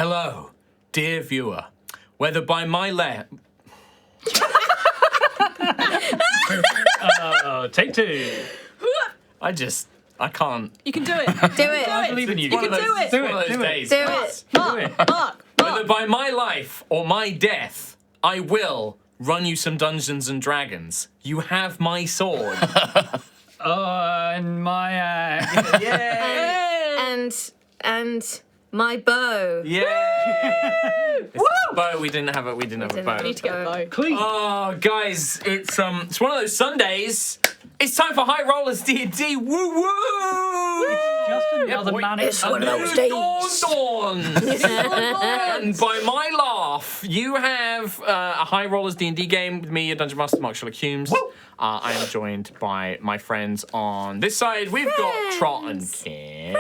Hello, dear viewer. Whether by my Take two. I can't. You can do it. Do it. I believe in you. You can do it. One of those days. Do it. Mark. Whether by my life or my death, I will run you some Dungeons and Dragons. You have my sword. And my yay! And my bow. Yeah. Bow. We didn't have a bow. Need to get a bow. Clean. Oh, guys, it's one of those Sundays. It's time for High Rollers D&D. Woo woo! Just another boy. manic It's one of Sunday. those days. Dawn. And by my laugh, you have a High Rollers D&D game with me, your Dungeon Master, Mark Sherlock Humes. I am joined by my friends on this side. We've got Trot and Kim.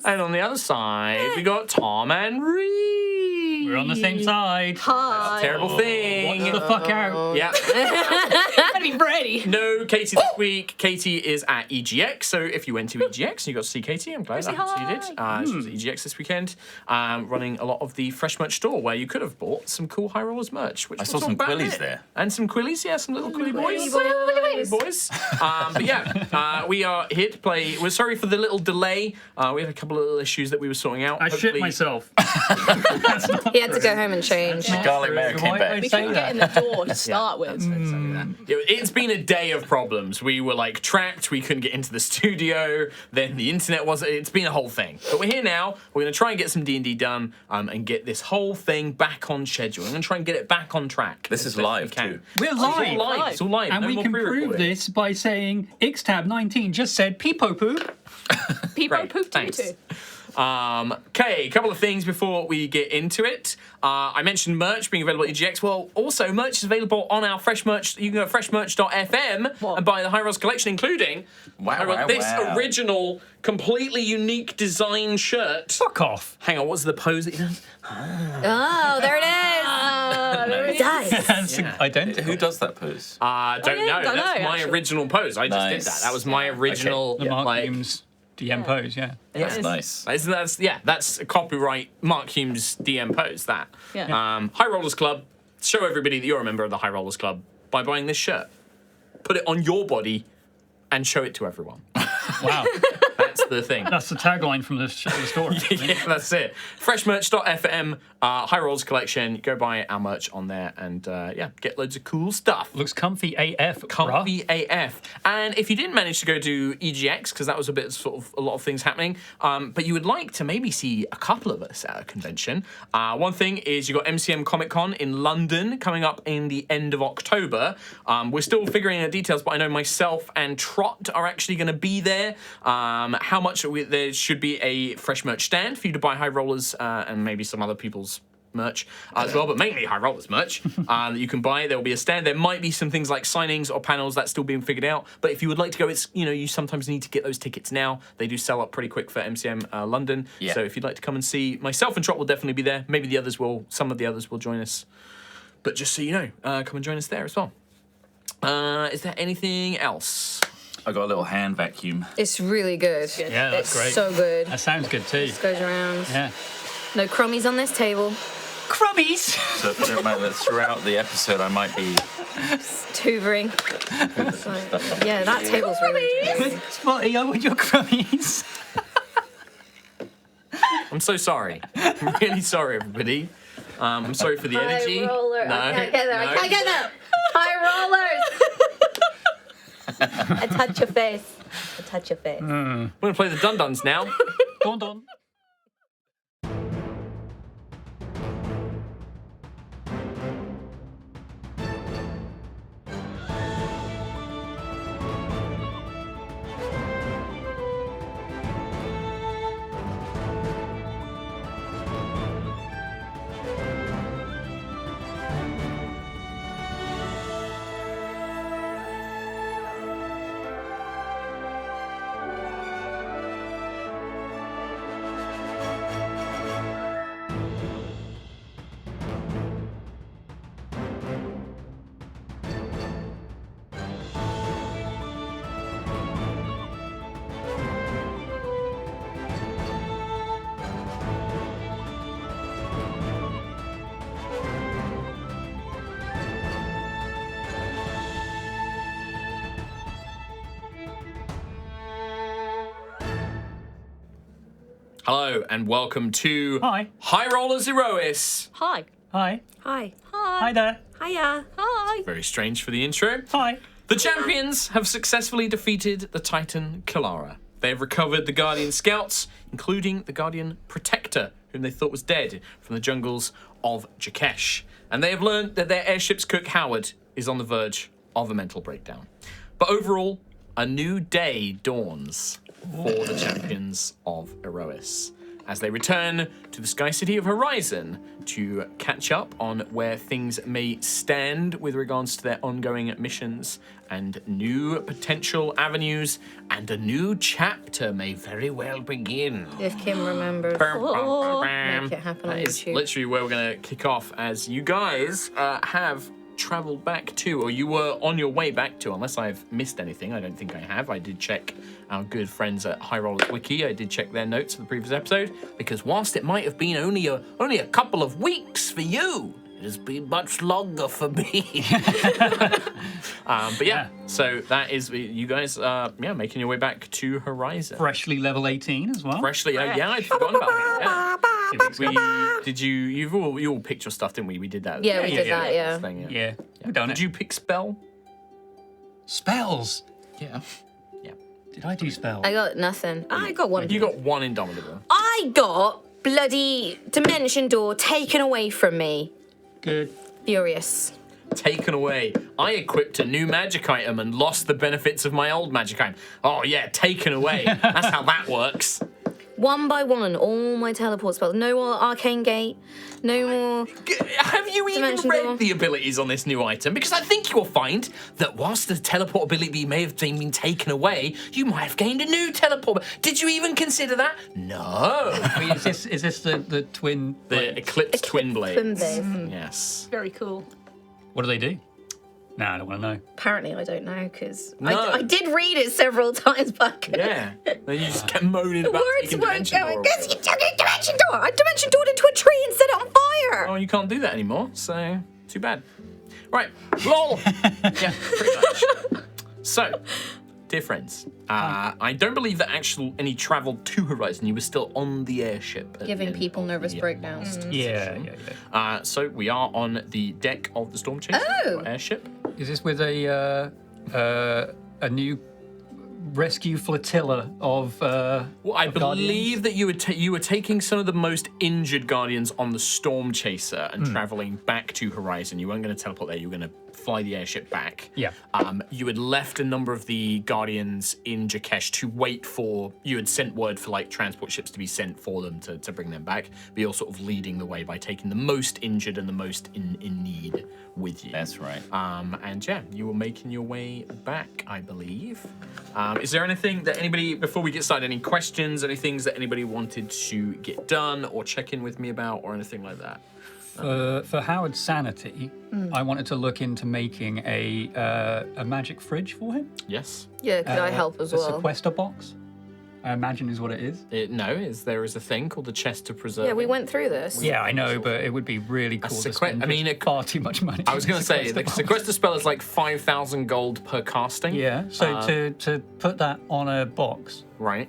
And on the other side, we got Tom and Reed. We're on the same side. Hi. Terrible thing. Get the fuck out. Yeah. Better be ready. No Katie this week. Katie is at EGX, so if you went to EGX and you got to see Katie, I'm glad Say that you did. She was at EGX this weekend, running a lot of the Fresh Merch store where you could have bought some cool High Rollers merch. Which I saw some Quillies there. And some Quillies, yeah, some little Quilly boys. boys. But yeah, we are here to play. We're sorry for the little delay. We had a couple of little issues that we were sorting out. I shit myself. He had to go home and change. Garlic mayo came back. We couldn't get in the door to start with. It's been a day of problems. We were like trapped. We couldn't get into the studio. Then the internet wasn't. It's been a whole thing. But we're here now. We're going to try and get some D&D done and get this whole thing back on schedule. I'm going to try and get it back on track. This is live too. We're It's all live. live. It's all live. And No we more can prove pre-recording. this by saying Xtab19 just said peepo poo. People Great, poop thanks. too. Okay, a couple of things before we get into it. I mentioned merch being available at EGX. Well, also, merch is available on our Fresh Merch. You can go to freshmerch.fm and buy the High Rolls collection, including this original, completely unique design shirt. Fuck off. Hang on, what's the pose that you done? Oh, there it is. Dice. Yeah. I don't. Who does that pose? Don't know. don't That's know, my actually. original pose. I just did Nice. that. That was my original. The Mark like, Humes DM pose, yeah. That's nice. That's a copyright Mark Humes DM pose. That. Yeah. High Rollers Club. Show everybody that you're a member of the High Rollers Club by buying this shirt. Put it on your body and show it to everyone. Wow. That's the thing. That's the tagline from the store. Yeah, that's it. Freshmerch.fm, High Rolls collection. Go buy our merch on there and get loads of cool stuff. Looks comfy AF, Comfy AF. And if you didn't manage to go to EGX, because that was a bit sort of a lot of things happening, but you would like to maybe see a couple of us at a convention, one thing is you got MCM Comic Con in London coming up in the end of October. We're still figuring out details, but I know myself and Trot are actually going to be there. How much there should be a Fresh Merch stand for you to buy High Rollers and maybe some other people's merch as well, but mainly High Rollers merch that you can buy. There will be a stand. There might be some things like signings or panels that's still being figured out. But if you would like to go, it's you sometimes need to get those tickets now. They do sell up pretty quick for MCM London. Yeah. So if you'd like to come and see, myself and Trot will definitely be there. Maybe some of the others will join us. But just so you know, come and join us there as well. Is there anything else? I got a little hand vacuum. It's really good. Yeah, that's great. So good. That sounds good too. Goes around. Yeah. No crummies on this table. Crummies! So if I don't mind that throughout the episode I might be Hoovering. So, yeah, that table's really good. Spotty, I want your crummies. I'm so sorry. I'm really sorry, everybody. I'm sorry for the energy. High roller. No, I can't get there. no. I can't get there. High rollers. I touch your face. I touch your face. We're going to play the Dun-Duns now. Don Don. Hello and welcome to Hi. High Rollers Aerois. Hi. Hi. Hi. Hi there. Hiya. Hi. Very strange for the intro. Hi. The champions have successfully defeated the Titan Kalara. They have recovered the Guardian Scouts, including the Guardian Protector, whom they thought was dead, from the jungles of Jakesh. And they have learned that their airship's cook, Howard, is on the verge of a mental breakdown. But overall, a new day dawns for the champions of Aerois as they return to the Sky City of Horizon to catch up on where things may stand with regards to their ongoing missions and new potential avenues, and a new chapter may very well begin. If Kim remembers. Make it happen on That is YouTube. literally where we're going to kick off, as you guys have traveled back to, or you were on your way back to, unless I've missed anything. I don't think I have. I did check our good friends at High Rollers Wiki. I did check their notes for the previous episode, because whilst it might have been only a couple of weeks for you, it has been much longer for me. But yeah, so that is you guys making your way back to Horizon. Freshly level 18 as well. Freshly, yeah, I'd forgotten about that. You all picked your stuff, didn't we? We did that. Yeah, we did that, yeah. Thing, Yeah. We've done Did it. you pick spell? Spells. Yeah. Did I do spells? I got nothing. I got one. You got one Indomitable. I got bloody Dimension Door taken away from me. Good. Furious. Taken away. I equipped a new magic item and lost the benefits of my old magic item. Oh yeah, taken away. That's how that works. One by one, all my teleport spells. No more Arcane Gate. No more. Have you even Dimension read door. the abilities on this new item? Because I think you will find that whilst the teleport ability may have been taken away, you might have gained a new teleport. Did you even consider that? No. Wait, is this the twin? The Eclipse Twin Blades. Twin Blade. Yes. Very cool. What do they do? No, I don't want to know. Apparently, I don't know because No. I did read it several times, but I couldn't. Yeah. Then you just kept moaning The about words taking weren't Dimension going. Door Because away. you took a Dimension Door. I Dimension Doored into a tree and set it on fire. Oh, you can't do that anymore, so too bad. Right, lol. Yeah, pretty much. So, dear friends, I don't believe that any travel to Horizon. You were still on the airship. at the Giving end people of nervous the- breakdowns. Yeah. So we are on the deck of the Stormchasers Oh. airship. Is this with a new rescue flotilla of? Well, I of believe that you were taking some of the most injured Guardians on the Stormchaser and traveling back to Horizon. You weren't going to teleport there. You were going to fly the airship back. Yeah. You had left a number of the Guardians in Jakesh to wait for. You had sent word for like transport ships to be sent for them to bring them back. But you're sort of leading the way by taking the most injured and the most in need with you. That's right. And yeah, you were making your way back, I believe. Is there anything that anybody, before we get started, any questions, any things that anybody wanted to get done or check in with me about or anything like that? For Howard's sanity, I wanted to look into making a magic fridge for him. Yes. Yeah, could I help as A well? sequester box, I imagine is what it is. There is a thing called the chest to preserve. Yeah, we went through this. Yeah, I know, but it would be really cool to spend far too much money. I was going to say, the sequester spell is like 5,000 gold per casting. Yeah, so to put that on a box, Right.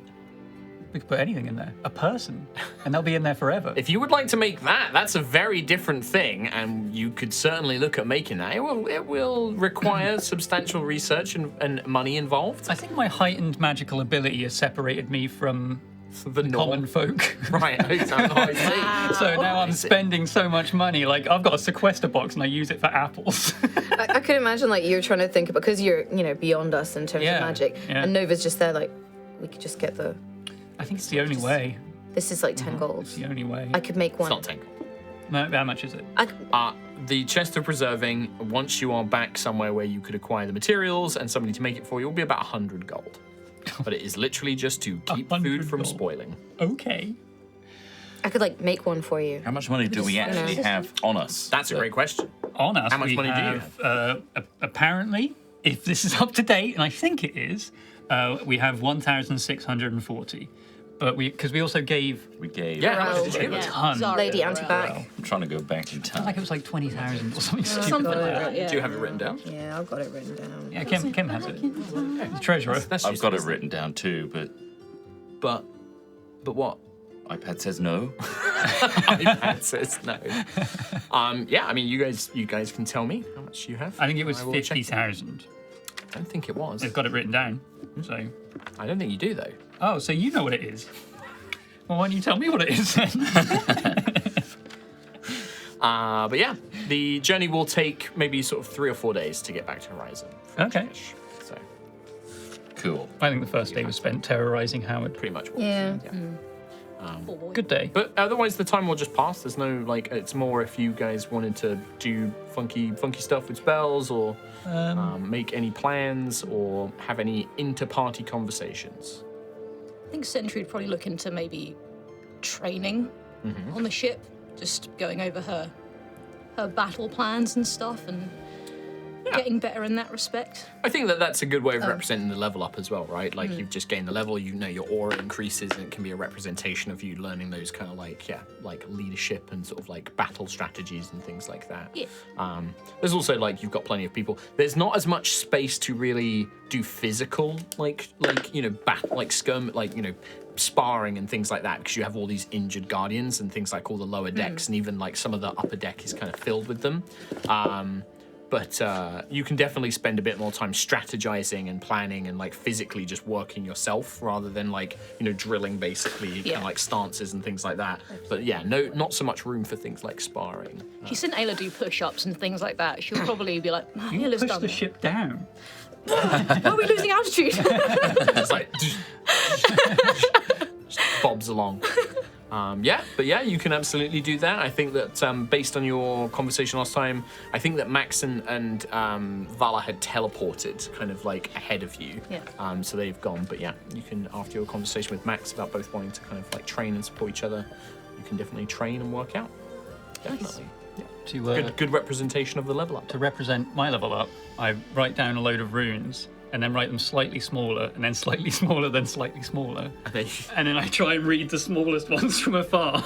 we could put anything in there. A person, and they'll be in there forever. If you would like to make that, that's a very different thing, and you could certainly look at making that. It will require substantial research and money involved. I think my heightened magical ability has separated me from The common folk. Right, I see. So now I'm spending so much money. Like, I've got a sequester box and I use it for apples. I could imagine like you're trying to think about, because you're beyond us in terms Yeah, of magic, yeah. and Nova's just there like, we could just get the. I think it's the only way. This is like 10 gold. It's the only way. I could make It's one. not 10. No, how much is it? The chest of preserving, once you are back somewhere where you could acquire the materials and somebody to make it for you, will be about 100 gold. But it is literally just to keep 100 food from gold. spoiling. Okay. I could like make one for you. How much money do we actually have on us? That's a great question. On us, How much we money do you have? Apparently, if this is up to date, and I think it is, we have 1,640. But because we also gave We gave. Yeah, how much Well, did you give us? ton. Zarya, Lady right. Anti-back. I'm trying to go back in time. like it was like 20,000 or something stupid Something like like that. that, yeah. Do you have it written down? Yeah, I've got it written down. Yeah, Kim has it. The treasurer. That's I've got it useful. written down too, but But what? iPad says no. iPad says no. Yeah, I mean, you guys can tell me how much you have. I think it was I will check. 50,000. I don't think it was. They've got it written down. So. I don't think you do though. Oh, so you know what it is. Well, why don't you tell me what it is then? But yeah, the journey will take maybe sort of 3 or 4 days to get back to Horizon. Okay. So Cool. I think the first day was spent terrorizing Howard. pretty much. Yeah. Good day. But otherwise, the time will just pass. There's no it's more if you guys wanted to do funky stuff with spells or make any plans or have any inter-party conversations. I think Sentry would probably look into maybe training on the ship, just going over her battle plans and stuff, and getting better in that respect. I think that's a good way of representing the level up as well, right? Like you've just gained the level, your aura increases, and it can be a representation of you learning those kind of like leadership and sort of like battle strategies and things like that. Yeah. There's also like you've got plenty of people. There's not as much space to really do physical sparring and things like that because you have all these injured guardians and things like all the lower decks and even like some of the upper deck is kind of filled with them. But you can definitely spend a bit more time strategizing and planning and like physically just working yourself rather than like drilling basically kind of like stances and things like that. But yeah, not so much room for things like sparring. If you sent Ayla do push-ups and things like that, she'll probably be like, oh, You Ayla's push done the it. ship down. Why are we losing altitude? Just like just bobs along. You can absolutely do that. I think that based on your conversation last time, I think that Max and Vala had teleported kind of like ahead of you. Yeah. So they've gone. But yeah, you can, after your conversation with Max about both wanting to kind of like train and support each other, you can definitely train and work out. Definitely. Yeah. Good representation of the level up. To represent my level up, I write down a load of runes and then write them slightly smaller and then slightly smaller, then slightly smaller. And then I try and read the smallest ones from afar.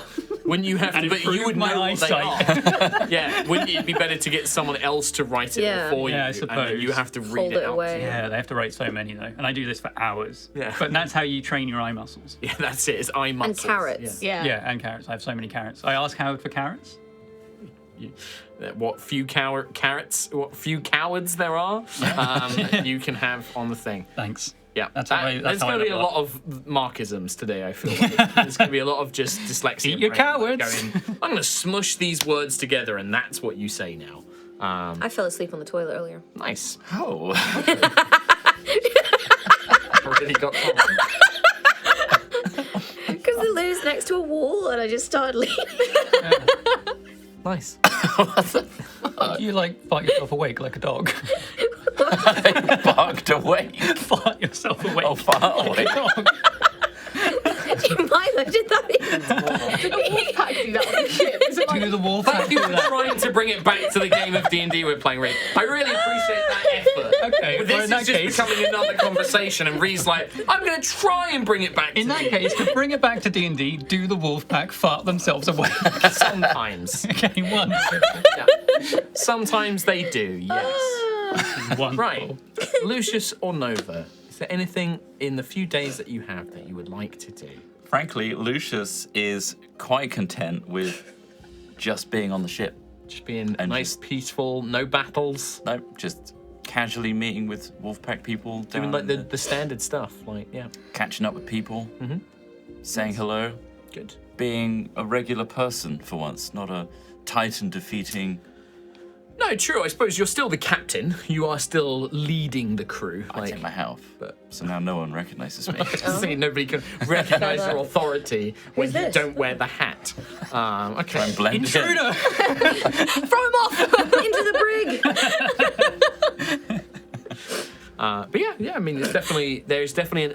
When you have to, but you would my know what they eyesight. are. Yeah, wouldn't it be better to get someone else to write it for you? Yeah, I And then suppose. you have to read Fold it it out. away. Yeah, they have to write so many though. And I do this for hours. Yeah. But that's how you train your eye muscles. Yeah, that's it. It's eye muscles. And carrots. Yeah. Yeah, and carrots. I have so many carrots. I ask Howard for carrots. What few carrots? What few cowards there are? You can have on the thing. Thanks. Yeah, That's there's how I going to be a level lot of markisms today. I feel like there's going to be a lot of just dyslexia. Eat your brain, like, cowards. going, I'm going to smush these words together, and that's what you say now. I fell asleep on the toilet earlier. Nice. Oh. Already got caught. Because the loo is next to a wall and I just started leaning. Nice. You like fart yourself awake like a dog. Barked away. Fart yourself awake. Oh, far like away. a dog. Milo did that. Wolfpack do that on the ship. Is it like, Do the wolf. Thank you for trying to bring it back to the game of D&D we're playing, Ree. I really appreciate that effort. Okay, But well, this in that is just case, becoming another conversation, and Ree's like, I'm going to try and bring it back to in that D&D. case, to bring it back to D&D, do the wolf pack fart themselves awake? Sometimes. Okay, one. Yeah. Sometimes they do, yes. Wonderful. Right. Lucius or Nova, is there anything in the few days that you have that you would like to do? Frankly, Lucius is quite content with just being on the ship. Just being And nice, just- peaceful, no battles. No, just casually meeting with Wolfpack people, Doing down like in the standard stuff, like, yeah. catching up with people, saying hello, Good. being a regular person for once, not a Titan defeating. No, true. I suppose you're still the captain. You are still leading the crew. I take my hat off, so now no one recognizes me. See, nobody can recognize your authority when Who's you this? don't wear the hat. Okay. I'm blended in. Intruder! Throw him off into the brig. But yeah. I mean, there's definitely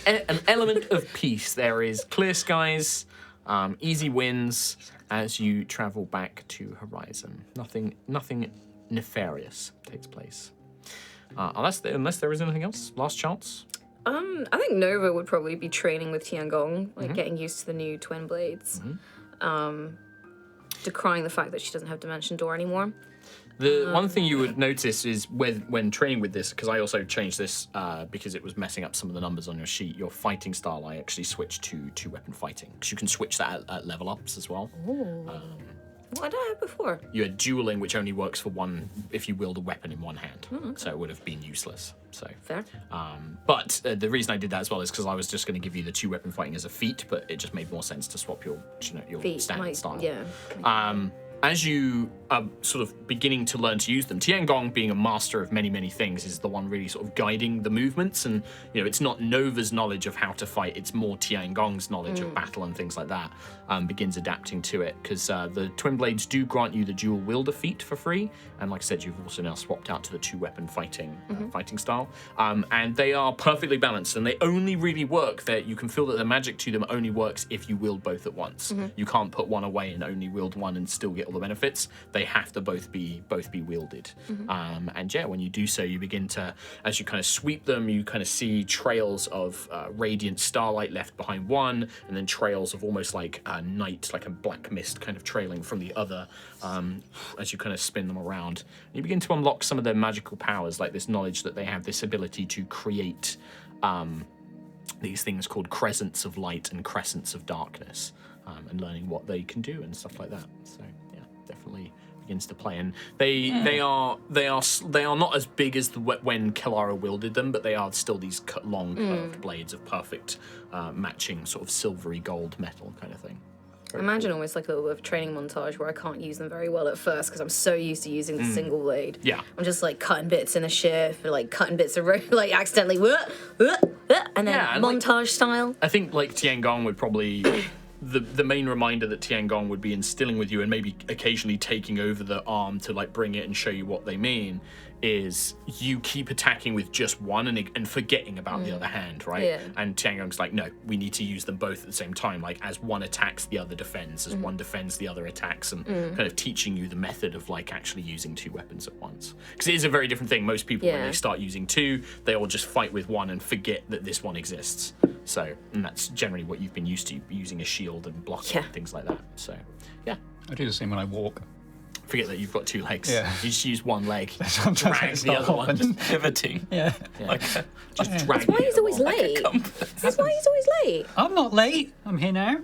an element of peace. There is clear skies, easy winds as you travel back to Horizon. Nothing nefarious takes place. Unless there is anything else. Last chance. I think Nova would probably be training with Tiangong, like getting used to the new twin blades. Decrying the fact that she doesn't have Dimension Door anymore. The one thing you would notice is when training with this, because I also changed this because it was messing up some of the numbers on your sheet, your fighting style I actually switched to 2-weapon fighting, because you can switch that at level ups as well. What did I have before? You had dueling, which only works for one if you wield a weapon in one hand, so it would have been useless. So Fair. But the reason I did that as well is because I was just going to give you the 2-weapon fighting as a feat, but it just made more sense to swap your Feet, standard style. Yeah. As you are sort of beginning to learn to use them, Tiangong, being a master of many, many things, is the one really sort of guiding the movements. And, it's not Nova's knowledge of how to fight, it's more Tiangong's knowledge of battle and things like that, begins adapting to it. Because the Twin Blades do grant you the dual wielder feat for free. And like I said, you've also now swapped out to the 2-weapon fighting fighting style. And they are perfectly balanced, and they only really work that you can feel that the magic to them only works if you wield both at once. You can't put one away and only wield one and still get all the benefits. They have to both be wielded. And yeah, when you do so, you begin to, as you kind of sweep them, you kind of see trails of radiant starlight left behind one, and then trails of almost like a night, like a black mist kind of trailing from the other, as you kind of spin them around. And you begin to unlock some of their magical powers, like this knowledge that they have this ability to create these things called crescents of light and crescents of darkness, and learning what they can do and stuff like that. So yeah, definitely begins to play. And they are not as big as when Kilara wielded them, but they are still these long curved blades of perfect matching sort of silvery gold metal kind of thing. Imagine almost like a little bit of training montage where I can't use them very well at first because I'm so used to using the single blade. Yeah. I'm just like cutting bits in a ship, or like cutting bits of rope, like accidentally, and then montage style. I think like Tiangong would probably the main reminder that Tiangong would be instilling with you, and maybe occasionally taking over the arm to like bring it and show you what they mean, is you keep attacking with just one and forgetting about the other hand, right? Yeah. And Tiangong's like, no, we need to use them both at the same time. Like, as one attacks, the other defends. As one defends, the other attacks, and kind of teaching you the method of like actually using 2 weapons at once. Because it is a very different thing. Most people, when they start using 2, they all just fight with one and forget that this one exists. So, and that's generally what you've been used to, using a shield and blocking and things like that. So, yeah. I do the same when I walk. Forget that you've got 2 legs. Yeah. You just use one leg. Sometimes Drag it's the not other one. often. Just pivoting. Yeah. Just drag. That's why he's always Like a late. compass. That's why he's always late. I'm not late. I'm here now.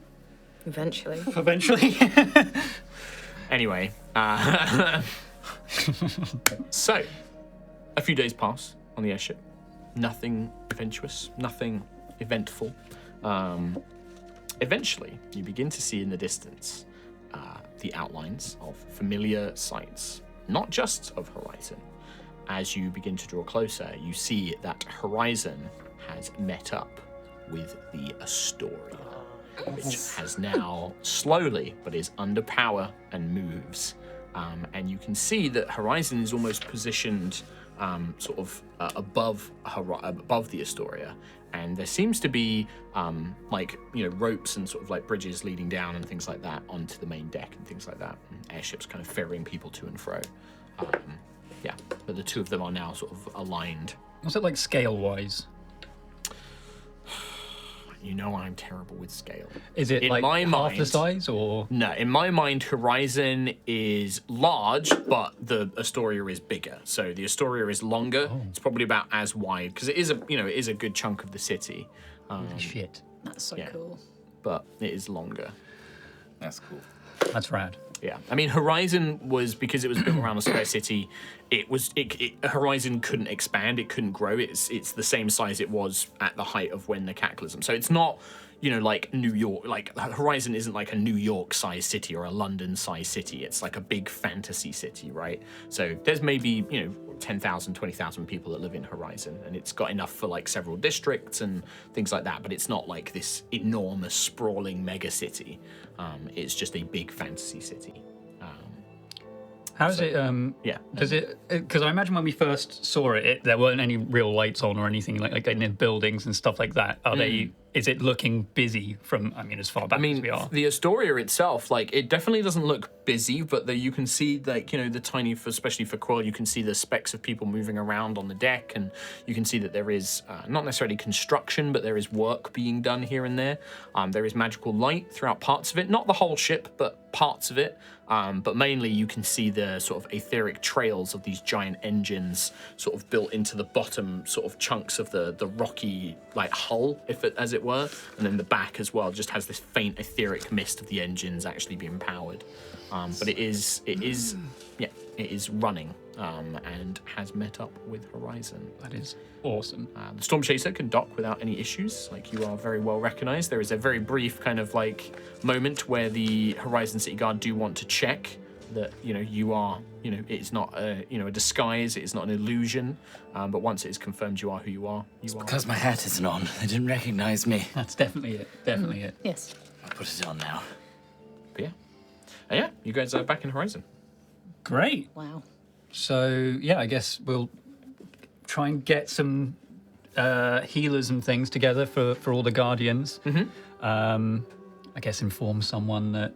Eventually. Eventually. Anyway, so a few days pass on the airship. Nothing adventurous, nothing eventful. Eventually, you begin to see in the distance the outlines of familiar sights, not just of Horizon. As you begin to draw closer, you see that Horizon has met up with the Astoria, which has now slowly, but is under power and moves. And you can see that Horizon is almost positioned sort of above the Astoria, and there seems to be ropes and sort of like bridges leading down and things like that onto the main deck and things like that. And airships kind of ferrying people to and fro. Yeah, but the two of them are now sort of aligned. What's it like scale-wise? You know I'm terrible with scale. Is it in like my half mind, the size, or...? No, in my mind, Horizon is large, but the Astoria is bigger. So the Astoria is longer. Oh. It's probably about as wide, because it is a good chunk of the city. Shit. That's so Yeah. cool. But it is longer. That's cool. That's rad. Yeah, I mean, Horizon was, because it was built around the Square City, Horizon couldn't expand, it couldn't grow. It's the same size it was at the height of when the Cataclysm. So it's not, like New York. Like Horizon isn't like a New York sized city or a London sized city. It's like a big fantasy city, right? So there's maybe 10,000, 20,000 people that live in Horizon, and it's got enough for like several districts and things like that. But it's not like this enormous sprawling mega city. It's just a big fantasy city. How's it, Yeah. does it, because I imagine when we first saw it, there weren't any real lights on or anything like in the buildings and stuff like that. Are they is it looking busy from, as far back as we are? The Astoria itself, like, it definitely doesn't look busy, but you can see, like, the tiny, especially for Quill, you can see the specks of people moving around on the deck, and you can see that there is not necessarily construction, but there is work being done here and there. There is magical light throughout parts of it, not the whole ship, but parts of it. But mainly you can see the sort of etheric trails of these giant engines sort of built into the bottom sort of chunks of the rocky like hull, as it were, and then the back as well just has this faint etheric mist of the engines actually being powered. But it is running and has met up with Horizon. That is awesome. The Stormchaser can dock without any issues. Like, you are very well recognized. There is a very brief kind of like moment where the Horizon City Guard do want to check that you are it's not a disguise. It is not an illusion. But once it is confirmed you are who you are, you are. Because my hat isn't on. They didn't recognize me. That's definitely it. Definitely it. Yes. I'll put it on now. But yeah, you guys are back in Horizon. Great. Wow. So, yeah, I guess we'll try and get some healers and things together for all the Guardians. I guess inform someone that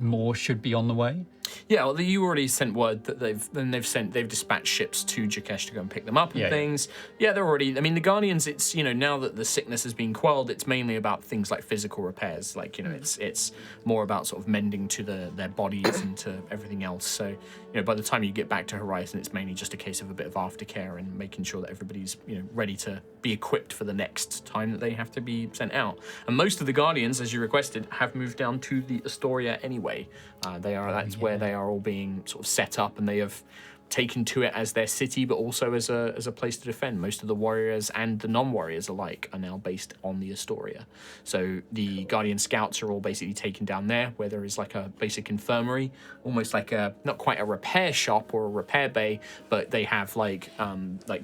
more should be on the way. Yeah, well, you already sent word that they've dispatched ships to Jakesh to go and pick them up and things. Yeah, they're already. I mean, the Guardians. It's now that the sickness has been quelled, it's mainly about things like physical repairs. Like it's more about sort of mending to their bodies and to everything else. So by the time you get back to Horizon, it's mainly just a case of a bit of aftercare and making sure that everybody's ready to be equipped for the next time that they have to be sent out. And most of the Guardians, as you requested, have moved down to the Astoria anyway. That's where they are all being sort of set up, and they have taken to it as their city, but also as a place to defend. Most of the warriors and the non-warriors alike are now based on the Astoria. So the Guardian Scouts are all basically taken down there, where there is like a basic infirmary, almost like not quite a repair shop or a repair bay, but they have like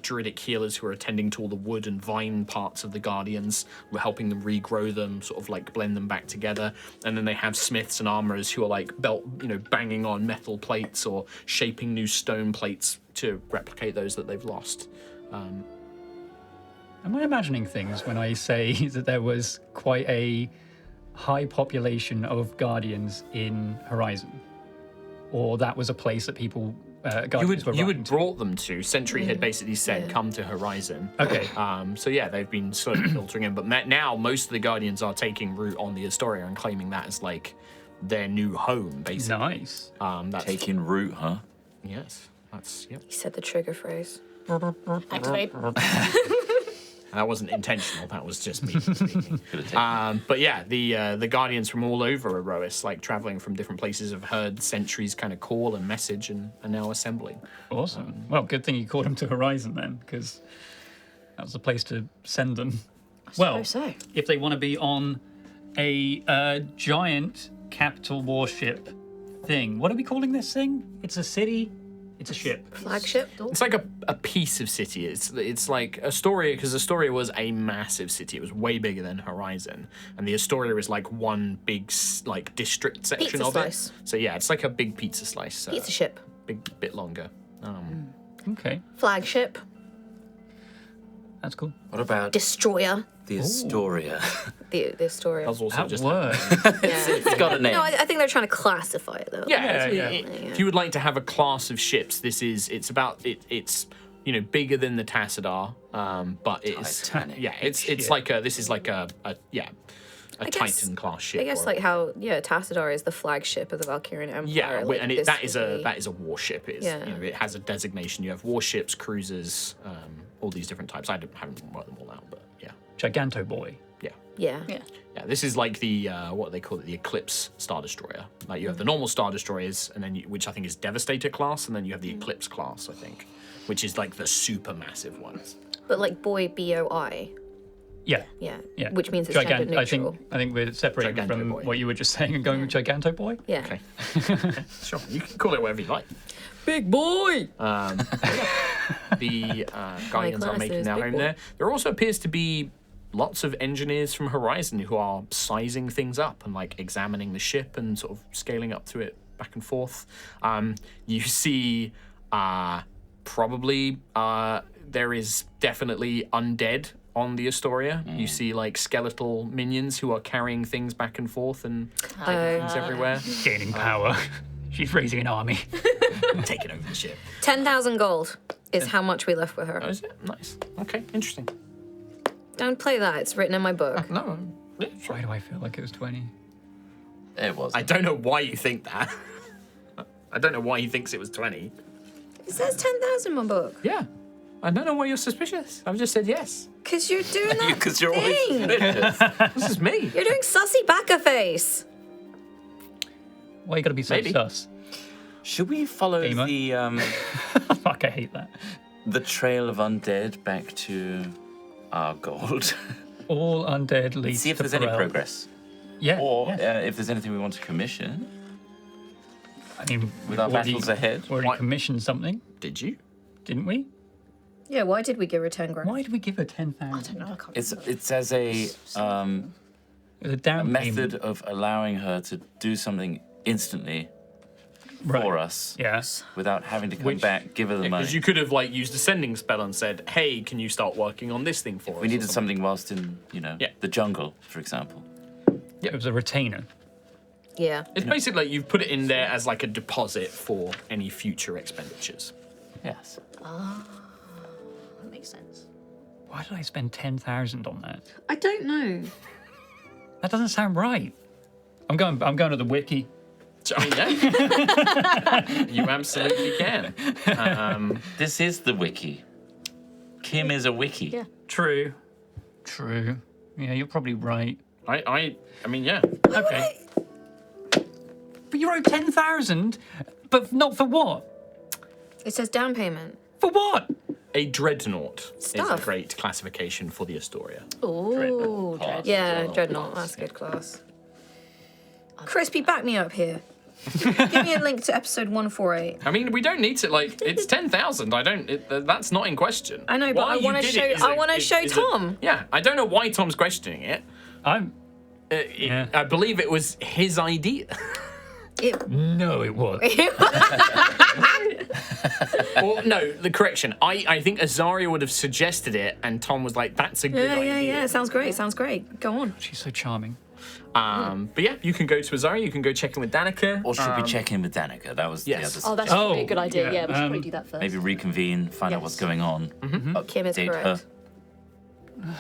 druidic healers who are attending to all the wood and vine parts of the Guardians, helping them regrow them, sort of like blend them back together. And then they have smiths and armorers who are like banging on metal plates or shaping new stone plates to replicate those that they've lost. Am I imagining things when I say that there was quite a high population of Guardians in Horizon? Or that was a place that people, Guardians were you running had to? brought them to. Sentry had basically said, come to Horizon. Okay. So yeah, they've been sort of filtering in. But now most of the Guardians are taking root on the Astoria and claiming that as like their new home, basically. Nice. That's, Taking root, huh? yes. That's, yep. You said the trigger phrase. Activate. That wasn't intentional. That was just me speaking. But yeah, the Guardians from all over Aerois, like traveling from different places, have heard Sentry's kind of call and message and are now assembling. Awesome. Well, good thing you called them to Horizon then, because that was the place to send them. Well, so. if they want to be on a giant capital warship thing. What are we calling this thing? It's a city? It's a ship. Flagship? It's like a piece of city. It's like Astoria, because Astoria was a massive city. It was way bigger than Horizon, and the Astoria is like one big like district section Pizza of slice. it. So yeah, it's like a big pizza slice. Pizza ship. Big bit longer. Okay, Flagship. that's cool. What about Destroyer. the Astoria? The Astoria. That's also That just word. It's got a name. No, I think they're trying to classify it though. yeah. Yeah. If you would like to have a class of ships, it's bigger than the Tassadar, but it's Titanic. yeah, it's Ship. like this is like a guess- Titan class ship. I guess or- like how Tassadar is the flagship of the Valkyrian Empire. yeah, like, and this that is would be- a warship. It's, Yeah. it has a designation. You have warships, cruisers, all these different types. haven't worked them all out, but yeah, Giganto Boy. yeah. Yeah. Yeah. Yeah, this is like the what they call it, the Eclipse Star Destroyer. Like you have the normal Star Destroyers, and then which I think is Devastator class, and then you have the Eclipse class, I think, which is like the super massive ones. But like boy, BOI. Yeah. Yeah. Yeah. Which means it's gender neutral. I think we're separating Giganto from Boy. what you were just saying and going with Giganto Boy. Yeah. Okay, sure, you can call it whatever you like. Big boy. The Guardians are class making is their big home boy. there. There also appears to be lots of engineers from Horizon who are sizing things up and like examining the ship and sort of scaling up to it back and forth. You see probably there is definitely undead on the Astoria. You see like skeletal minions who are carrying things back and forth and taking things everywhere. Gaining power. She's raising an army. Taking over the ship. 10,000 gold is how much we left with her. Oh, is it? Nice. Okay, interesting. Don't play that. It's written in my book. No. Yeah, sure. Why do I feel like it was 20? It was. I don't know why you think that. I don't know why he thinks it was 20. It says 10,000 in my book. Yeah. I don't know why you're suspicious. I've just said yes. Because you're doing that Because you're always thing. suspicious. This is me. You're doing sussy backer face. Why you gotta be so Maybe. sus? Should we follow Gamer. Fuck, I hate that. the trail of undead back to our gold? All undead leads See if to there's any Perel. progress. Yeah. Or yeah. if there's anything we want to commission I mean, with our we've already- battles ahead. Already Why- commissioned something, Did you? didn't we? Yeah, why did we give her 10 grand? Why did we give her 10,000? No, I can't It's as a A down method payment. of allowing her to do something instantly Right. for us Yeah. without having to come Which- back, give her the money. Because you could have like used a sending spell and said, "Hey, can you start working on this thing for us?" We or needed something whilst in, Yeah. the jungle, for example. It was a retainer. Yeah. It's basically like you've put it in there as like a deposit for any future expenditures. Yes. That makes sense. Why did I spend 10,000 on that? I don't know. That doesn't sound right. I'm going to the wiki. I mean, yeah. You absolutely can. This is the wiki. Kim is a wiki. Yeah. True. True. Yeah, you're probably right. I mean, yeah. Okay. But you wrote 10,000, but not for what? It says down payment. For what? A dreadnought is a Stuff. great classification for the Astoria. Oh, Yeah, Dreadnought. That's good class. Crispy, back me up here. Give me a link to episode 148. I mean, we don't need to like. It's 10,000. I don't. That's not in question. I know, but Why I you wanna did show- it is I wanna show is Tom. Yeah, I don't know why Tom's questioning it. I'm. I believe it was his idea. No, it was. Or no, the correction. I think Azaria would have suggested it, and Tom was like, "That's a good idea." Yeah. Sounds great. Sounds great. Go on. She's so charming. But yeah, you can go to Azaria. You can go check in with Danica. Or should we check in with Danica? That was yes. the Oh, other. that's probably a good idea. yeah, Yeah, we should probably do that first. Maybe reconvene, find out what's Yes. going on. Kim is Update correct. her.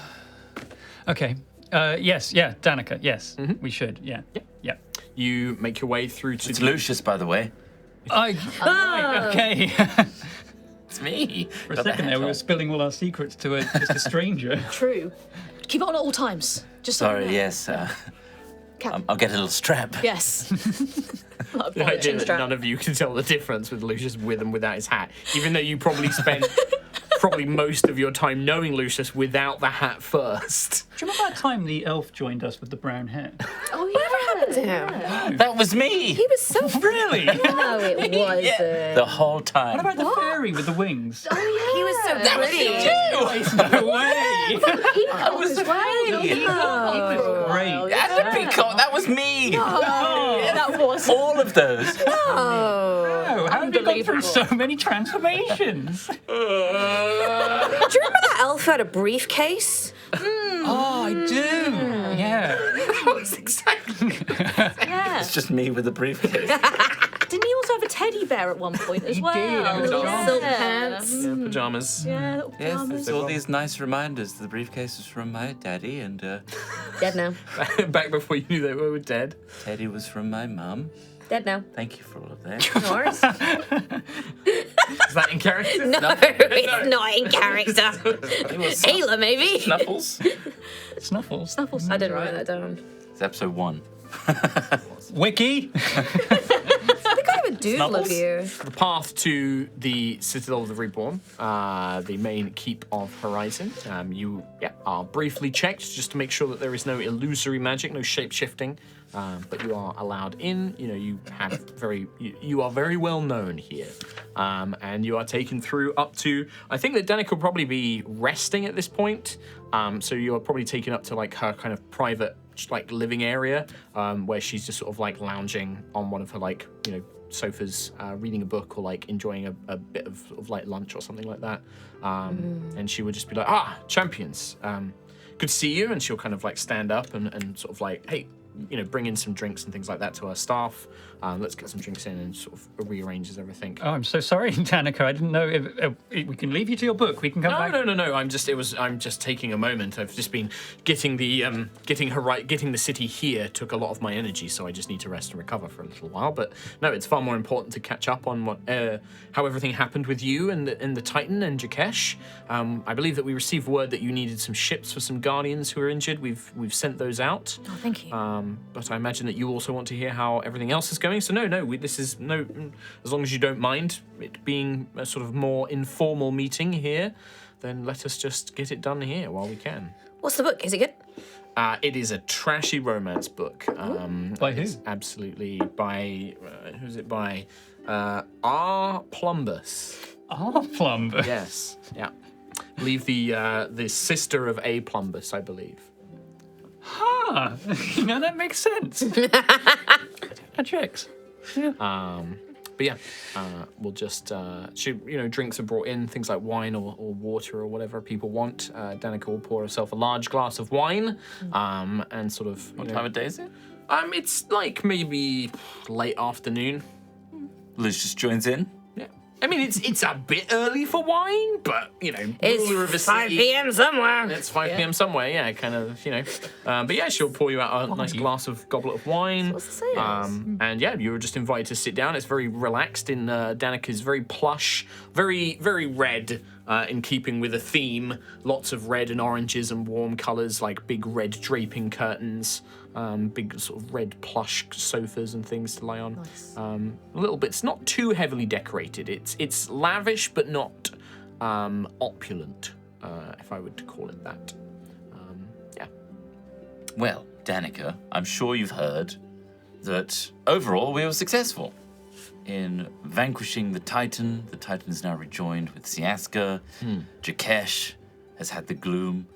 Okay. Yes. Yeah. Danica. Yes. We should. Yeah. Yeah. You make your way through to It's the- Lucius, by the way. Right, okay. It's me. For a second there, we were spilling all our secrets to just a stranger. True. Keep it on at all times. Just so you Sorry, know. yes. Cap- I'll get a little strap. Yes. Like The idea that strap. none of you can tell the difference with Lucius with and without his hat, even though you probably spent probably most of your time knowing Lucius without the hat first. Do you remember that time the elf joined us with the brown hair? Oh, yeah. Whatever Damn. That was me. He was so. Really? No, it wasn't. The whole time. What about the fairy with the wings? Oh, yeah. He was so pretty. No way! That was right. Oh. Great. And the peacock, that was me. That was. All of those. Oh. Oh, how have you gone through so many transformations? Do you remember that elf who had a briefcase? Oh, I do. Yeah. That was exactly. Yeah. It's just me with a briefcase. Didn't he also have a teddy bear at one point as He well? did, and Little Yeah. silk pants. Yeah, pajamas. Yeah, little Yes, pajamas. there's all these nice reminders. The briefcase was from my daddy, and Dead now. Back before you knew they were dead. Teddy was from my mum. Dead now. Thank you for all of that. No worries. Is that in character? No, it's not in character. It was Ayla, maybe. Snuffles. Snuffles. Snuffles. I didn't write that down. It's episode 1. Wiki. I have a doodle of Snuffles? you. The path to the Citadel of the Reborn, the main keep of Horizon. You are briefly checked just to make sure that there is no illusory magic, no shape shifting. But you are allowed in. You know, you have you are very well known here, and you are taken through up to. I think that Danica will probably be resting at this point. So you are probably taken up to like her kind of private like living area where she's just sort of like lounging on one of her like sofas, reading a book or like enjoying a bit of, sort of like lunch or something like that. And she would just be like, champions, good to see you. And she'll kind of like stand up and sort of like, hey, bring in some drinks and things like that to our staff. Let's get some drinks in, and sort of rearranges everything. Oh, I'm so sorry, Danica. I didn't know if we can leave you to your book. We can come back. No. I'm just taking a moment. I've just been getting the city here took a lot of my energy, so I just need to rest and recover for a little while. But no, it's far more important to catch up on how everything happened with you and the Titan and Jakesh. I believe that we received word that you needed some ships for some Guardians who are injured. We've sent those out. Oh, thank you. But I imagine that you also want to hear how everything else is going. So this is as long as you don't mind it being a sort of more informal meeting here, then let us just get it done here while we can. What's the book? Is it good? It is a trashy romance book. By who? Absolutely by who's it by? R. Plumbus. Oh, Plumber. Yes, yeah. I believe the sister of A. Plumbus, I believe. Ah, that makes sense. That checks. Yeah. But yeah, we'll just drinks are brought in, things like wine or water or whatever people want. Danica will pour herself a large glass of wine, and sort of. What time of day is it? It's like maybe late afternoon. Liz just joins in. Yeah. I mean, it's a bit early for wine, but ruler of a It's 5 city. p.m. somewhere. It's 5 p.m. somewhere, yeah, kind of, but yeah, she'll pour you out a nice goblet of wine. What's the saying? And yeah, you were just invited to sit down. It's very relaxed in Danica's very plush, very, very red, in keeping with a theme. Lots of red and oranges and warm colours, like big red draping curtains, big sort of red plush sofas and things to lie on. Nice. A little bit. It's not too heavily decorated. It's lavish, but not opulent, if I would call it that. Yeah. Well, Danica, I'm sure you've heard that overall we were successful in vanquishing the Titan. The Titan is now rejoined with Siaska. Jakesh has had the gloom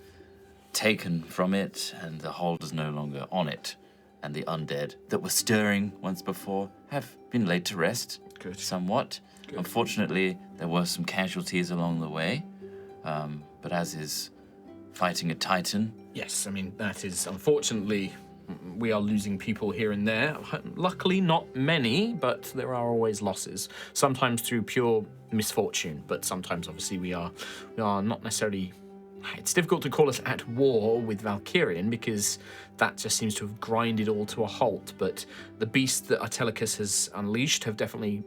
taken from it, and the hold is no longer on it. And the undead that were stirring once before have been laid to rest. Good. Somewhat. Good. Unfortunately, there were some casualties along the way, but as is fighting a Titan. Yes, I mean, that is unfortunately, we are losing people here and there. Luckily, not many, but there are always losses. Sometimes through pure misfortune, but sometimes, obviously, we are not necessarily. It's difficult to call us at war with Valkyrian because that just seems to have grinded all to a halt. But the beasts that Artelicus has unleashed have definitely,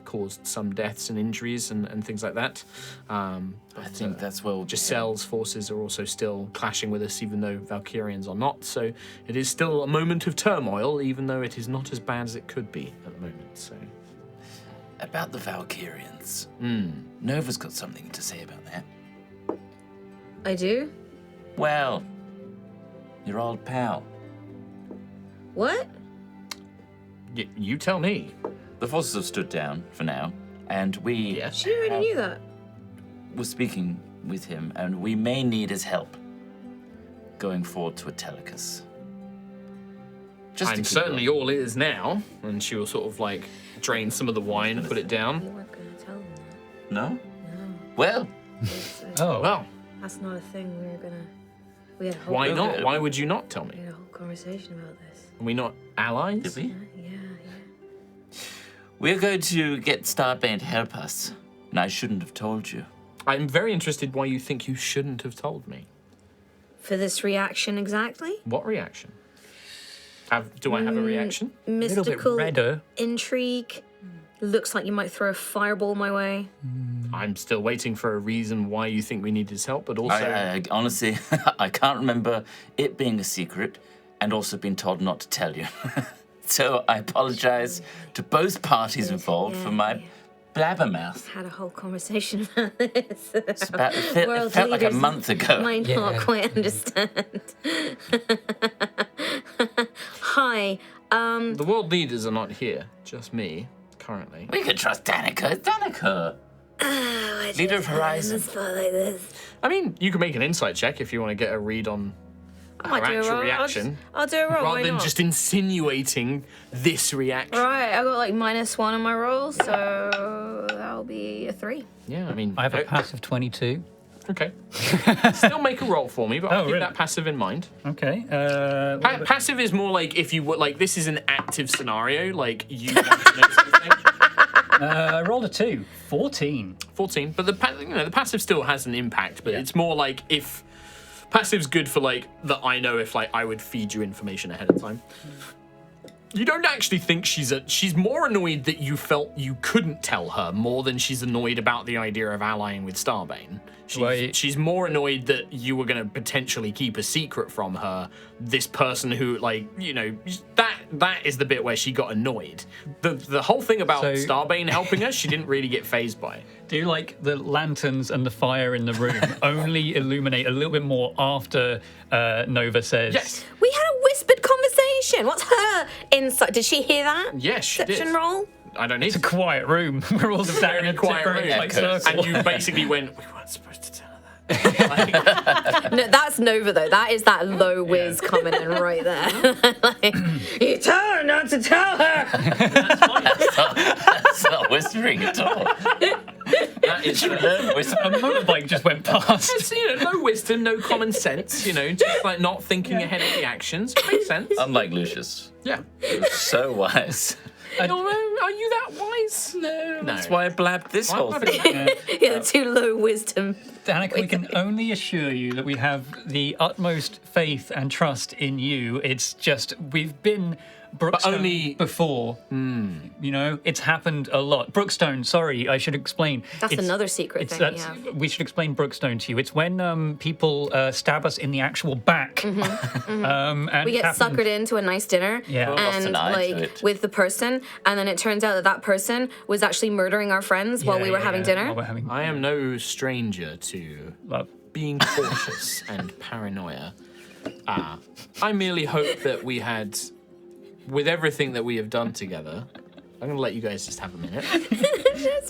caused some deaths and injuries and things like that. I think that's well. Giselle's forces are also still clashing with us, even though Valkyrians are not. So it is still a moment of turmoil, even though it is not as bad as it could be at the moment. So about the Valkyrians, Nova's got something to say about that. I do? Well, your old pal. What? You tell me. The forces have stood down for now, and we Yes. She already knew that. were speaking with him, and we may need his help going forward to Artelicus. Just to I'm keep certainly going. all ears now. And she will sort of like drain some of the wine and put it You down. weren't going to tell them that. No? No. Well, Oh, Well, That's not a thing we were going to... We had a whole... why Okay. not? Why would you not tell We me? had a whole conversation about this. Are we not allies? did we? Yeah. We're going to get Starbane to help us, and I shouldn't have told you. I'm very interested why you think you shouldn't have told me. For this reaction exactly? What reaction? Do I have a reaction? a little bit Mystical redder. intrigue. Looks like you might throw a fireball my way. I'm still waiting for a reason why you think we need his help, but also I honestly, I can't remember it being a secret and also being told not to tell you. So I apologize to both parties involved for my blabbermouth. Had a whole conversation about this. It World felt like a leaders month ago. Might not quite understand. Hi. the world leaders are not here, just me currently. We can trust Danica. It's Danica. Leader of Horizon. Spot like this. I mean, you can make an insight check if you want to get a read on I might do a actual roll. reaction, I'll do a roll. rather why than not? just insinuating this reaction. Right, I got like -1 on my roll, so that'll be a 3. Yeah, I mean, I have a passive 22. Okay. Still make a roll for me, but I'll keep really? that passive in mind. Okay. Passive is more like if you were like this is an active scenario, like you want to know something. I rolled a 2. 14. 14, but the passive still has an impact, but it's more like if passive's good for like that I know if like I would feed you information ahead of time. You don't actually think she's more annoyed that you felt you couldn't tell her more than she's annoyed about the idea of allying with Starbane. She's more annoyed that you were going to potentially keep a secret from her, this person who, like, you know, that is the bit where she got annoyed. The whole thing about Starbane helping her, she didn't really get fazed by. Do like the lanterns and the fire in the room only illuminate a little bit more after Nova says... Yes. We had a whispered conversation. What's her insight? Did she hear that? Yes, she did. Perception roll? I don't need It's a quiet room. We're all staring in a quiet room. like circles. And you basically went, we weren't supposed to tell her that. No, that's Nova though. That is that low whiz coming in right there. Like, you tell her not to tell her. That's not whispering at all. That is A motorbike just went past. Just, you know, no wisdom, no common sense, you know, just like not thinking ahead of the actions. Makes sense. Unlike Lucius. Yeah. So wise. Are you that wise? No. That's why I blabbed this whole thing. Yeah, the two low wisdom. Danica, we can only assure you that we have the utmost faith and trust in you. It's just, we've been Brookstone only- before. You know, it's happened a lot. Brookstone, sorry, I should explain. That's another secret thing we have. We should explain Brookstone to you. It's when people stab us in the actual back. And We get suckered into a nice dinner Yeah. and Tonight, like it. with the person, and then it turns out that person was actually murdering our friends while we were having dinner. While we're having I am no stranger to love. being cautious and paranoia. I merely hope that we had, with everything that we have done together, I'm going to let you guys just have a minute.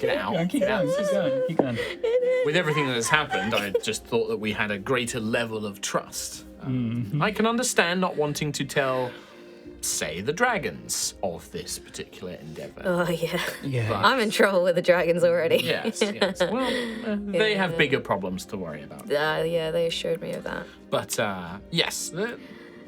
Get out. Keep Get out. going, keep going. With everything that has happened, I just thought that we had a greater level of trust. I can understand not wanting to tell, say, the dragons of this particular endeavor. Oh yeah. Yeah. I'm in trouble with the dragons already. Yes, yes. Well, they have bigger problems to worry about. Yeah, they assured me of that. But yes,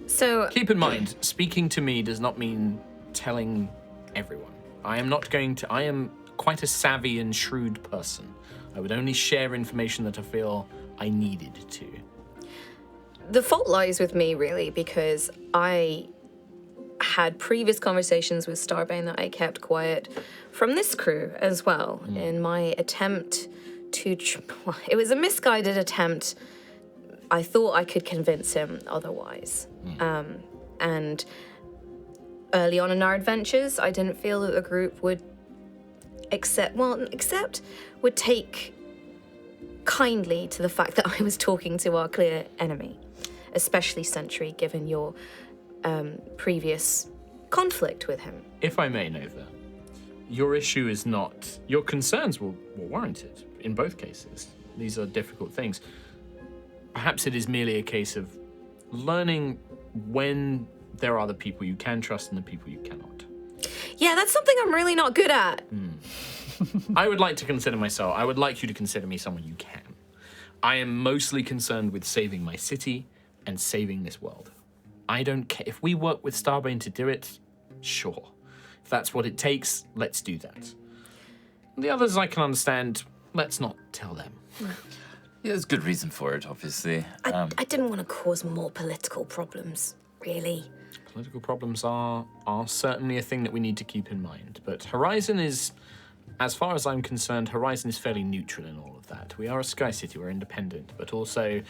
So keep in mind, speaking to me does not mean telling everyone. I am quite a savvy and shrewd person. I would only share information that I feel I needed to. the fault lies with me really, because I had previous conversations with Starbane that I kept quiet from this crew as well in my attempt to it was a misguided attempt. I thought I could convince him otherwise. And early on in our adventures, I didn't feel that the group would would take kindly to the fact that I was talking to our clear enemy, especially Sentry, given your previous conflict with him. If I may, Nova, your issue is not... Your concerns were warranted in both cases. These are difficult things. Perhaps it is merely a case of learning when there are the people you can trust and the people you cannot. Yeah, that's something I'm really not good at. I would like to consider myself... I would like you to consider me someone you can. I am mostly concerned with saving my city and saving this world. I don't care. If we work with Starbane to do it, sure. If that's what it takes, let's do that. The others I can understand. Let's not tell them. Yeah, there's good reason for it, obviously. I didn't want to cause more political problems, really. Political problems are certainly a thing that we need to keep in mind. But Horizon is, as far as I'm concerned, Horizon is fairly neutral in all of that. We are a Sky City, we're independent, but also,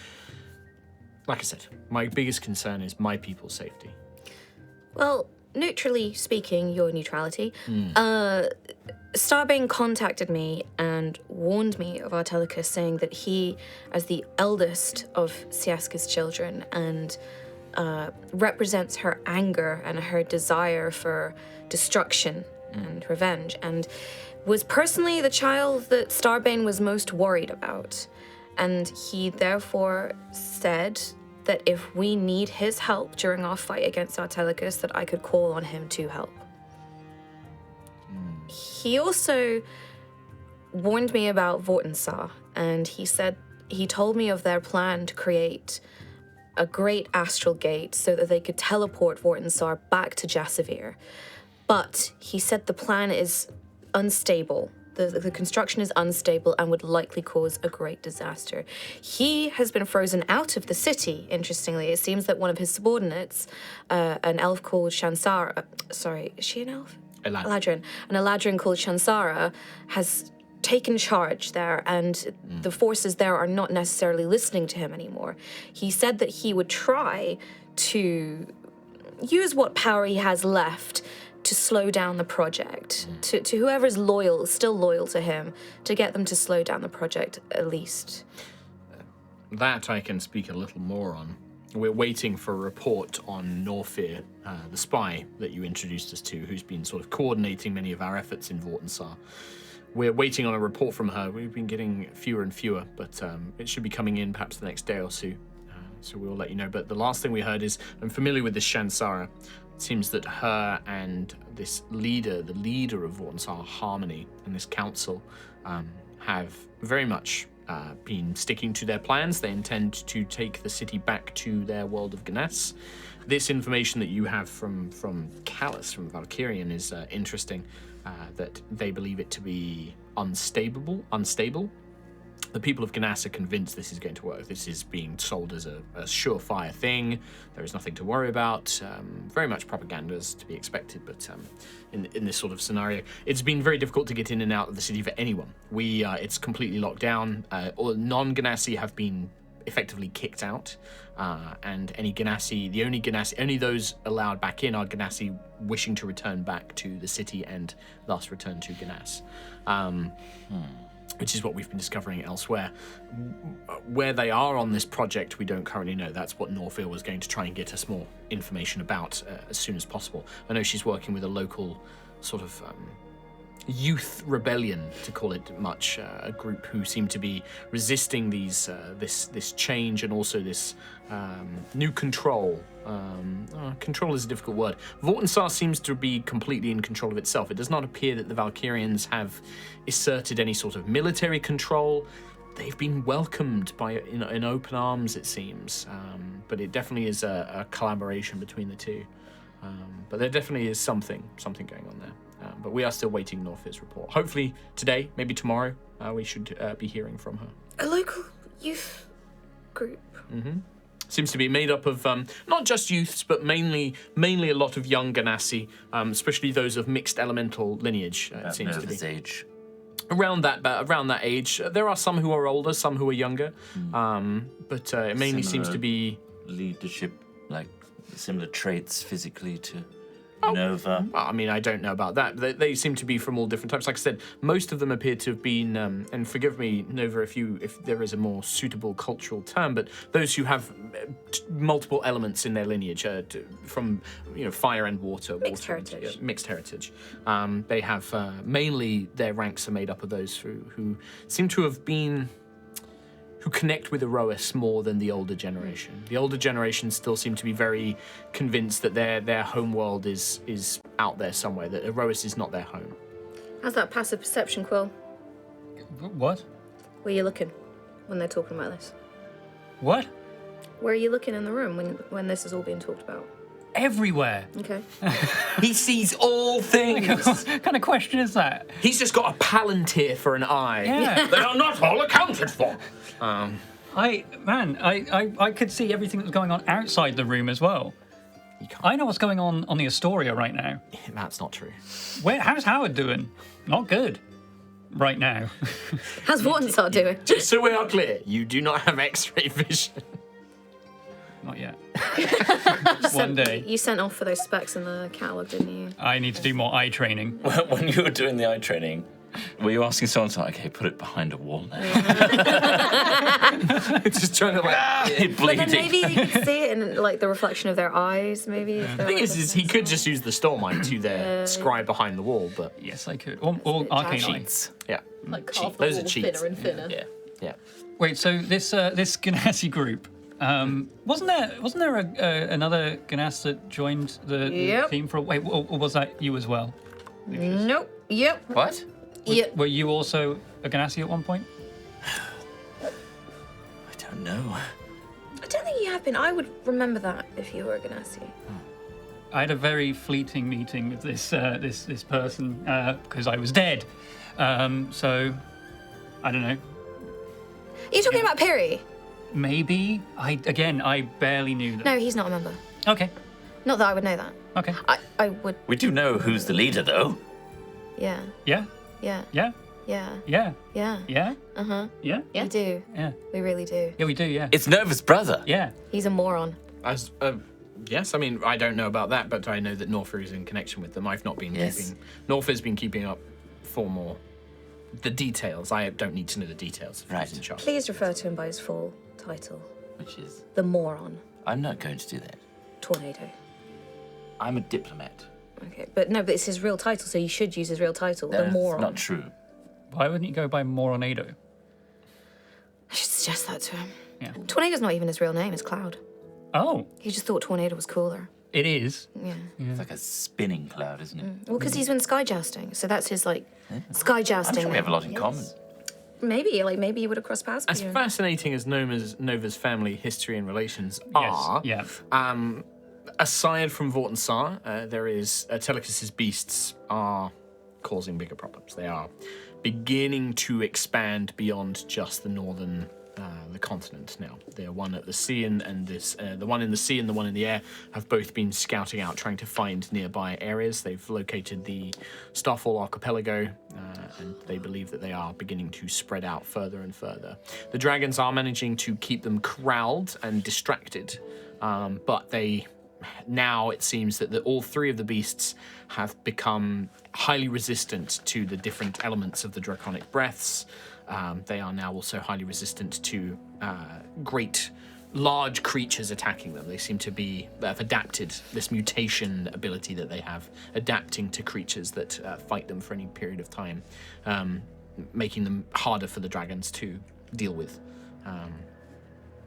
like I said, my biggest concern is my people's safety. Well, neutrally speaking, your neutrality, Starbane contacted me and warned me of Artelicus, saying that he, as the eldest of Siaska's children, and represents her anger and her desire for destruction and revenge, and was personally the child that Starbane was most worried about. And he therefore said that if we need his help during our fight against Artelicus, that I could call on him to help. He also warned me about Vortensar, and he told me of their plan to create a great astral gate so that they could teleport Vortensar back to Jasavir. But he said the plan is unstable. The construction is unstable and would likely cause a great disaster. He has been frozen out of the city, interestingly. It seems that one of his subordinates, an elf called Shansara... sorry, is she an elf? Eladrin. An Eladrin called Shansara has taken charge there, and the forces there are not necessarily listening to him anymore. He said that he would try to use what power he has left to slow down the project, to whoever's still loyal to him, to get them to slow down the project at least. That I can speak a little more on. We're waiting for a report on Norfir, the spy that you introduced us to, who's been sort of coordinating many of our efforts in Vortensar. We're waiting on a report from her. We've been getting fewer and fewer, but it should be coming in perhaps the next day or so. So we'll let you know. But the last thing we heard is, I'm familiar with this Shansara. It seems that her and this leader, the leader of Vortensar, Harmony, and this council have very much been sticking to their plans. They intend to take the city back to their world of Ganas. This information that you have from Callus, from Valkyrian, is interesting, that they believe it to be unstable. The people of Ganas are convinced this is going to work. This is being sold as a surefire thing. There is nothing to worry about. Very much propaganda is to be expected, but in this sort of scenario, it's been very difficult to get in and out of the city for anyone. It's completely locked down. All non-Ganassi have been effectively kicked out, and only those allowed back in are Ganassi wishing to return back to the city and thus return to Ganas. Which is what we've been discovering elsewhere. Where they are on this project, we don't currently know. That's what Norfir was going to try and get us more information about as soon as possible. I know she's working with a local sort of youth rebellion, to call it much, a group who seem to be resisting this change and also this new control. Control is a difficult word. Vortensar seems to be completely in control of itself. It does not appear that the Valkyrians have asserted any sort of military control. They've been welcomed in open arms, it seems, but it definitely is a collaboration between the two. But there definitely is something going on there. But we are still waiting Norfir's report. Hopefully today, maybe tomorrow, we should be hearing from her. A local youth group. Seems to be made up of not just youths, but mainly a lot of young Ganassi, especially those of mixed elemental lineage. It seems to be age. around that age. There are some who are older, some who are younger, but it mainly seems to be leadership, like similar traits physically to Nova. Well, I mean, I don't know about that. They seem to be from all different types. Like I said, most of them appear to have been, and forgive me, Nova, if there is a more suitable cultural term, but those who have multiple elements in their lineage, from fire and water, Mixed heritage. Mixed heritage. They have mainly their ranks are made up of those who seem to have been. Who connect with Aerois more than the older generation. The older generation still seem to be very convinced that their home world is out there somewhere, that Aerois is not their home. How's that passive perception, Quill? What? Where are you looking when they're talking about this? What? Where are you looking in the room when this is all being talked about? Everywhere. Okay. He sees all things. What kind of question is that? He's just got a palantir for an eye. Yeah. They are not all accounted for. I could see everything that was going on outside the room as well. I know what's going on the Astoria right now. That's not true. How's Howard doing? Not good. Right now. How's Vortensar doing? Just so we are clear, you do not have X-ray vision. Not yet. One day. You sent off for those specs in the catalogue, didn't you? I need to do more eye training. When you were doing the eye training, were you asking someone to, okay, put it behind a wall now? Just trying to Bleeding. But then maybe you could see it in the reflection of their eyes, maybe. The thing is he could just use the Stormite to their scribe behind the wall, but Yes, I could. Or arcane eye. Cheats. yeah. Like carve the Those wall are cheats. thinner and thinner. Yeah. Wait, so this Ganassi group, Wasn't there another Ganas that joined the Yep. team for a wait? Or was that you as well? Lucius? Nope. Yep. What? Yep. Were you also a Ganassi at one point? I don't know. I don't think you have been. I would remember that if you were a Ganassi. I had a very fleeting meeting with this this person because I was dead. So I don't know. Are you talking about Piri? Maybe I barely knew them. No, he's not a member. Okay. Not that I would know that. Okay. I would. We do know who's the leader, though. Yeah. Yeah. Yeah. Yeah. Yeah. Yeah. Yeah. Yeah. Yeah. Yeah. We do. Yeah. We really do. Yeah. We do. Yeah. It's Nova's brother. Yeah. He's a moron. As yes, I mean I don't know about that, but I know that Norfa is in connection with them. I've not been Yes. keeping. Norfa's been keeping up for more the details. I don't need to know the details. Of Right. who's in charge. Please refer to him by his full title. Which is, The moron. I'm not going to do that. Tornado. I'm a diplomat. Okay, but it's his real title, so you should use his real title. The That's moron. not true. Why wouldn't you go by Moronado? I should suggest that to him. Yeah. Tornado's not even his real name, it's Cloud. Oh, He just thought Tornado was cooler. it is. Yeah. It's like a spinning cloud, isn't it? Well, because he's been sky jousting, so that's his, sky I'm jousting. sure we have a lot in Yes. common. Maybe you would have crossed paths with As you. fascinating as Nova's family history and relations are, Yes. aside from Vort and Sar, there is Telecus's beasts are causing bigger problems. They are beginning to expand beyond just the northern, the continent now. The one at the sea and this, the one in the sea and the one in the air have both been scouting out, trying to find nearby areas. They've located the Starfall Archipelago, and they believe that they are beginning to spread out further and further. The dragons are managing to keep them corralled and distracted, but now it seems that all three of the beasts have become highly resistant to the different elements of the draconic breaths. They are now also highly resistant to large creatures attacking them. They seem to have adapted this mutation ability that they have, adapting to creatures that fight them for any period of time, making them harder for the dragons to deal with.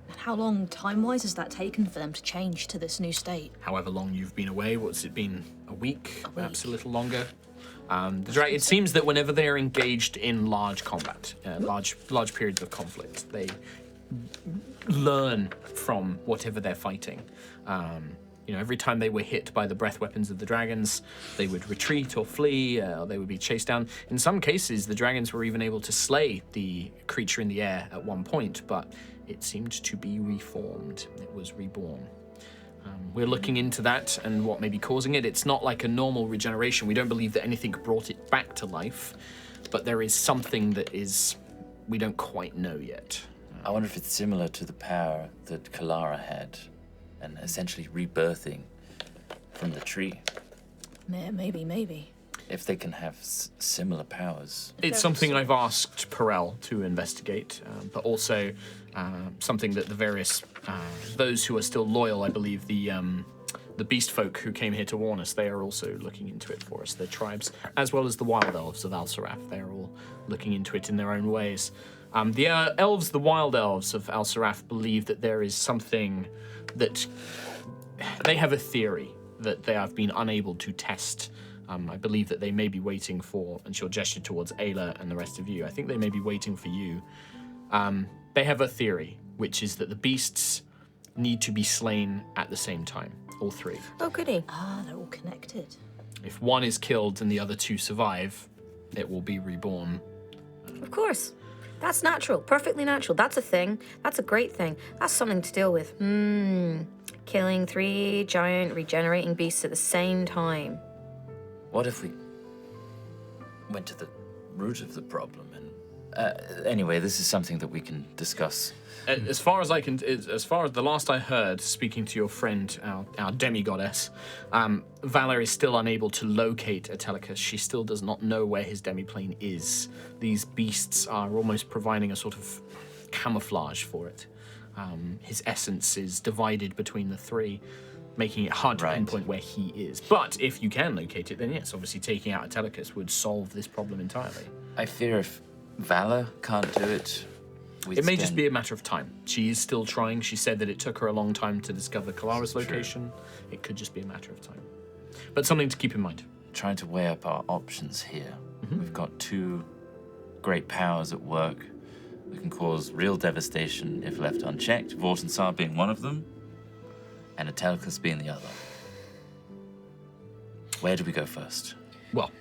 And how long, time-wise, has that taken for them to change to this new state? However long you've been away, what's it been? A week? Perhaps a little longer. It seems that whenever they are engaged in large combat, large periods of conflict, they learn from whatever they're fighting. Every time they were hit by the breath weapons of the dragons, they would retreat or flee, or they would be chased down. In some cases, the dragons were even able to slay the creature in the air at one point, but it seemed to be reformed. It was reborn. We're looking into that and what may be causing it. It's not like a normal regeneration. We don't believe that anything brought it back to life, but there is something that we don't quite know yet. I wonder if it's similar to the power that Kalara had, and essentially rebirthing from the tree. Maybe. If they can have similar powers. It's something I've asked Perel to investigate, but also something that the various those who are still loyal, I believe the beast folk who came here to warn us, they are also looking into it for us. The tribes, as well as the wild elves of Al-Saraf, they are all looking into it in their own ways. The wild elves of Al-Saraf believe that there is something that they have a theory that they have been unable to test. I believe that they may be waiting for, and she'll gesture towards Ayla and the rest of you. I think they may be waiting for you. They have a theory, which is that the beasts need to be slain at the same time, all three. Oh, goody. They're all connected. If one is killed and the other two survive, it will be reborn. Of course. That's natural. Perfectly natural. That's a thing. That's a great thing. That's something to deal with. Killing 3 giant regenerating beasts at the same time. What if we went to the root of the problem? And anyway, this is something that we can discuss. As far as the last I heard, speaking to your friend, our demigoddess, Valor is still unable to locate Atelicus. She still does not know where his demiplane is. These beasts are almost providing a sort of camouflage for it. His essence is divided between the three, making it hard to pinpoint where he is. But if you can locate it, then yes, obviously taking out Atelicus would solve this problem entirely. I fear if Valor can't do it, It may just be a matter of time. She is still trying. She said that it took her a long time to discover Kalara's location. It could just be a matter of time. But something to keep in mind. Trying to weigh up our options here. We've got two great powers at work that can cause real devastation if left unchecked, Vortensar being one of them, and Atelkus being the other. Where do we go first? Well,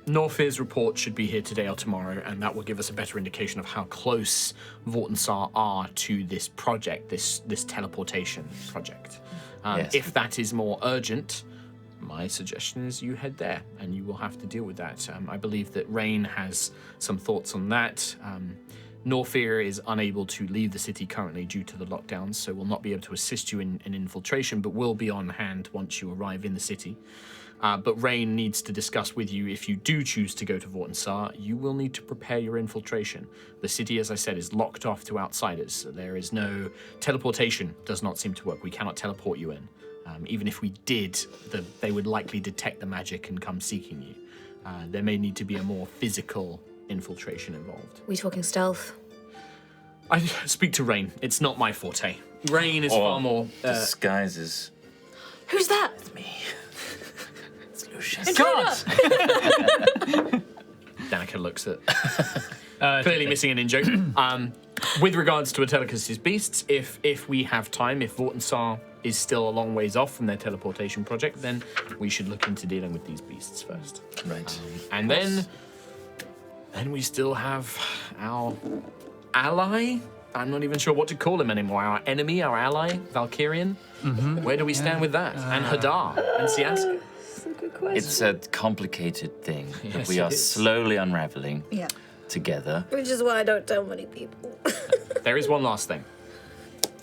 Norfir's report should be here today or tomorrow, and that will give us a better indication of how close Vortensar are to this project, this teleportation project. Yes. If that is more urgent, my suggestion is you head there, and you will have to deal with that. I believe that Rain has some thoughts on that. Norfir is unable to leave the city currently due to the lockdowns, so will not be able to assist you in infiltration, but will be on hand once you arrive in the city. But Rain needs to discuss with you if you do choose to go to Vortensar, you will need to prepare your infiltration. The city, as I said, is locked off to outsiders. There is no teleportation, does not seem to work. We cannot teleport you in. Even if we did, they would likely detect the magic and come seeking you. There may need to be a more physical infiltration involved. We talking stealth? I speak to Rain. It's not my forte. Rain is far more... disguises. Who's that? Me. It's Lucius. Guards! Danica looks at... clearly missing an in-joke. With regards to Atelicus's beasts, if we have time, if Vortensar is still a long ways off from their teleportation project, then we should look into dealing with these beasts first. Right. And then we still have our ally. I'm not even sure what to call him anymore. Our enemy, our ally, Valkyrian. Where do we stand with that? And Hadar and Siaska. That's a good question. It's a complicated thing that Yes, we it are is. slowly unraveling Yeah. together. Which is why I don't tell many people. There is one last thing.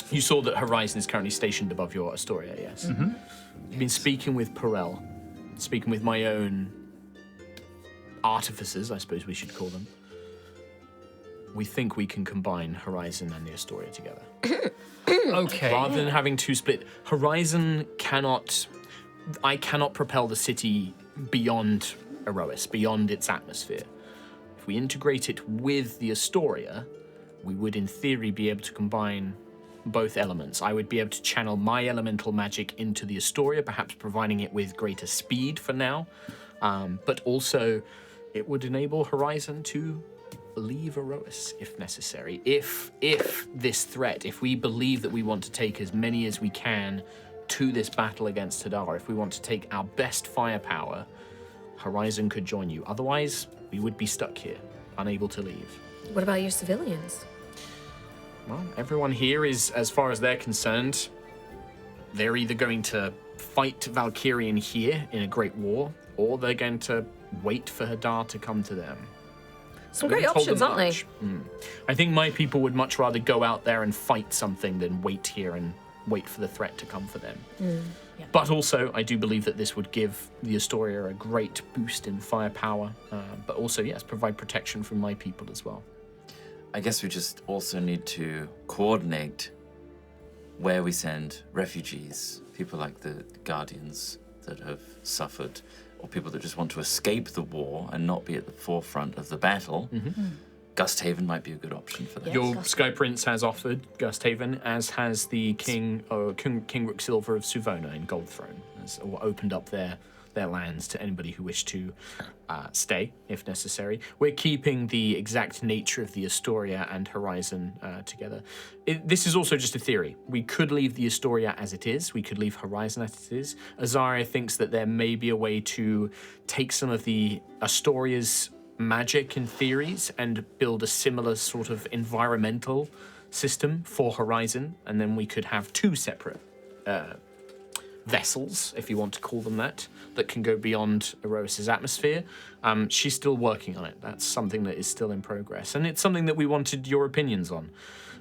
You saw that Horizon is currently stationed above your Astoria, yes? You've been speaking with Perel, speaking with my own artificers, I suppose we should call them. We think we can combine Horizon and the Astoria together. Okay. Rather than having two split, Horizon I cannot propel the city beyond Aerois, beyond its atmosphere. If we integrate it with the Astoria, we would in theory be able to combine both elements. I would be able to channel my elemental magic into the Astoria, perhaps providing it with greater speed for now, but also it would enable Horizon to leave Aerois if necessary. If this threat, if we believe that we want to take as many as we can to this battle against Hadar, if we want to take our best firepower, Horizon could join you. Otherwise, we would be stuck here, unable to leave. What about your civilians? Well, everyone here is, as far as they're concerned, they're either going to fight Valkyrian here in a great war, or they're going to wait for Hadar to come to them. Some We great haven't told options, them aren't they? much. I think my people would much rather go out there and fight something than wait here and wait for the threat to come for them. Yeah. But also, I do believe that this would give the Astoria a great boost in firepower, but also, yes, provide protection from my people as well. I guess we just also need to coordinate where we send refugees, people like the Guardians that have suffered, or people that just want to escape the war and not be at the forefront of the battle. Gusthaven might be a good option for that. Yeah. Your Gusthaven. Sky Prince has offered Gusthaven, as has the King Rooksilver of Suvona in Goldthrone, has opened up their lands to anybody who wished to stay, if necessary. We're keeping the exact nature of the Astoria and Horizon together. This is also just a theory. We could leave the Astoria as it is. We could leave Horizon as it is. Azaria thinks that there may be a way to take some of the Astoria's magic and theories and build a similar sort of environmental system for Horizon, and then we could have two separate vessels, if you want to call them that can go beyond Aerois' atmosphere. She's still working on it. That's something that is still in progress, and it's something that we wanted your opinions on.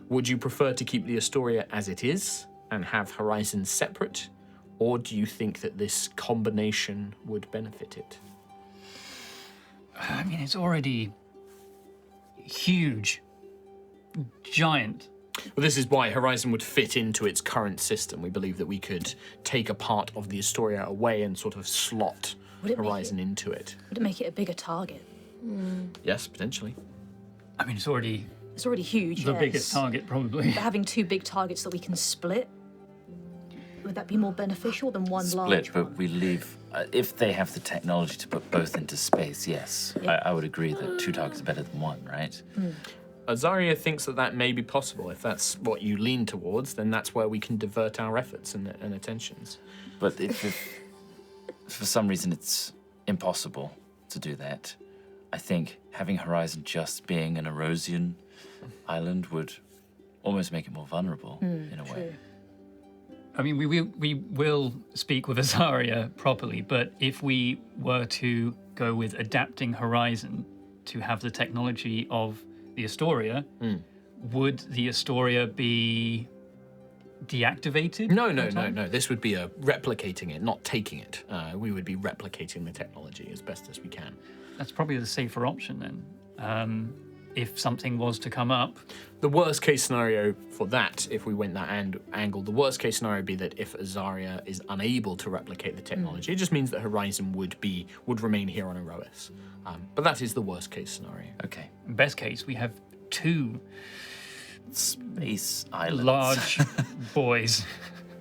Would you prefer to keep the Astoria as it is and have Horizon separate, or do you think that this combination would benefit it? I mean, it's already huge, giant. Well, this is why Horizon would fit into its current system. We believe that we could take a part of the Astoria away and sort of slot Would it make Horizon into it. Would it make it a bigger target? Yes, potentially. I mean, it's already It's already huge. The yes. biggest target, probably. But having two big targets that we can split, would that be more beneficial than one large Split, but one? we leave. If they have the technology to put both into space, yes, I would agree that 2 targets are better than 1, right? Azaria thinks that that may be possible. If that's what you lean towards, then that's where we can divert our efforts and attentions. But if for some reason it's impossible to do that, I think having Horizon just being an Aerosian island would almost make it more vulnerable in a way. I mean, we will speak with Azaria properly, but if we were to go with adapting Horizon to have the technology of the Astoria, would the Astoria be deactivated? No. This would be replicating it, not taking it. We would be replicating the technology as best as we can. That's probably the safer option then. If something was to come up. The worst case scenario for that, if we went that angle, the worst case scenario would be that if Azaria is unable to replicate the technology, it just means that Horizon would remain here on Aerois. But that is the worst case scenario. Okay. Best case, we have 2 Space islands. large boys.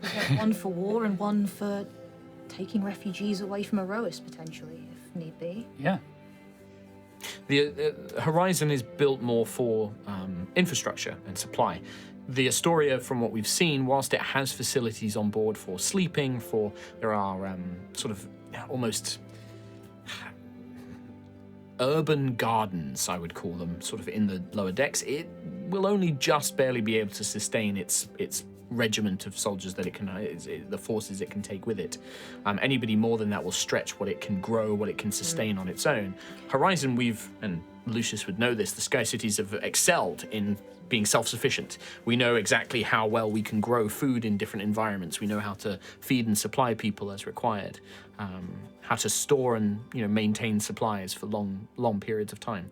Yeah, one for war and one for taking refugees away from Aerois, potentially, if need be. Yeah. The Horizon is built more for infrastructure and supply. The Astoria, from what we've seen, whilst it has facilities on board for sleeping, there are sort of almost urban gardens, I would call them, sort of in the lower decks. It will only just barely be able to sustain its regiment of soldiers that it can, the forces it can take with it. Anybody more than that will stretch what it can grow, what it can sustain on its own. Horizon, and Lucius would know this, the Sky Cities have excelled in being self-sufficient. We know exactly how well we can grow food in different environments. We know how to feed and supply people as required, how to store and maintain supplies for long periods of time.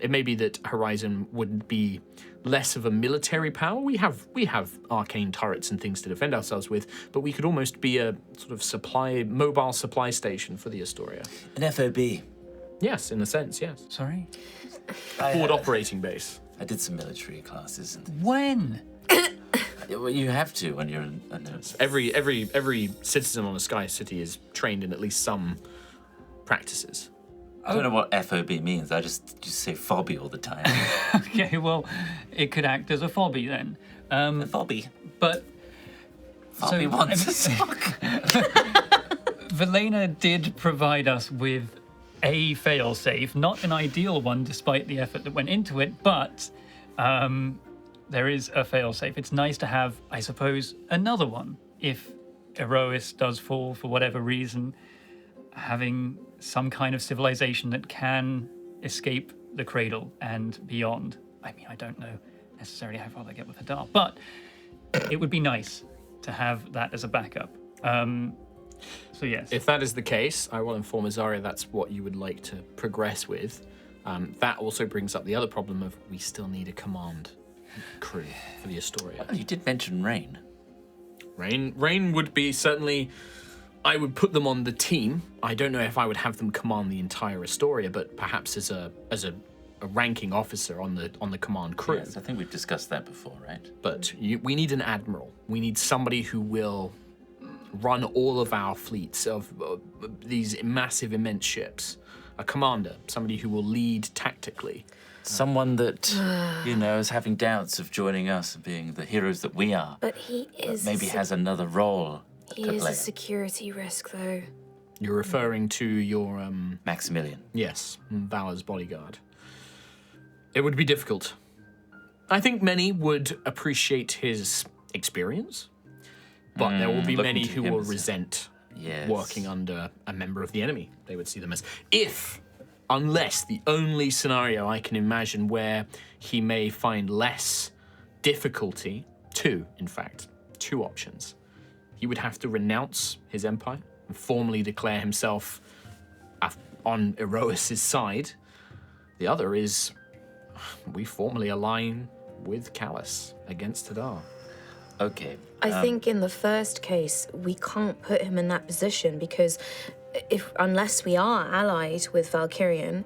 It may be that Horizon would be less of a military power. We have arcane turrets and things to defend ourselves with, but we could almost be a sort of mobile supply station for the Astoria. An FOB. Yes, in a sense, yes. Sorry? Forward operating base. I did some military classes. When? Well, you have to when you're a nurse. Every citizen on a Sky City is trained in at least some practices. I don't know what FOB means. I just say FOBby all the time. Okay, well, it could act as a phobby then. FOBby. But FOBby wants a sock. Velena did provide us with a failsafe, not an ideal one despite the effort that went into it, but there is a failsafe. It's nice to have, I suppose, another one if Aerois does fall for whatever reason, having some kind of civilization that can escape the cradle and beyond. I mean, I don't know necessarily how far they get with Hadar, but it would be nice to have that as a backup. So yes. If that is the case, I will inform Azaria that's what you would like to progress with. That also brings up the other problem of we still need a command crew for the Astoria. Oh, you did mention Rain. Rain would be certainly. I would put them on the team. I don't know if I would have them command the entire Astoria, but perhaps as a ranking officer on the command crew. Yes, I think we've discussed that before, right? But we need an admiral. We need somebody who will run all of our fleets of these massive, immense ships. A commander, somebody who will lead tactically. Someone that, is having doubts of joining us and being the heroes that we are. But he is. Maybe has another role He to is play. a security risk, though. You're referring to your, Maximilian. yes, Valor's bodyguard. It would be difficult. I think many would appreciate his experience, but there will be looking many to who him will as a- resent Yes. working under a member of the enemy. They would see them as unless the only scenario I can imagine where he may find less difficulty, two options. He would have to renounce his empire and formally declare himself on Aerois' side. The other is we formally align with Callus against Hadar. Okay. I think in the first case, we can't put him in that position because unless we are allied with Valkyrian,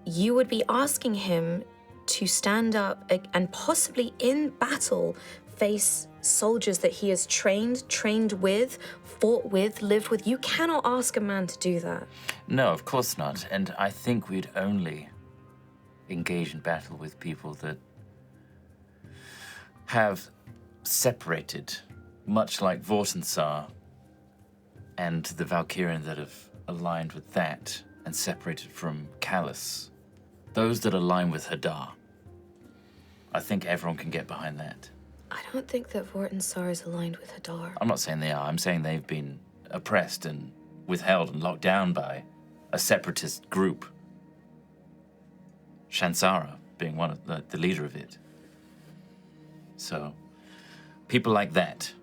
you would be asking him to stand up and possibly in battle face soldiers that he has trained with, fought with, lived with. You cannot ask a man to do that. No, of course not. And I think we'd only engage in battle with people that have separated, much like Vortensar and the Valkyrian that have aligned with that and separated from Callus. Those that align with Hadar. I think everyone can get behind that. I don't think that Vortensar is aligned with Hadar. I'm not saying they are. I'm saying they've been oppressed and withheld and locked down by a separatist group. Shansara being one of the leader of it. So, people like that,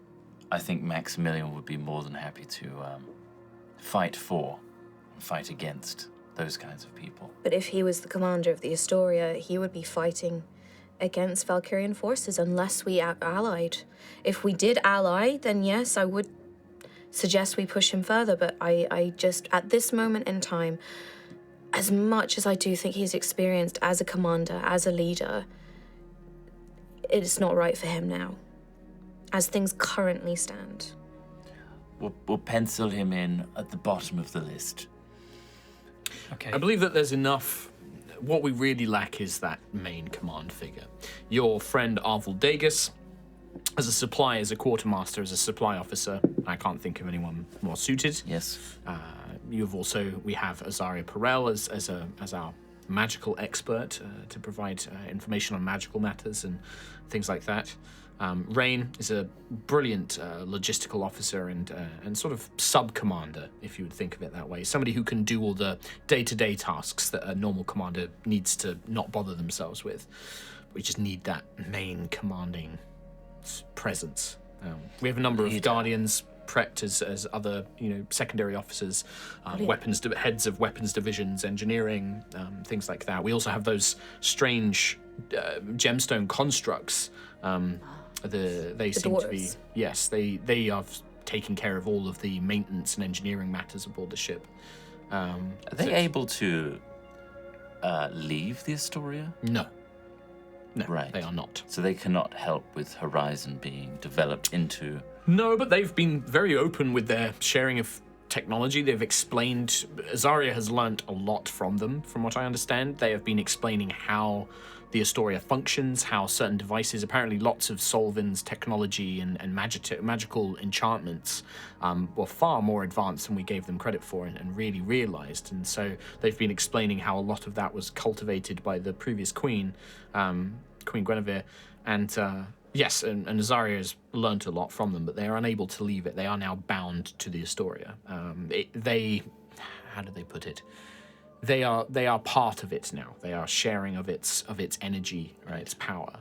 I think Maximilian would be more than happy to fight for and fight against those kinds of people. But if he was the commander of the Astoria, he would be fighting against Valkyrian forces unless we allied. If we did ally, then yes, I would suggest we push him further, but I just, at this moment in time, as much as I do think he's experienced as a commander, as a leader, it's not right for him now, as things currently stand. We'll pencil him in at the bottom of the list. Okay. I believe that there's enough. What we really lack is that main command figure. Your friend Arvel Dagus, as a supply, as a quartermaster, as a supply officer, I can't think of anyone more suited. Yes. We have Azaria Perel as our magical expert to provide information on magical matters and things like that. Rain is a brilliant logistical officer and sort of sub-commander, if you would think of it that way. Somebody who can do all the day-to-day tasks that a normal commander needs to not bother themselves with. We just need that main commanding presence. We have a number of guardians prepped as other, secondary officers, heads of weapons divisions, engineering, things like that. We also have those strange gemstone constructs. They seem to be, dwarves. yes, they are taking care of all of the maintenance and engineering matters aboard the ship. Are they able to leave the Astoria? No, Right. they are not. So they cannot help with Horizon being developed into... No, but they've been very open with their sharing of technology. They've explained, Azaria has learnt a lot from them, from what I understand. They have been explaining how the Astoria functions, how certain devices, apparently lots of Solvin's technology and magical enchantments were far more advanced than we gave them credit for and really realized. And so they've been explaining how a lot of that was cultivated by the previous queen, Queen Guinevere, and yes, and Azaria has learnt a lot from them, but they are unable to leave it. They are now bound to the Astoria. How do they put it? They are part of it now. They are sharing of its energy, right? Its power.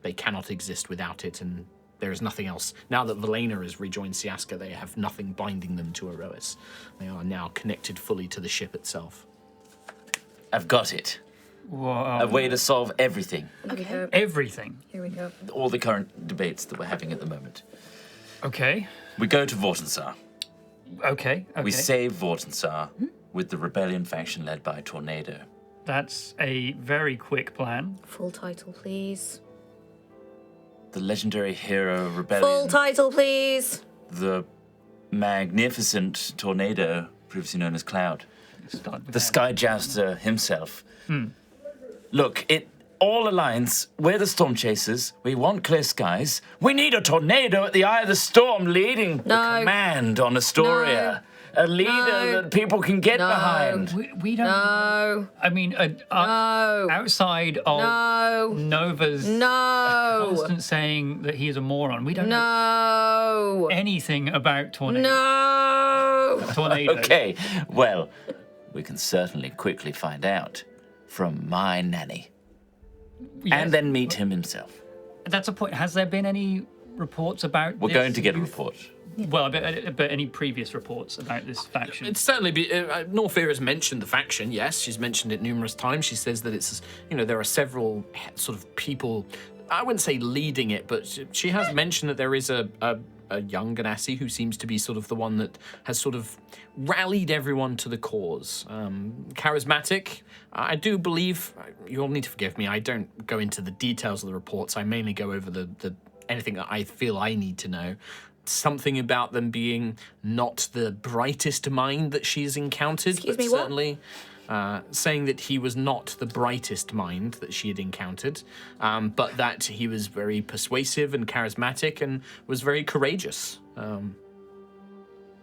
They cannot exist without it, and there is nothing else. Now that Velena has rejoined Siaska, they have nothing binding them to Aerois. They are now connected fully to the ship itself. I've got it. Whoa. A way to solve everything. Okay. Everything. Here we go. All the current debates that we're having at the moment. Okay. We go to Vortensar. Okay. We save Vortensar with the rebellion faction led by Tornado. That's a very quick plan. Full title, please. The legendary hero rebellion. Full title, please. The magnificent Tornado, previously known as Cloud. Start with The that. Sky Jouster himself. Look, it all aligns. We're the Stormchasers. We want clear skies. We need a tornado at the eye of the storm leading the No. command on Astoria. A leader No. that people can get No. behind. We don't. No. I mean, No. outside of No. Nova's No. constant saying that he's a moron, we don't know No. anything about Tornado. No. Tornado. Okay, well, we can certainly quickly find out from my nanny. Yes. And then meet him himself. That's a point. Has there been any reports about? We're this going to get a youth? report. Well, but any previous reports about this faction? It's certainly Norfair has mentioned the faction. Yes, she's mentioned it numerous times. She says that it's there are several sort of people. I wouldn't say leading it, but she has mentioned that there is a a young Ganassi who seems to be sort of the one that has sort of rallied everyone to the cause. Charismatic. I do believe, you'll need to forgive me, I don't go into the details of the reports. I mainly go over the anything that I feel I need to know. Something about them being not the brightest mind that she's encountered. Excuse but me, what? certainly saying that he was not the brightest mind that she had encountered, but that he was very persuasive and charismatic and was very courageous. All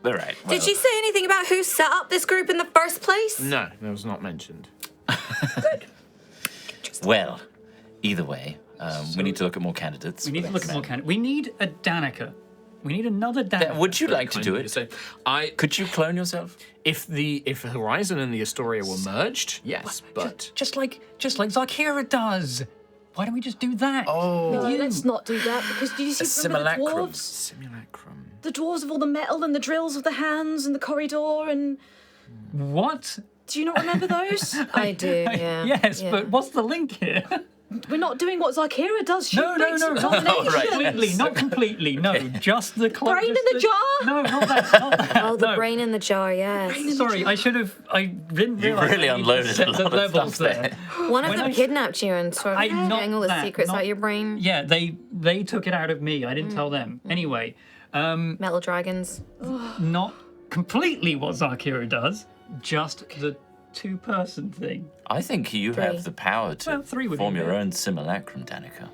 right. Did she say anything about who set up this group in the first place? No, that was not mentioned. Well, either way, we need to look at more candidates. We need to look at more candidates. We need a Danica. We need another Danica. Would you like to Kind do of you it? to say. Could you clone yourself? If Horizon and the Astoria were merged, yes, but Just like Zarkira does. Why don't we just do that? Oh, No, let's not do that because do you a see remember the simulacrum. dwarves? simulacrum. The dwarves of all the metal and the drills of the hands and the corridor and What? do you not remember those? I do, yeah. Yes, yeah. but what's the link here? We're not doing what Zarkira does. She No, makes not combinations. right. completely, not completely. No, just the Brain in the jar? No, not that. Not that. Oh, the no. brain in the jar, yes. Sorry, I didn't You realize. really I needed to unloaded set a the lot of levels stuff there. One of When them I- kidnapped you and sort of getting all the that, secrets not- out of your brain. Yeah, they took it out of me. I didn't tell them. Anyway, Metal dragons. not completely what Zarkira does, just the two-person thing. I think you Three. have the power to Well, three would be form your good. own simulacrum, Danica.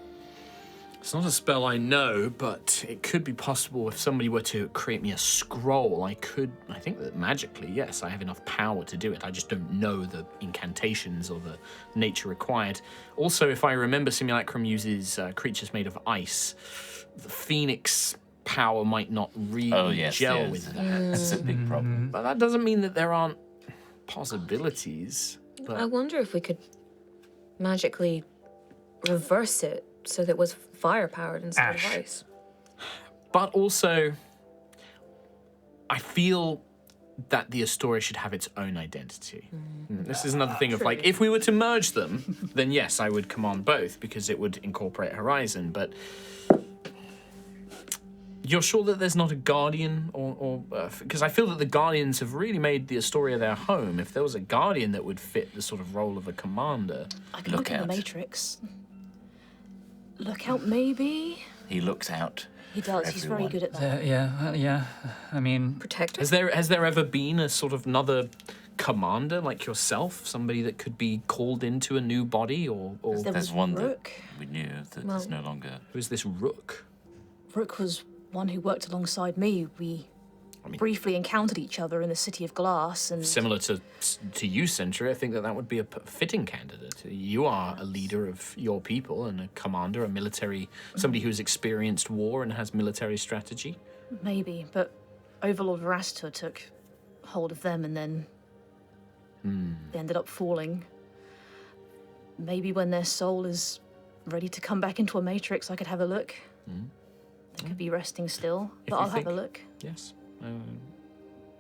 It's not a spell I know, but it could be possible if somebody were to create me a scroll. I think that magically, yes, I have enough power to do it. I just don't know the incantations or the nature required. Also, if I remember, Simulacrum uses creatures made of ice. The Phoenix power might not really Oh, yes, gel yes. with that. That's a big problem. But that doesn't mean that there aren't possibilities. But I wonder if we could magically reverse it so that it was fire powered instead Ash. of ice. But also, I feel that the Astoria should have its own identity. This is another thing of like, if we were to merge them, then yes, I would command both because it would incorporate Horizon. But you're sure that there's not a Guardian, or because I feel that the Guardians have really made the Astoria their home. If there was a Guardian that would fit the sort of role of a commander, I can look at Lookout. the Matrix. Lookout, maybe. He looks out. He does. He's very Everyone. good at that. Yeah. I mean, Protector? has there ever been a sort of another commander like yourself, somebody that could be called into a new body, or There There's was one Rook. that we knew that is no longer. who's this Rook? Rook was one who worked alongside me. We mean- briefly encountered each other in the City of Glass, and Similar to you, Sentry, I think that would be a fitting candidate. You are a leader of your people and a commander, a military, somebody who has experienced war and has military strategy. maybe, but Overlord Verastor took hold of them, and then they ended up falling. Maybe when their soul is ready to come back into a matrix, I could have a look. It could be resting still, If but you I'll have a think. look. Yes.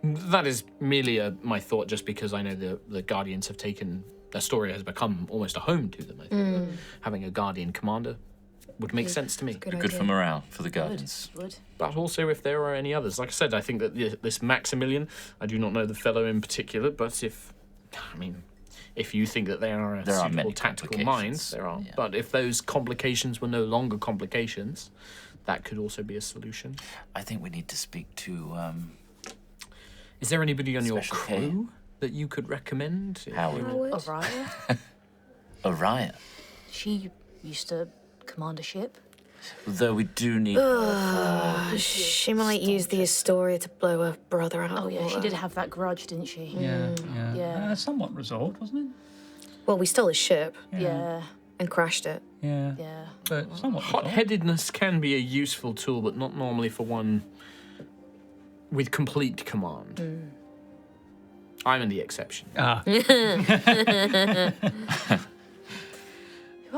That is merely my thought, just because I know the Guardians have taken, Astoria has become almost a home to them. I think having a Guardian commander would make sense to me. Good Good for idea. morale, for the Guardians. Would. But also, if there are any others, like I said, I think that this Maximilian, I do not know the fellow in particular, but if you think that they are a There are suitable many tactical complications, minds, there are. yeah. But if those complications were no longer complications, that could also be a solution. I think we need to speak to Is there anybody on your Special K. crew that you could recommend? Howard. Araya, Araya. she used to command a ship. Though we do need. She might use the Astoria to blow her brother out. Oh of yeah, she water. did have that grudge, didn't she? yeah. Yeah. Somewhat resolved, wasn't Well, we stole his ship Yeah, and crashed it. it? Yeah. yeah. But somewhat resolved. Hot-headedness can be a useful tool, but not normally for one with complete command. I'm in the exception. Ah, Who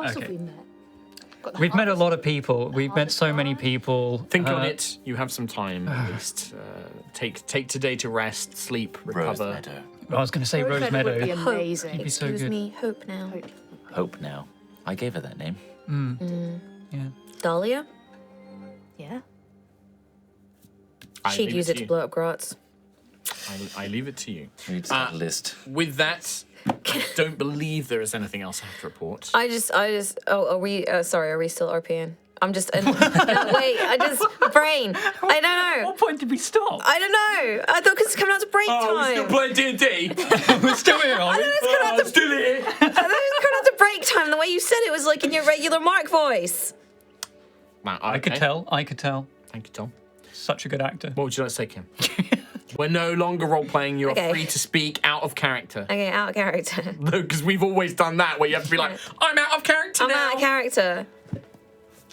else have Okay. we met? Got the we've met a hardest- lot of people. We've met so many people. Think on Uh, it. You have some time at least. Take today to rest, sleep, Rose recover. Meadow. I was going to say Rose Would be Meadow. amazing. He'd be so Excuse good. me, Hope now. Hope now. I gave her that name. Yeah. Dahlia? Yeah. She'd use it to blow up grots. I leave it to you. Read that list. With that, I don't believe there is anything else I have to report. I just. Oh, are we? Sorry, are we still RPing? I'm just. No, wait, brain. I don't know. What point did we stop? I don't know. I thought because it's coming out to break Oh, we're time. still playing D&D? We're still here, are we? Oh, I'm still here. I thought it was coming out to break time. The way you said it was like in your regular Mark voice. Wow, I could tell. Thank you, Tom. Such a good actor. What would you like to say, Kim? We're no longer role-playing. You are Okay. free to speak out of character. Okay, out of character. No, because we've always done that, where you have to be like, I'm out of character I'm now. out of character.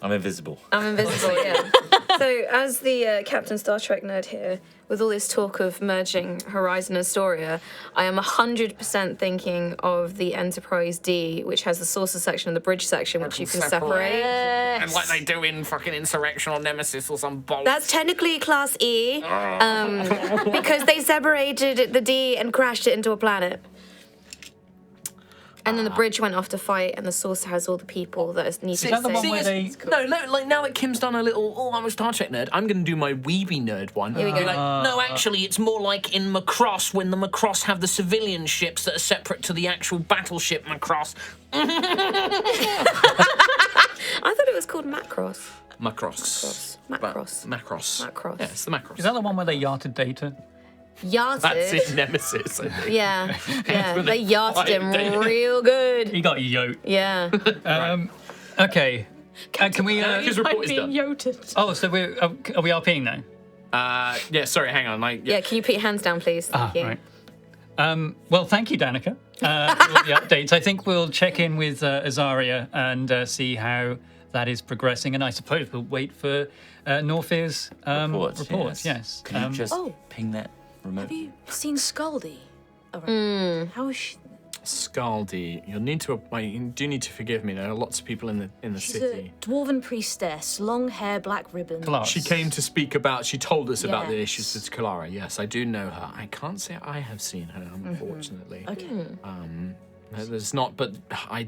I'm invisible. I'm invisible, yeah. So, as the Captain Star Trek nerd here, with all this talk of merging Horizon and Astoria, I am 100% thinking of the Enterprise D, which has the saucer section and the bridge section, which you can separate. And like they do in fucking Insurrection or Nemesis or some bollocks. That's technically Class E, because they separated the D and crashed it into a planet. And then the bridge went off to fight, and the saucer has all the people that need to Is that the be one saved. where they... No, like now that Kim's done a little, I'm a Star Trek nerd, I'm going to do my weeby nerd one. Here we go. Be like, no, actually, it's more like in Macross, when the Macross have the civilian ships that are separate to the actual battleship Macross. I thought it was called Macross. Macross. Macross. Macross. Macross. Yeah, it's the Macross. Is that the one where they yachted Data? Yachted. That's in Nemesis, I think. Yeah, they they yachted fight him Data. real good. He got yoked. Yeah. Okay. Can we... His report I'm is being done. yoted. Oh, so are we RPing now? Yeah, sorry, hang on. Yeah, can you put your hands down, please? Thank you. Right. Well, thank you, Danica, for all the updates. I think we'll check in with Azaria and see how that is progressing. And I suppose we'll wait for Norfear's report. Yes. Can you just Oh. ping that remote? Have you seen Scaldy? How is she? Scaldy, you do need to forgive me. There are lots of people in the She's city. a dwarven priestess, long hair, black ribbon. Class. She came to speak about. She told us about the Yes. issues with Kalara. Yes, I do know her. I can't say I have seen her, unfortunately. Okay. There's not, but I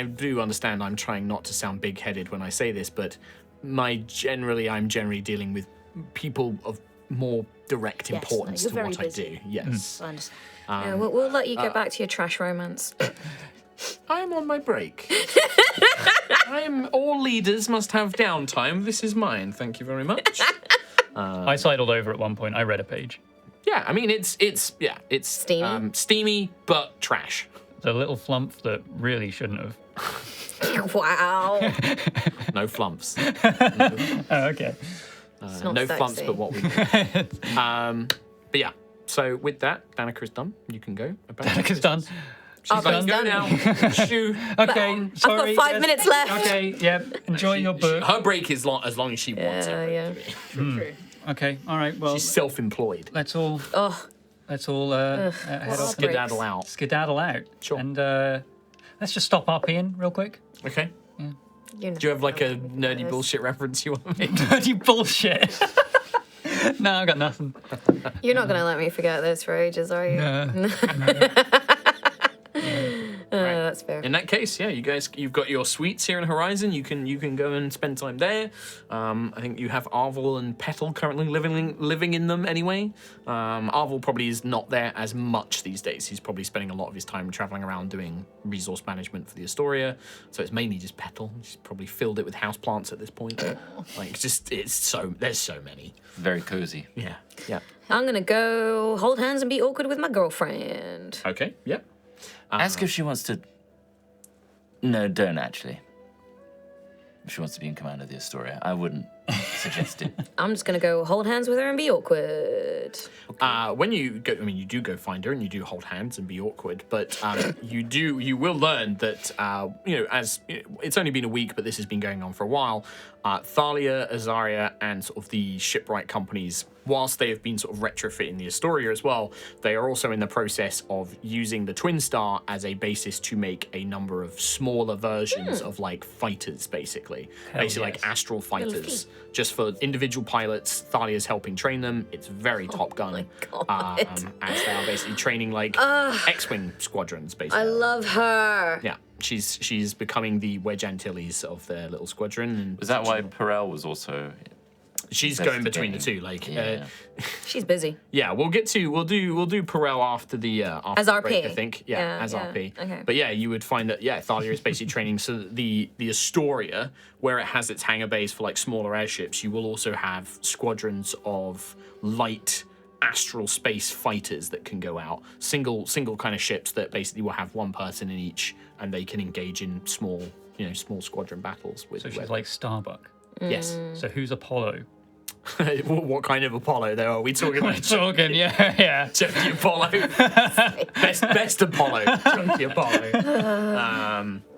do understand. I'm trying not to sound big-headed when I say this, but I'm generally dealing with people of more direct Yes, importance no, to you're what very I do. busy. Yes, I understand. Yeah, we'll let you get back to your trash romance. I'm on my break. All leaders must have downtime. This is mine. Thank you very much. I sidled over at one point. I read a page. Yeah, I mean it's Steamy? Steamy but trash. The little flump that really shouldn't have. Wow. No flumps. Oh, okay. not No sexy. flumps, but what we do. But yeah. So with that, Danica is done. You can go. Danica's done. She's like, done. go now. Shoo. Okay, I've sorry. got 5 minutes left. Okay, yeah. Enjoy your book. Her break is as long as she wants it. Yeah. True. Okay, all right. Well, She's self-employed. let's all Oh, head off. Skedaddle out. Skedaddle out. Sure. And let's just stop RPing real quick. Okay. you know. Do you have like a nerdy bullshit reference you want to make? Dirty bullshit. No, I've got nothing. You're not going to let me forget this for ages, are you? That's fair. In that case, yeah, you've got your suites here in Horizon. You can go and spend time there. I think you have Arvel and Petal currently living in them anyway. Arvel probably is not there as much these days. He's probably spending a lot of his time traveling around doing resource management for the Astoria. So it's mainly just Petal. He's probably filled it with houseplants at this point. There's so many. Very cozy. Yeah. I'm going to go hold hands and be awkward with my girlfriend. Okay. Yeah. Ask if she wants to. No, don't actually. If she wants to be in command of the Astoria, I wouldn't suggest it. I'm just going to go hold hands with her and be awkward. When you go, you do go find her and you do hold hands and be awkward, but you will learn that, as it's only been a week, but this has been going on for a while. Thalia, Azaria, and sort of the shipwright companies, whilst they have been sort of retrofitting the Astoria as well, they are also in the process of using the Twin Star as a basis to make a number of smaller versions of like fighters, basically like astral fighters, just for individual pilots. Thalia's helping train them. It's very Top Gun, as they are basically training like X-wing squadrons, basically. I love her. Yeah, she's becoming the Wedge Antilles of their little squadron. And Was that why Perel was also She's going between the two. Like, She's busy. yeah, we'll do Perel after the after As the RP. break, I think. Yeah, as RP. Okay. But yeah, you would find that Thalia is basically training. So that the Astoria, where it has its hangar base for like smaller airships, you will also have squadrons of light astral space fighters that can go out. Single kind of ships that basically will have one person in each, and they can engage in small squadron battles with. So she's like Starbuck. Yes. So who's Apollo? What kind of Apollo though? Are we talking about Talking, yeah. Chunky Apollo? best Apollo. Chunky Apollo.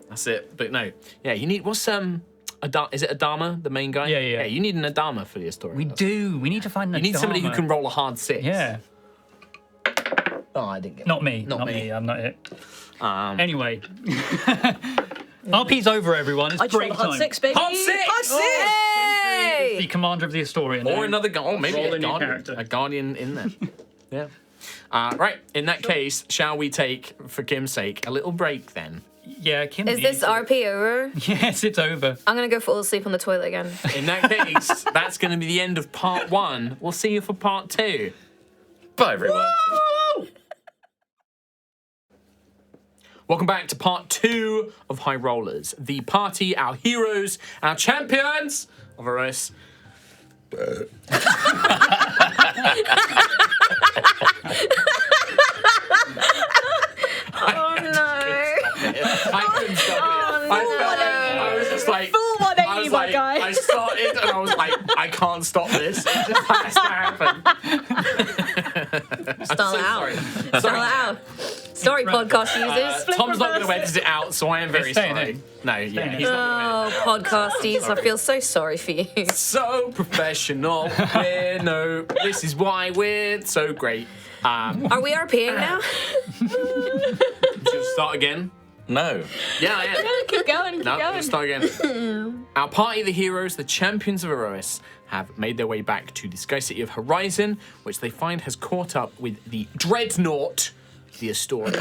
That's it. But no. Yeah, you need is it Adama, the main guy? Yeah. Yeah, you need an Adama for the story. We do. We need to find an You need somebody who Adama. can roll a hard 6. Yeah. Oh, I didn't get Not me. Not me. I'm not it. Anyway. RP's over, everyone. It's I just break rolled a hard time. 6, baby. Hard 6! Hey! The commander of the Astoria. now. Or another maybe Roll a a new guardian. character. A guardian in there. Yeah. Right. In that case, shall we take, for Kim's sake, a little break then? Yeah, Kim. Is this RP over? Yes, it's over. I'm gonna go fall asleep on the toilet again. In that case, that's going to be the end of part 1. We'll see you for part 2. Bye, everyone. Welcome back to part 2 of High Rollers. The party, our heroes, our champions of Aerois. Oh no! I couldn't stop it. I was just like, Full 180, I was my like, guy. I started and I was like, I can't stop this. It just has to happen. Stall out. Sorry. Stall out. Sorry, podcast users. Tom's not going to edit it out, so I am very staying sorry. in. No, yeah, he's not Oh, podcasties, I feel so sorry for you. going to so professional. This is why we're so great. Are we RPing now? Should we start again? No. Yeah, I am. Keep going, No, let's start again. Our party of the heroes, the champions of Aerois, have made their way back to the Sky City of Horizon, which they find has caught up with the dreadnought, the Astoria,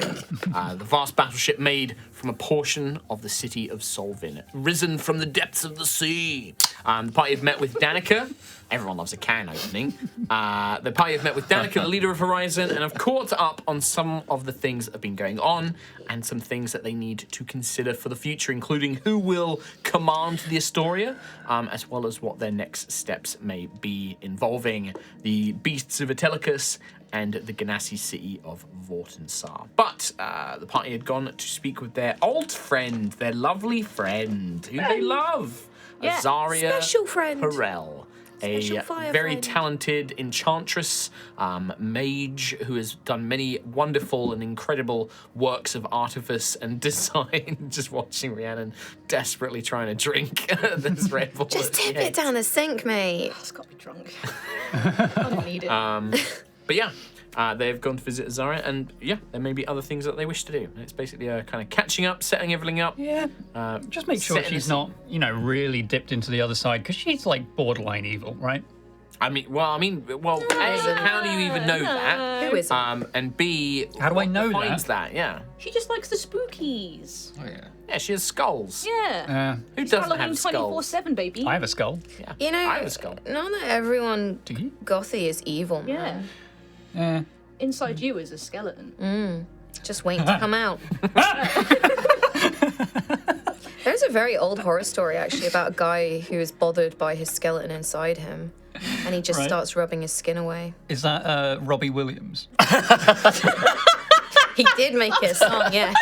the vast battleship made from a portion of the city of Solvin, risen from the depths of the sea. The party have met with Danica. Everyone loves a can opening. The party have met with Danica, the leader of Horizon, and have caught up on some of the things that have been going on and some things that they need to consider for the future, including who will command the Astoria, as well as what their next steps may be, involving the beasts of Atelicus and the Ganassi city of Vortensar. But the party had gone to speak with their old friend, their lovely friend, who they love, Yeah. Azaria Special friend. Perel. Special A fire very friend. talented enchantress, mage who has done many wonderful and incredible works of artifice and design. Just watching Rhiannon desperately trying to drink this Red Bull. Just tip it down the sink, mate. It's got to be drunk. I don't need it. But yeah, they've gone to visit Azaria, and yeah, there may be other things that they wish to do. It's basically kind of catching up, setting everything up. Yeah. Just make sure setting she's this- not, really dipped into the other side, because she's like borderline evil, right? How do you even know that? Who is it? And B, How do I know defines that? Yeah. She just likes the spookies. Oh, yeah. Yeah, she has skulls. Yeah. Who It's doesn't Halloween have skulls? 24/7, baby. I have a skull. Yeah. You know, I have a skull. not that everyone Do you? gothy is evil, Yeah. man. Inside you is a skeleton. Just waiting to come out. There's a very old horror story, actually, about a guy who is bothered by his skeleton inside him, and he just Right. starts rubbing his skin away. Is that Robbie Williams? He did make it a song, yes.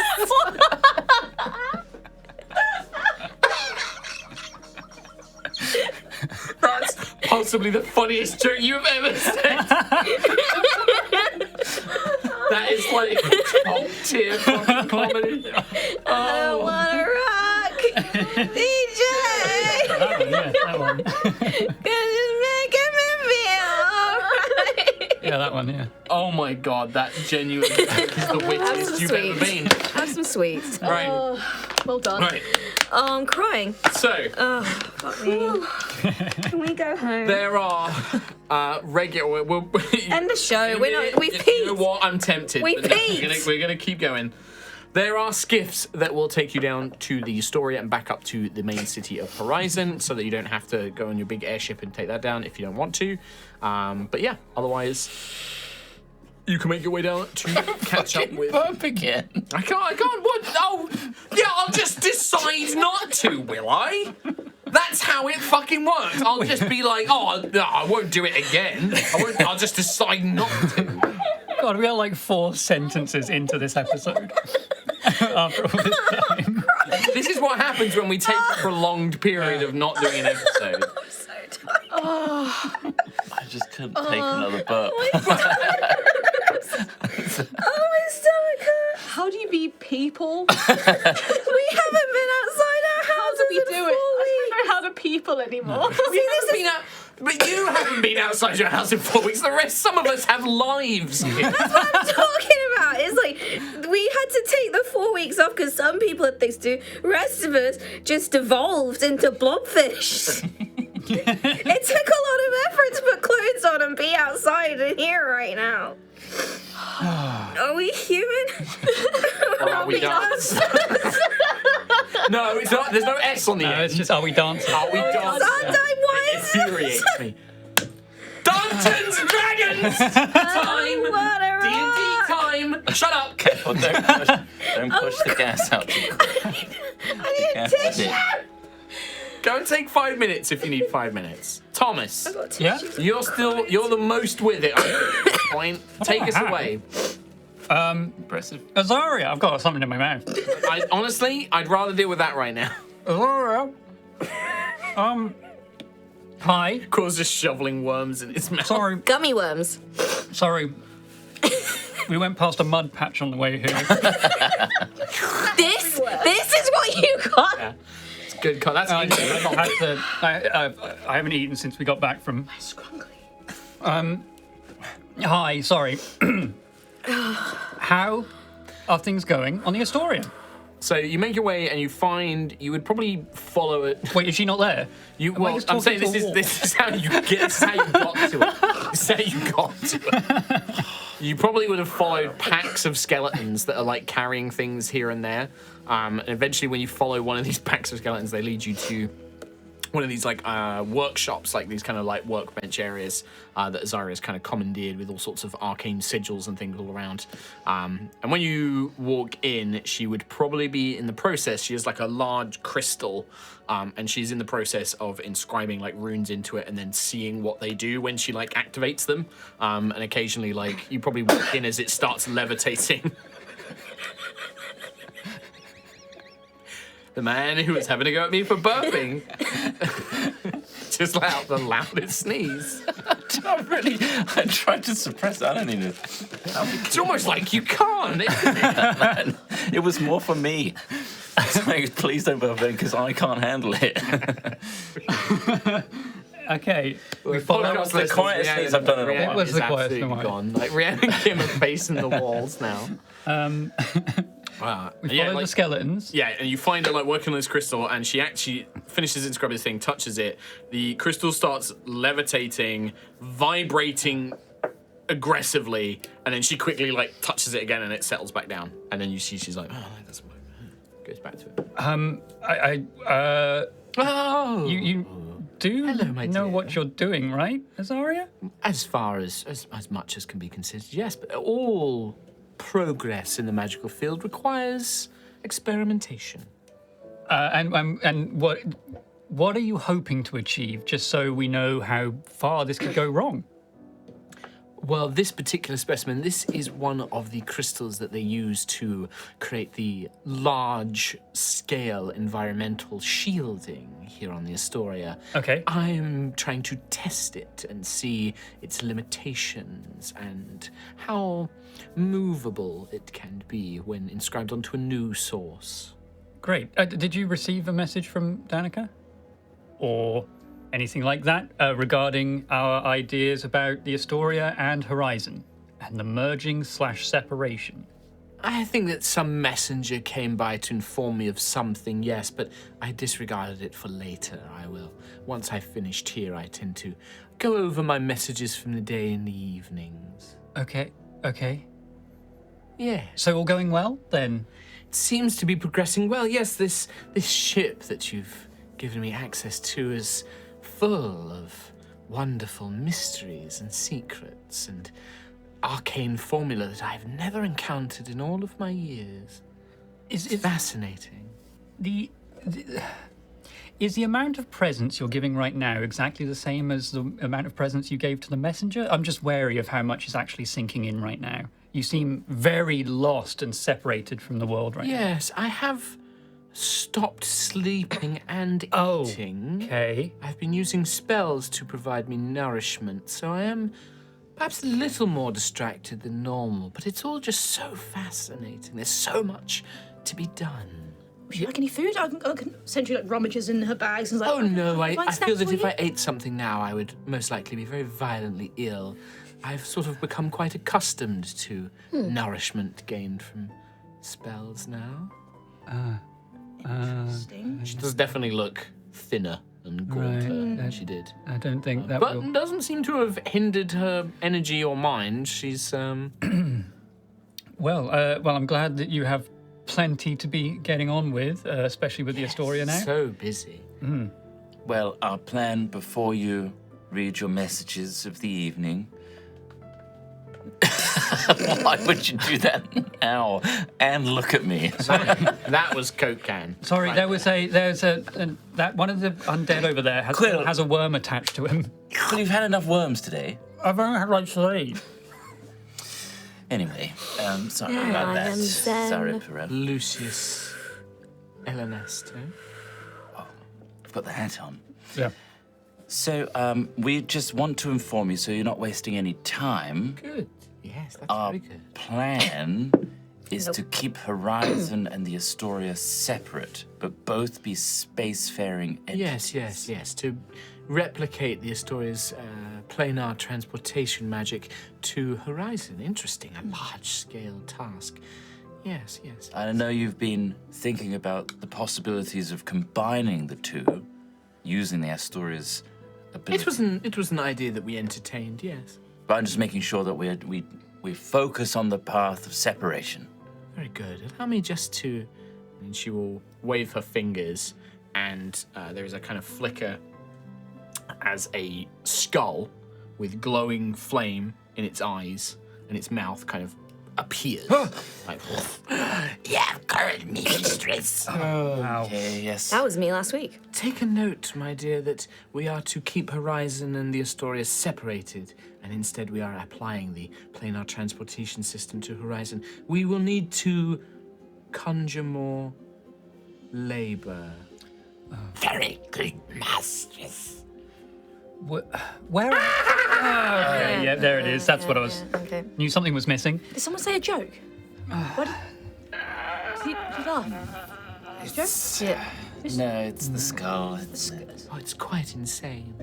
That's possibly the funniest joke you've ever said. That is like top tier fucking comedy. I wanna rock, DJ, That one. 'cause it's making me feel alright. Yeah, that one, yeah. Oh my god, that genuinely is the wittiest you've ever been. Have some sweets. Right, Well done. right. Oh, I'm crying. So, Fuck me. Can we go home? there are regular. End the show. We've You know peaked. what? I'm tempted. We but no, peaked. we're gonna keep going. There are skiffs that will take you down to the Astoria and back up to the main city of Horizon, so that you don't have to go on your big airship and take that down if you don't want to. But yeah, otherwise, you can make your way down to catch up with. Burp again. I can't. What? Oh, yeah. I'll just decide not to, will I? That's how it fucking works. I'll just be like, oh, no, I won't do it again. I'll just decide not to. God, we are like 4 sentences into this episode. After all this time. This is what happens when we take a prolonged period of not doing an episode. I'm so tired. I just couldn't take another burp. Oh, my stomach hurts. How do you be people? We haven't been outside our How house do we in do 4 it? weeks. I don't know how to people anymore. But you haven't been outside your house in 4 weeks. Some of us have lives. That's what I'm talking about. It's like we had to take the 4 weeks off because some people had things to do. The rest of us just evolved into blobfish. It took a lot of effort to put clothes on and be outside and here right now. Are we human? Or are we dance? No, it's not. There's no S on the No, end. it's just, are we dancing? Are we dancing? It infuriates me. Dungeons and Dragons time. D&D time. Shut up. Careful, don't push the gas out too quick. I need a tissue. Go and take 5 minutes if you need 5 minutes. Thomas, Yeah? you're the most with it. Point. Take us how. away. Impressive. Azaria, I've got something in my mouth. Honestly, I'd rather deal with that right now. Azaria. Hi. Core's just shoveling worms in his mouth. Sorry. Gummy worms. Sorry. We went past a mud patch on the way here. This is what you got. Yeah. It's good. That's I easy. I haven't eaten since we got back from. Scrunkly. Hi, sorry. How are things going on the Astoria? So you make your way and you would probably follow it. Wait, is she not there? I'm saying this is how you got to it. This is how you got to it. You probably would have followed packs of skeletons that are like carrying things here and there. And eventually when you follow one of these packs of skeletons, they lead you to one of these like workshops, like these kind of like workbench areas that Azaria's kind of commandeered with all sorts of arcane sigils and things all around. And when you walk in, she would probably be in the process. She has like a large crystal, and she's in the process of inscribing like runes into it and then seeing what they do when she like activates them. And occasionally, like you probably walk in as it starts levitating. The man who was having to go at me for burping just let out the loudest sneeze. I tried to suppress it. I don't need it. It's almost like you can't. Isn't it? It was more for me. It's like, please don't burp in because I can't handle it. Okay. We Podcast followed. That was the listeners, quietest Rhiannon- sneeze I've done in a Rhiannon while. It was is the quietest absolutely in a while. gone. Like Rhiannon and Kim are facing the walls now. We followed the skeletons. Yeah, and you find her like working on this crystal, and she actually finishes inscribing this thing, touches it. The crystal starts levitating, vibrating aggressively, and then she quickly like touches it again, and it settles back down. And then you see she's like, oh, that doesn't work. Goes back to it. Oh, You do Hello, my know dear. what you're doing, right, Azaria? as far as much as can be considered, yes, but all progress in the magical field requires experimentation. And what are you hoping to achieve, just so we know how far this could go wrong? Well, this particular specimen, this is one of the crystals that they use to create the large-scale environmental shielding here on the Astoria. Okay. I'm trying to test it and see its limitations and how movable it can be when inscribed onto a new source. Great. Did you receive a message from Danica? Or anything like that regarding our ideas about the Astoria and Horizon and the merging/separation? I think that some messenger came by to inform me of something, yes, but I disregarded it for later. I will. Once I've finished here, I tend to go over my messages from the day in the evenings. Okay. Yeah. So all going well then? seems to be progressing well. Yes, this ship that you've given me access to is full of wonderful mysteries and secrets and arcane formula that I've never encountered in all of my years. Is It's fascinating. Is the amount of presents you're giving right now exactly the same as the amount of presents you gave to the messenger? I'm just wary of how much is actually sinking in right now. You seem very lost and separated from the world right now. Yes, I have stopped sleeping and Oh, eating. okay. I've been using spells to provide me nourishment, so I am perhaps a little more distracted than normal, but it's all just so fascinating. There's so much to be done. Would you like any food? I can send you like rummages in her bags and like. Oh no, I Find feel snacks that for if you? I ate something now, I would most likely be very violently ill. I've sort of become quite accustomed to nourishment gained from spells now. Interesting. She does definitely look thinner and gaunter than she did. I don't think that But will... doesn't seem to have hindered her energy or mind. She's, Well, I'm glad that you have plenty to be getting on with, especially with the Astoria now. so busy. Well, our plan before you read your messages of the evening. Why would you do that now? And look at me. That was Coke can. Sorry, there's that one of the undead over there Quill. has a worm attached to him. Well, you've had enough worms today. I've only had like 3. Anyway, sorry about I that. am Zen. Sorry, Perel. Lucius Elenesto. I've got the hat on. Yeah. So, we just want to inform you so you're not wasting any time. Good. Yes, that's Our very good. plan is to keep Horizon and the Astoria separate, but both be spacefaring entities. Yes. To replicate the Astoria's planar transportation magic to Horizon. Interesting. A large-scale task. Yes. I know you've been thinking about the possibilities of combining the two, using the Astoria's ability. It was an idea that we entertained, yes. But I'm just making sure that we focus on the path of separation. Very good. Allow me just to... And she will wave her fingers, and there is a kind of flicker as a skull with glowing flame in its eyes, and its mouth kind of appears. Like, yeah, currently, mistress. Okay, yes. That was me last week. Take a note, my dear, that we are to keep Horizon and the Astoria separated, and instead we are applying the planar transportation system to Horizon. We will need to conjure more labor. Very good, mistress. Where? Okay, yeah, there it is. That's what I was... Okay. Knew something was missing. Did someone say a joke? What? Did you laugh? Joke? Yeah. No, it's the skull. Oh, it's quite insane.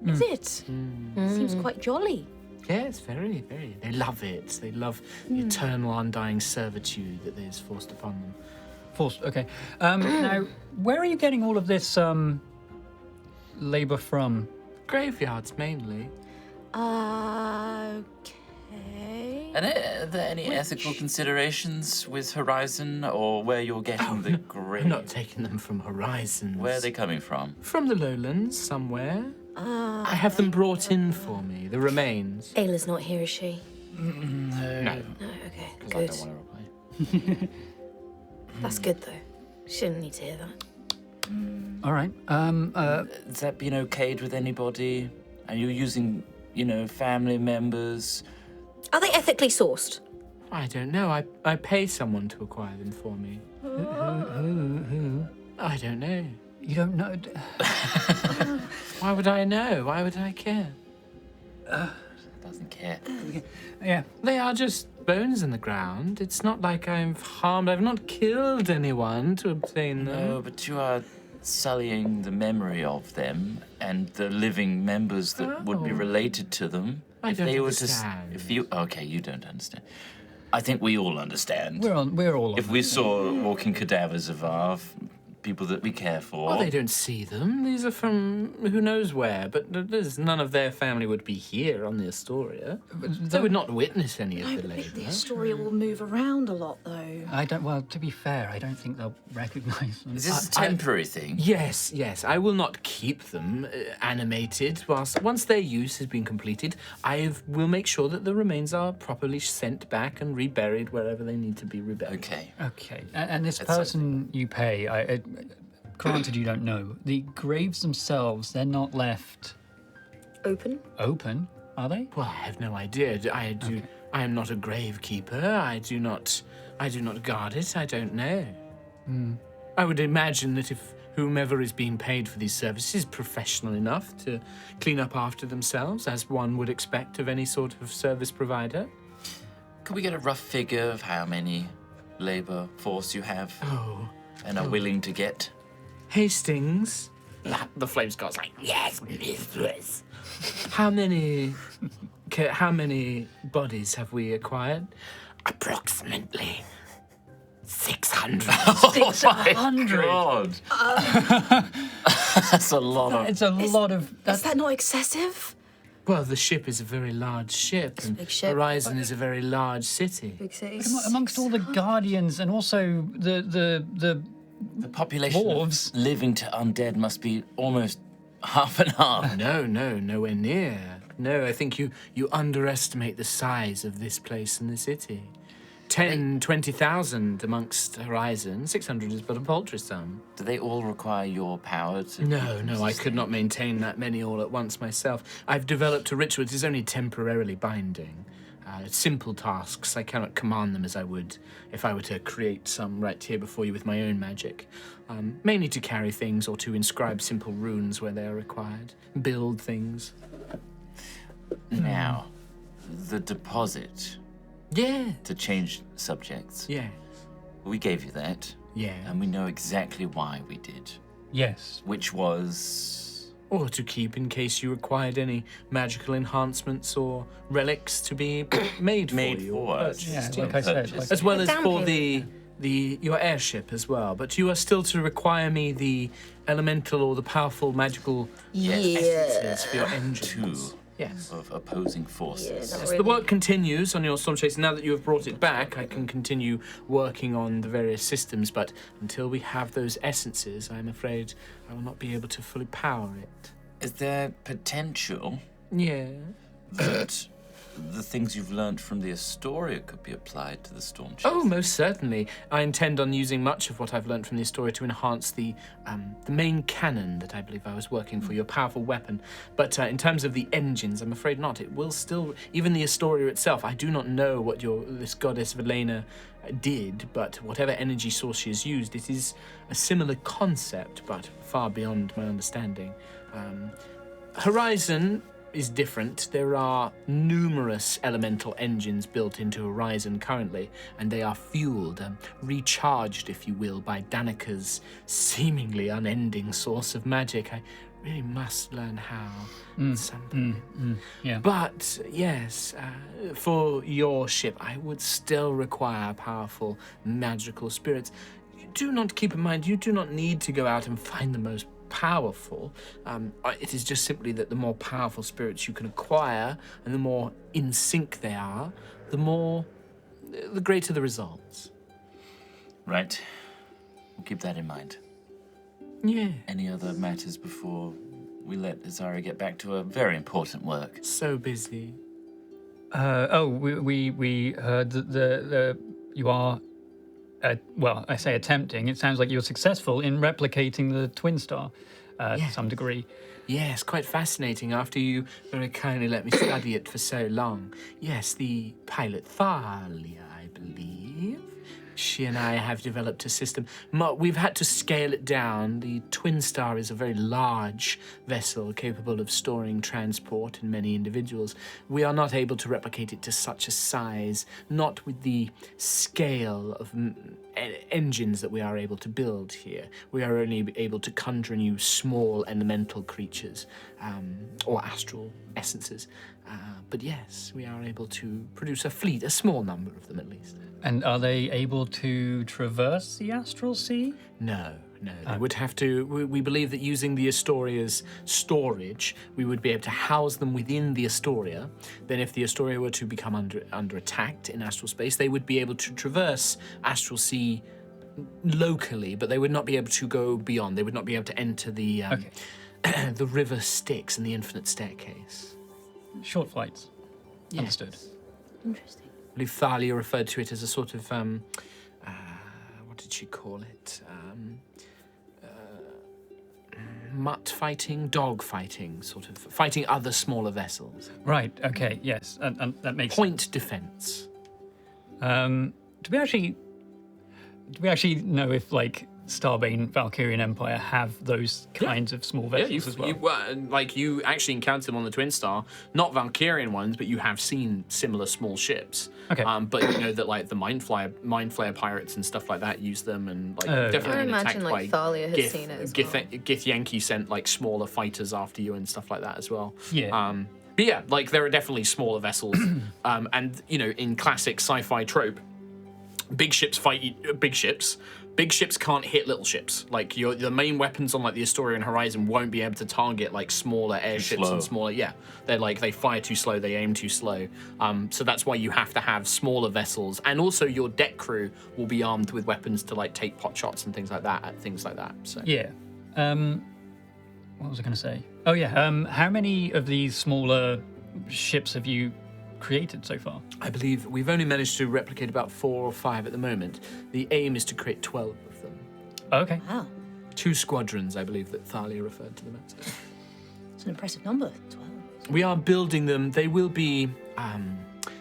Is it? Seems quite jolly. Yes, very, very. They love it. They love the eternal, undying servitude that is forced upon them. Forced. Okay. Now, where are you getting all of this labor from? Graveyards, mainly. Okay. And are there any ethical considerations with Horizon, or where you're getting the grave? I'm not taking them from Horizons. Where are they coming from? From the lowlands, somewhere. I have them brought in for me, the remains. Ayla's not here, is she? No, No, okay, because I good. don't want to reply. That's good, though. She didn't need to hear that. All right. Has that been okayed with anybody? Are you using, family members? Are they ethically sourced? I don't know. I pay someone to acquire them for me. Who? I don't know. You don't know? Why would I know? Why would I care? Doesn't care. Yeah. They are just bones in the ground. It's not like I've not killed anyone to obtain them. No, but you are sullying the memory of them and the living members that would be Oh. related to them. I if don't they understand. Okay, you don't understand. I think we all understand. We're all. If we saw walking cadavers of our people that we care for. Well, they don't see them. These are from who knows where, but there's none of their family would be here on the Astoria. They would not witness any of I the think the labour. Astoria will move around a lot, though. Well, to be fair, I don't think they'll recognize them. Is this a temporary thing? Yes, yes. I will not keep them animated. Once their use has been completed, I will make sure that the remains are properly sent back and reburied wherever they need to be reburied. Okay. Okay, and this person you pay, granted you don't know, the graves themselves, they're not left Open? open, are they? Well, I have no idea. I am not a gravekeeper. I do not guard it. I don't know. I would imagine that if whomever is being paid for these services is professional enough to clean up after themselves, as one would expect of any sort of service provider. Could we get a rough figure of how many labor force you have and are willing to get? Hastings. The Flames God's like, yes, mistress. How many bodies have we acquired? Approximately 600. God. That's a lot of... It's a lot of... Is that not excessive? Well, the ship is a very large ship, and big ship. Horizon is a very large city. Big city. Amongst all the guardians and also the The population of dwarves. living to undead must be almost half and half. No, nowhere near. No, I think you underestimate the size of this place and the city. 10, 20,000 amongst Horizon. 600 is but a paltry sum. Do they all require your power to... No, I could not maintain that many all at once myself. I've developed a ritual that is only temporarily binding. Simple tasks. I cannot command them as I would if I were to create some right here before you with my own magic. Mainly to carry things or to inscribe simple runes where they are required. Build things. Now, the deposit Yeah. to change subjects. Yeah. We gave you that, Yeah. and we know exactly why we did, yes. which was... Or to keep in case you required any magical enhancements or relics to be made for Made you. for or us. purchased, Yeah, like I said, like- as well as for Damn your airship as well. But you are still to require me the elemental or the powerful magical essences for your engines. Two Yes. of opposing forces. not Yes, really. the work continues on your Stormchasers. Now that you have brought it back, I can continue working on the various systems, but until we have those essences, I'm afraid I will not be able to fully power it. Is there potential Yeah. that the things you've learned from the Astoria could be applied to the Stormchasers? Oh, most certainly. I intend on using much of what I've learned from the Astoria to enhance the main cannon that I believe I was working for, your powerful weapon. But in terms of the engines, I'm afraid not. It will still, even the Astoria itself, I do not know what this goddess Velena did, but whatever energy source she has used, it is a similar concept, but far beyond my understanding. Horizon is different. There are numerous elemental engines built into Horizon currently, and they are fueled, recharged, if you will, by Danica's seemingly unending source of magic. I really must learn how at some point. Yeah. But yes, for your ship, I would still require powerful magical spirits. Do not keep in mind, you do not need to go out and find the most powerful. It is just simply that the more powerful spirits you can acquire and the more in sync they are, the greater the results. Right. We'll keep that in mind. Yeah. Any other matters before we let Azari get back to her very important work? So busy. We heard that you are, well, I say attempting. It sounds like you're successful in replicating the Twin Star to some degree. Yes, quite fascinating after you very kindly let me study it for so long. Yes, the pilot Thalia, I believe. She and I have developed a system. We've had to scale it down. The Twin Star is a very large vessel capable of storing transport and many individuals. We are not able to replicate it to such a size, not with the scale of engines that we are able to build here. We are only able to conjure and use small elemental creatures or astral essences. But yes, we are able to produce a fleet, a small number of them at least. And are they able to traverse the astral sea? No, they would have to. We believe that using the Astoria's storage, we would be able to house them within the Astoria. Then, if the Astoria were to become under attack in astral space, they would be able to traverse astral sea locally, but they would not be able to go beyond. They would not be able to enter the the river Styx and the infinite staircase. Short flights. Yes. Understood. Interesting. I believe Thalia referred to it as a sort of what did she call it? Mutt fighting, dog fighting, sort of fighting other smaller vessels. Right. Okay. Yes. And that makes Point defense. Do we actually know if like Starbane Valkyrian Empire have those kinds of small vessels as well? You actually encountered them on the Twin Star, not Valkyrian ones, but you have seen similar small ships. Okay. But you know that like the Mind Flayer pirates and stuff like that use them, and like definitely I been imagine attacked like by Thalia has seen it as well. Githyanki sent like smaller fighters after you and stuff like that as well. Yeah. But yeah, like there are definitely smaller vessels, and you know in classic sci-fi trope, big ships fight big ships. Big ships can't hit little ships. Like the main weapons on like the Astoria and Horizon won't be able to target like smaller airships and smaller. Yeah, they fire too slow, they aim too slow. So that's why you have to have smaller vessels, and also your deck crew will be armed with weapons to like take pot shots and things like that. So Yeah. What was I going to say? Oh yeah. How many of these smaller ships have you created so far? I believe we've only managed to replicate about 4 or 5 at the moment. The aim is to create 12 of them. Okay. Wow. 2 squadrons, I believe, that Thalia referred to them as. It's an impressive number, 12. We are building them. They will be.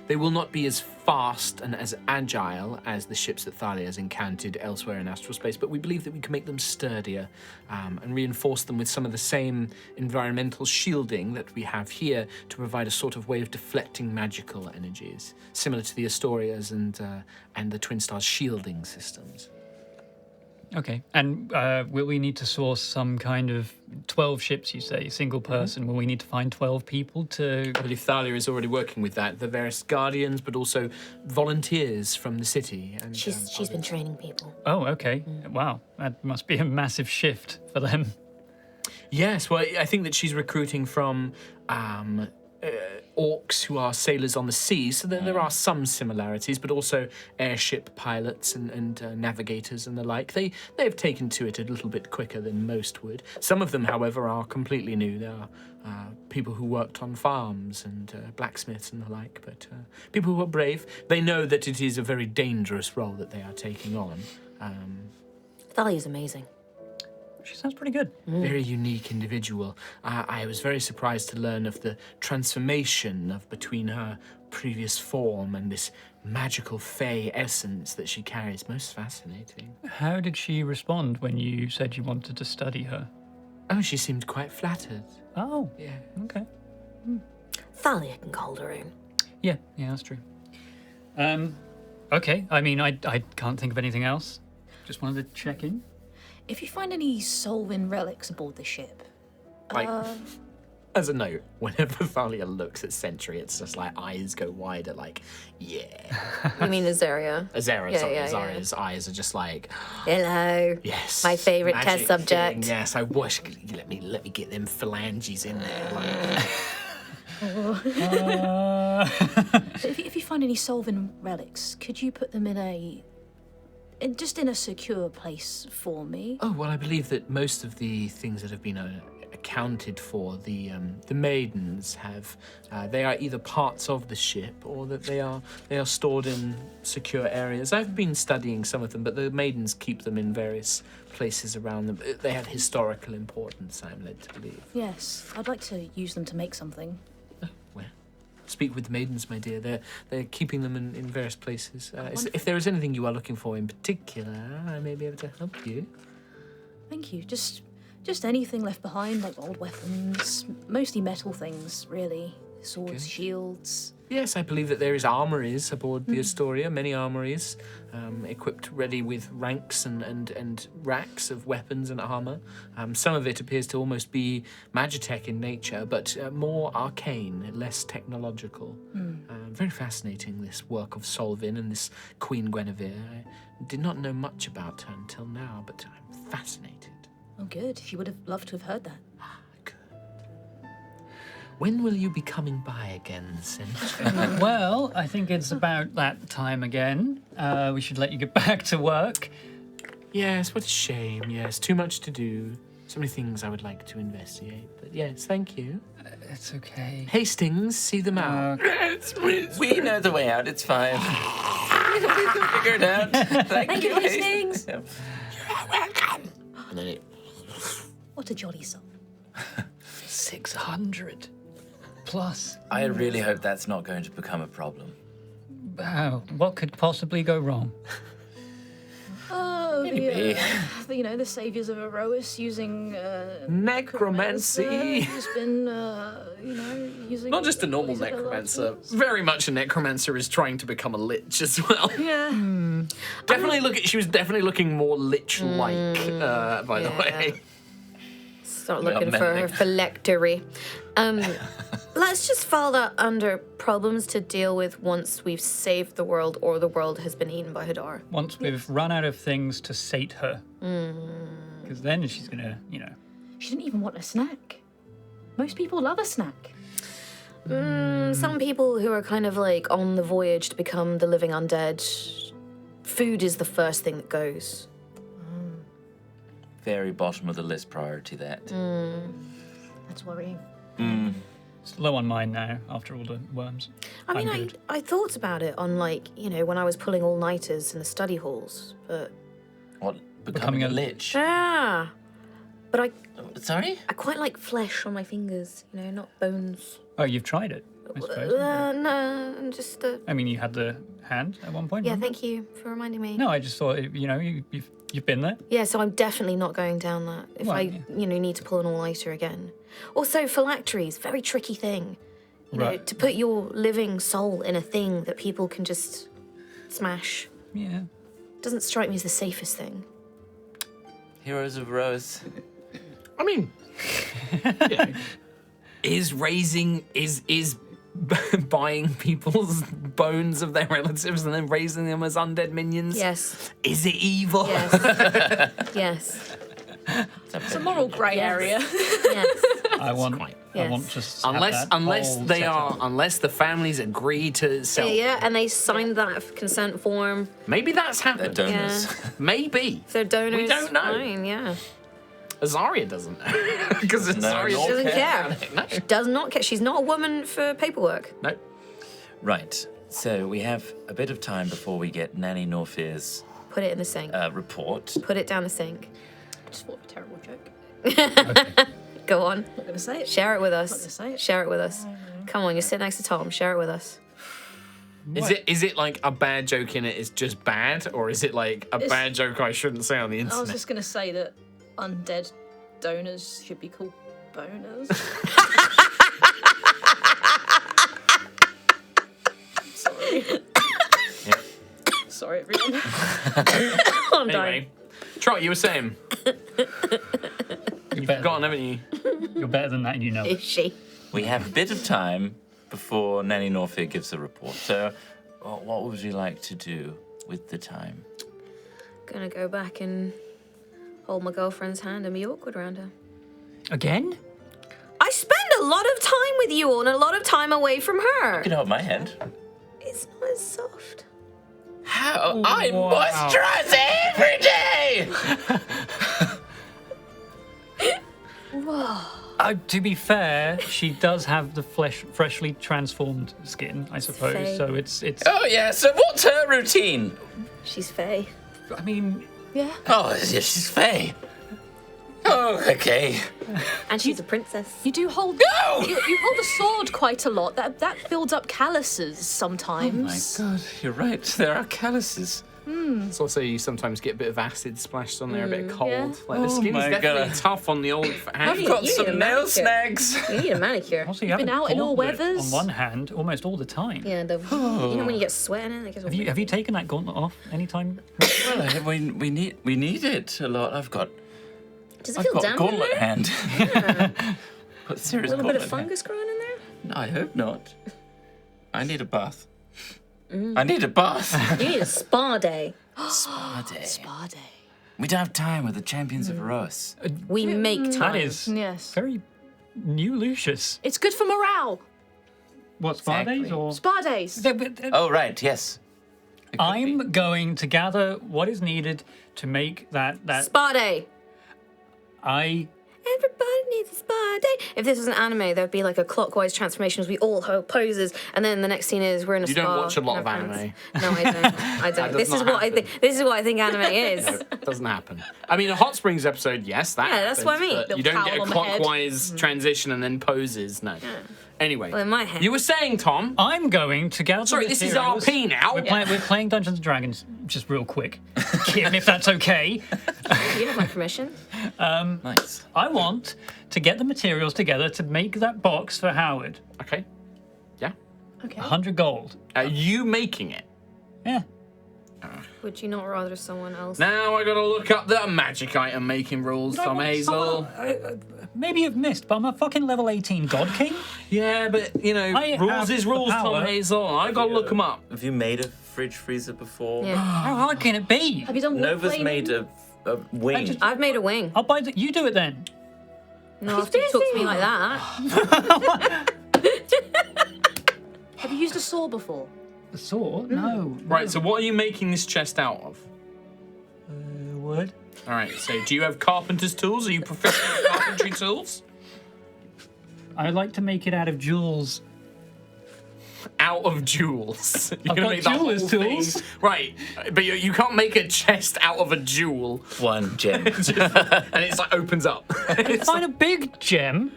They will not be as fast and as agile as the ships that Thalia has encountered elsewhere in astral space, but we believe that we can make them sturdier and reinforce them with some of the same environmental shielding that we have here to provide a sort of way of deflecting magical energies, similar to the Astorias and the Twin Stars shielding systems. Okay. And will we need to source some kind of 12 ships, you say, single person? Will we need to find 12 people to... I believe Thalia is already working with that. The various guardians, but also volunteers from the city. And, She's been training people. Oh, okay. Wow. That must be a massive shift for them. Yes, well, I think that she's recruiting from orcs who are sailors on the sea, so there are some similarities, but also airship pilots and navigators and the like. They have taken to it a little bit quicker than most would. Some of them, however, are completely new. They are people who worked on farms and blacksmiths and the like, but people who are brave. They know that it is a very dangerous role that they are taking on. Thalia's amazing. She sounds pretty good. Very unique individual. I was very surprised to learn of the transformation between her previous form and this magical fey essence that she carries. Most fascinating. How did she respond when you said you wanted to study her? Oh, she seemed quite flattered. Oh, Yeah. okay. Thalia can hold her own. Yeah, that's true. Okay, I mean, I can't think of anything else. Just wanted to check in. If you find any Solvin relics aboard the ship, Like, as a note, whenever Thalia looks at Sentry, it's just like eyes go wider, like, yeah. You mean Azaria? Azara, Yeah, sorry, yeah, Azaria's eyes are just like, Hello. yes. My favourite magic test subject. thing, yes, I wish let me get them phalanges in there. Like. so if you find any Solvin relics, could you put them in a secure place for me? Oh, well, I believe that most of the things that have been accounted for, the maidens have, they are either parts of the ship or that they are stored in secure areas. I've been studying some of them, but the maidens keep them in various places around them. They have historical importance, I'm led to believe. Yes, I'd like to use them to make something. Well, speak with the maidens, my dear. They're keeping them in various places. If there is anything you are looking for in particular, I may be able to help you. Thank you. Just anything left behind, like old weapons, mostly metal things, really. Swords, shields. Yes, I believe that there is armories aboard the Astoria, many armories, equipped ready with ranks and racks of weapons and armor. Some of it appears to almost be magitech in nature, but more arcane, less technological. Very fascinating, this work of Solvin and this Queen Guinevere. I did not know much about her until now, but I'm fascinated. Oh, good. She would have loved to have heard that. Good. When will you be coming by again, Cinch? Well, I think it's about that time again. We should let you get back to work. Yes, what a shame. Yes, too much to do. So many things I would like to investigate. But yes, thank you. It's okay. Hastings, see them out. We know the way out. It's fine. We can figure it out. Thank you, Hastings. Yeah. And then it, What a jolly soul. 600 plus. I really hope that's not going to become a problem. Wow, what could possibly go wrong? Oh, Maybe. the saviors of Aerois using necromancy. Who's been, using. Not just a normal Isabella necromancer. tools. Very much a necromancer is trying to become a lich as well. Yeah. She was definitely looking more lich-like, by the way. Start We are looking for her mending. phylactery. Let's just file that under problems to deal with once we've saved the world or the world has been eaten by Hadar. Once we've run out of things to sate her. Because then she's gonna, She didn't even want a snack. Most people love a snack. Some people who are kind of like on the voyage to become the living undead, food is the first thing that goes. Very bottom of the list priority, that. That's worrying. it's low on mine now after all the worms. I mean, I'm good. I thought about it on when I was pulling all-nighters in the study halls, but What? Becoming a a- lich? but I Sorry? quite like flesh on my fingers, not bones. Oh, you've tried it, I suppose. No, just I mean, you had the hand at one point. yeah. remember? Thank you for reminding me. No, I just thought, you've been there. Yeah, so I'm definitely not going down that if Well, I, need to pull an all-nighter again. Also, phylacteries, very tricky thing. Right. To put your living soul in a thing that people can just smash Yeah. doesn't strike me as the safest thing. Heroes of Rose. I mean, is buying people's bones of their relatives and then raising them as undead minions? Yes. Is it evil? Yes. Yes. It's a moral grey area. Yes. I want Yes. just have Unless that unless whole they setup. are unless the families agree to sell. Yeah, and they signed that consent form. Maybe that's They're happened. donors. Maybe. If they're donors, We don't know. fine, yeah. Azaria doesn't know. Because Azaria nor Doesn't care. No. Does not care. She's not a woman for paperwork. No. Right. So we have a bit of time before we get Nanny Norfear's Put it in the sink. report. Put it down the sink. Just thought of a terrible joke. Go on. Not gonna say it. Share it with Not us. gonna say it. Share it with us. Come on, you sit next to Tom. Share it with us. Is it like a bad joke in it is just bad, or is it like a bad joke I shouldn't say on the I was internet? just gonna say that undead donors should be called boners. Sorry. Yeah. Sorry, everyone. I'm Anyway, Trot, you were saying. You're better, Gone, haven't you? you're better than that, and you know dying. it. Is she? We have a bit of time before Nanny Norfear gives a report. So, what would you like to do with the time? Gonna go back and hold my girlfriend's hand and be awkward around her. Again? I spend a lot of time with you all and a lot of time away from her. You can hold my hand. It's not as soft. How? I Wow. moisturize every day! To be fair, she does have the freshly transformed skin, I suppose. fey. So it's. Oh, yeah. So, what's her routine? She's fey. I mean, Yeah. Oh, yeah, she's Faye. Oh, okay. And she's a princess. You do hold. No! You hold a sword quite a lot. That builds up calluses sometimes. God, you're right. There are calluses. It's also you sometimes get a bit of acid splashed on there, a bit of cold. Yeah. Like the skin is my definitely God. tough on the old hands. I've got You need a some nail manicure. snags. You need a manicure. Also, you have been a out in all gauntlet weathers? on one hand almost all the time. Yeah, you know when you get sweat in it? It gets all Have you taken that gauntlet off anytime? Well, we need it a lot. I've got Does it feel damp in gauntlet there? hand. Got serious A little bit of gauntlet hand. fungus growing in there? No, I hope not. I need a bath. I need a bath. You need a spa day. Spa day. Spa day. We don't have time with the champions of Aerois. We make time. That is Yes. very new Lucius. It's good for morale. What, spa Exactly. days or? Spa days. Oh, right, yes. It could be. I'm going to gather what is needed to make that Spa day. Everybody needs a spa day. If this was an anime, there'd be like a clockwise transformation as we all hold poses, and then the next scene is we're in a You spa. don't watch a lot in of our anime. pants. No, I don't. I don't. does This is not what I happen. think. This is what I think anime is. It doesn't happen. I mean, a hot springs episode, yes, that. Yeah, that's what I happens, mean. but you Little don't get a towel on the head. clockwise transition and then poses. No. Anyway, Well, in my head. you were saying, Tom. I'm going to gather. Sorry, this is materials. RP now. We're playing Dungeons and Dragons. Just real quick, Kim, if that's okay. You have my permission. Nice. I want to get the materials together to make that box for Howard. Okay. Yeah. Okay. 100 gold. Are you making it? Yeah. Would you not rather someone else? Now I gotta look up the magic item making rules, Tom Hazel. Maybe you've missed, but I'm a fucking level 18 God King. Yeah, but you know, I rules have is the rules, Tom power. Hazel. I gotta look them up. Have you made a fridge freezer before? Yeah. How hard can it be? Have you done Nova's warplaning? made a wing. I've made a wing. I'll buy the. You do it then. No, after you talk to me like that. Have you used a saw before? The sword? No. Right, so what are you making this chest out of? Wood. All right, so do you have carpenter's tools? Are you proficient with carpentry tools? I'd like to make it out of jewels. Out of jewels. You're I've gonna got make that whole jeweler's thing- tools. Right, but you can't make a chest out of a jewel. One gem. And it's like opens up. It's Find a big gem.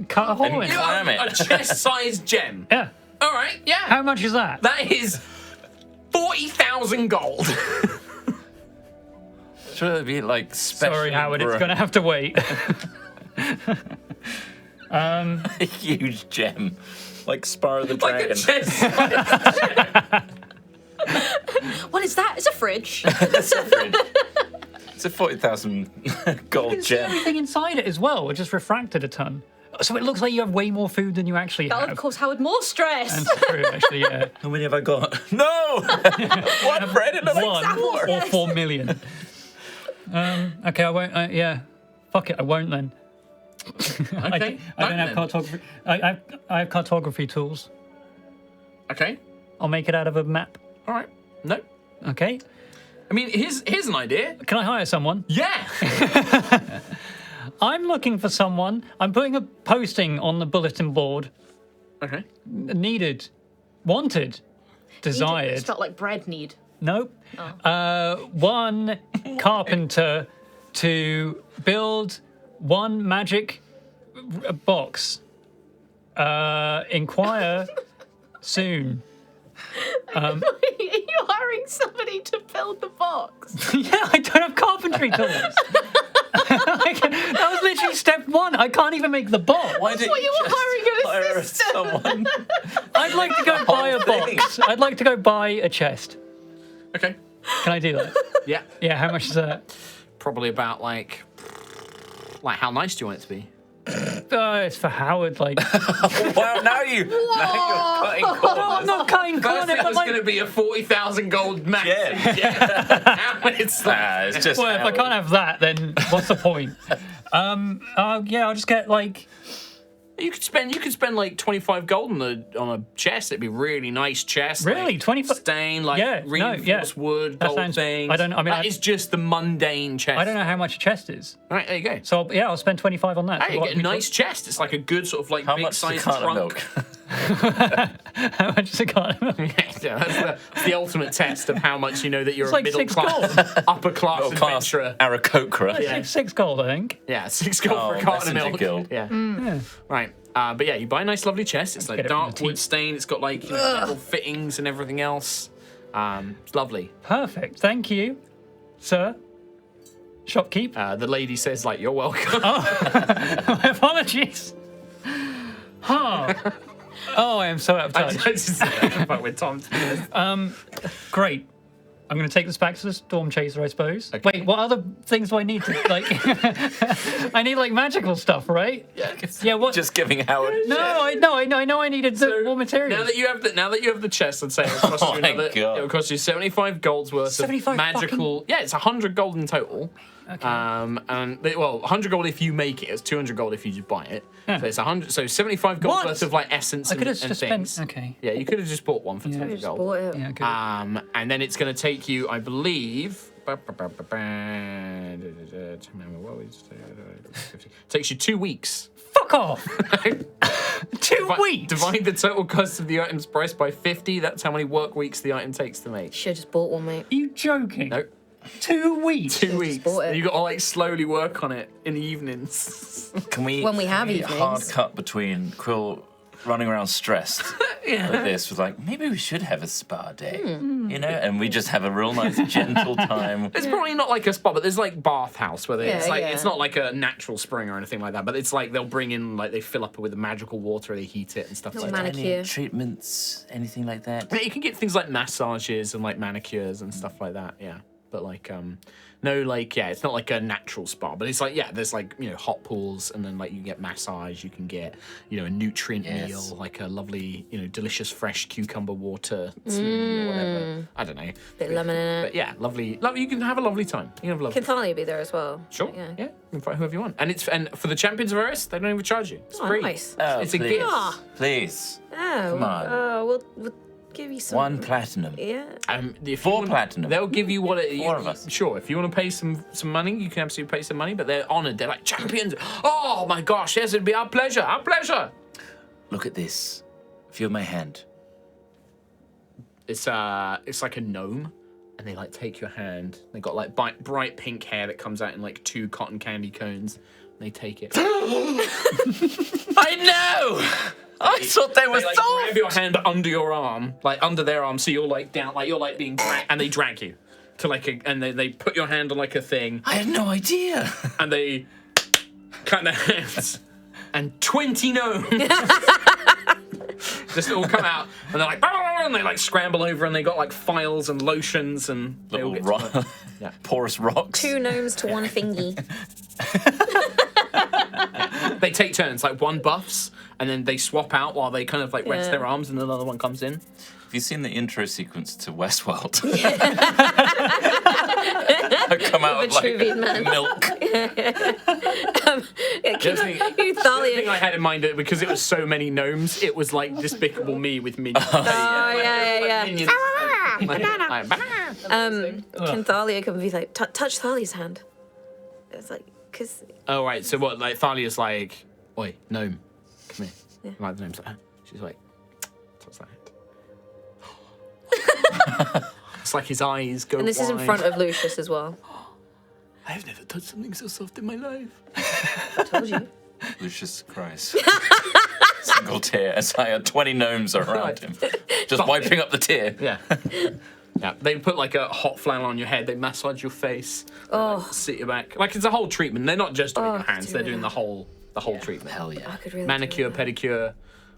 Cut a hole in like, it. Climb it. a chest-sized gem. Yeah. All right, yeah. How much is that? That is 40,000 gold. Should it be like special? Sorry, Howard. It's for going to have to wait. a huge gem, like Spar the Like Dragon. a chest. What is that? It's a fridge. It's a fridge. It's a 40,000 gold You can see gem. everything inside it as well. It just refracted a ton. So it looks like you have way more food than you actually That would have. cause Howard more stress. That's true, actually, yeah. How many have I got? No! One bread and like One four. or 4 million. Okay, I won't. Yeah, fuck it, I won't then. Okay. I don't have then. cartography. I have cartography tools. Okay. I'll make it out of a map. All right. No. Okay. I mean, here's an idea. Can I hire someone? Yeah. I'm looking for someone. I'm putting a posting on the bulletin board. Okay. Needed, wanted, desired. It's felt like bread need. Nope. One carpenter to build one magic box. Inquire soon. Are you hiring somebody to build the box? Yeah, I don't have carpentry tools. That was literally step one. I can't even make the box. Why did What you were just hiring an hire assistant? someone? I'd like to go buy a thing. box. I'd like to go buy a chest. Okay. Can I do that? Yeah. Yeah, how much is that? Probably about like how nice do you want it to be? It's for Howard, like. Wow, now you're cutting No, I'm corners. not cutting First corner, it but was like. going to be a 40,000 gold max. Yeah. Yeah. Now it's like, Nah, it's just Well, if I can't have that, then what's the point? Yeah, I'll just get like. you could spend like 25 gold on a chest. It'd be a really nice chest. Really? like 25 stain, like Yeah, no, reinforced yeah. wood, That gold sounds- things. I don't- I mean, that is just the mundane chest. I don't know how much a chest is. All right, there you go. So, yeah, I'll spend 25 on that. Hey, So you what get a nice chest. It's like a good sort of like How big much is a sized carton of trunk. milk? How much is a carton of milk? Yeah, that's the ultimate test of how much you know that you're It's a like middle 6 class, gold. upper class Middle class adventurer. Aarakocra. Yeah. Six gold, I think. Yeah, 6 gold for a carton of messenger milk. guild. Yeah. Yeah. Right. But yeah, you buy a nice, lovely chest. It's like get it from dark the wood teeth. stain. It's got like little fittings and everything else. It's lovely. Perfect. Thank you, sir. Shopkeep. The lady says, like, you're welcome. My apologies. Huh. Oh, I am so out of touch. I just fuck with Tom. Great. I'm going to take this back to the Stormchaser, I suppose. Okay. Wait, what other things do I need to, like... I need, like, magical stuff, right? Yeah, what... Just giving Howard. I know I needed more materials. Now that you have the chest, let's say it will cost Oh you my God. it will cost you 75 gold's worth 75 of magical. Yeah, it's 100 gold in total. Okay. 100 gold if you make it. It's 200 gold if you just buy it. Yeah. So it's 100. So 75 gold What? worth of like essence I and, could have and just things. spent... Okay. Yeah, you could have just bought one for Yeah. 200 Just gold. bought it. Yeah, good. And then it's going to take you, I believe. Takes you 2 weeks. Fuck off! 2 weeks! Divide the total cost of the item's price by 50. That's how many work weeks the item takes to make. Should have just bought one, mate. Are you joking? No, 2 weeks? 2 weeks. bought it. You got to like slowly work on it in the evenings. Can we? When we have can evenings. Hard cut between Quill running around stressed like this was like, maybe we should have a spa day, you know, and we just have a real nice gentle time. It's probably not like a spa, but there's like bathhouse where Yeah, it's like yeah. it's not like a natural spring or anything like that. But it's like they'll bring in like they fill up it with magical water, they heat it and stuff like that. manicure. Any treatments, anything like that? Yeah, you can get things like massages and like manicures and stuff like that. Yeah, but like no, like it's not like a natural spa, but it's like there's like hot pools and then like you can get massage, you can get a nutrient meal, like a lovely delicious fresh cucumber water smoothie or whatever. I don't know, Bit lemon in it. but yeah, lovely. You can have a lovely time. You can have a lovely. Can Thalia be there as well? Sure. Yeah. Yeah. You can invite whoever you want, and for the champions of Aerois, they don't even charge you. It's Oh, free. nice. Oh, It's a please. gift. Ah. Please. Oh, Come on. we'll give you some. 1 platinum. Yeah. If you 4 want- platinum. They'll give you what it. Four of us. Sure, if you want to pay some money, you can absolutely pay some money. But they're honoured. They're like champions. Oh my gosh, yes, it'd be our pleasure. Our pleasure. Look at this. Feel my hand. It's like a gnome, and they like take your hand. They got like bright pink hair that comes out in like 2 cotton candy cones. And they take it. I know! I thought they were They like soft! grab your hand under your arm, like under their arm, so you're like down, like you're like being dragged, and they drag you to like and they put your hand on like a thing, I had no idea. and they cut their hands, and 20 gnomes just all come out, and they're like, and they like scramble over, and they got like files and lotions, and they all Little get to Yeah. porous rocks. 2 gnomes to 1 thingy. They take turns, like one buffs, and then they swap out while they kind of like rest Yeah. their arms, and another one comes in. Have you seen the intro sequence to Westworld? I come out with like Vitruvian man. milk. The other thing Thalia. I had in mind, because it was so many gnomes, it was like Despicable Me with minions. Oh, yeah. Minions. Can Thalia come and be like, touch Thalia's hand? It's like, because. Oh, right, so what, like, Thalia's like, oi, gnome, come here. Yeah. Like, the gnome's like, she's like, touch that hand. It's like his eyes go And this is in wide. front of Lucius as well. I've never touched something so soft in my life. I told you. Lucius cries. Single tear as I had 20 gnomes around him. Just wiping up the tear. Yeah. Yeah, they put like a hot flannel on your head. They massage your face. Oh. Sit you back. Like it's a whole treatment. They're not just doing Oh, your hands. do They're doing that. the whole treatment. Hell yeah. I could really. Manicure, do that.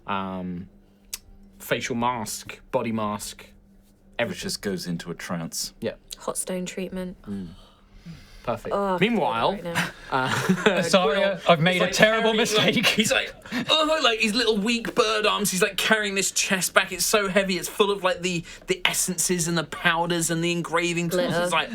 pedicure, facial mask, body mask, Which everything. just goes into a trance. Yeah, Hot stone treatment. perfect. Oh, I could do Meanwhile, that right now. Sorry, I've made a like terrible carrying, like- mistake. he's like, like his little weak bird arms. He's like carrying this chest back. It's so heavy. It's full of like the essences and the powders and the engraving tools. Glitter. It's like,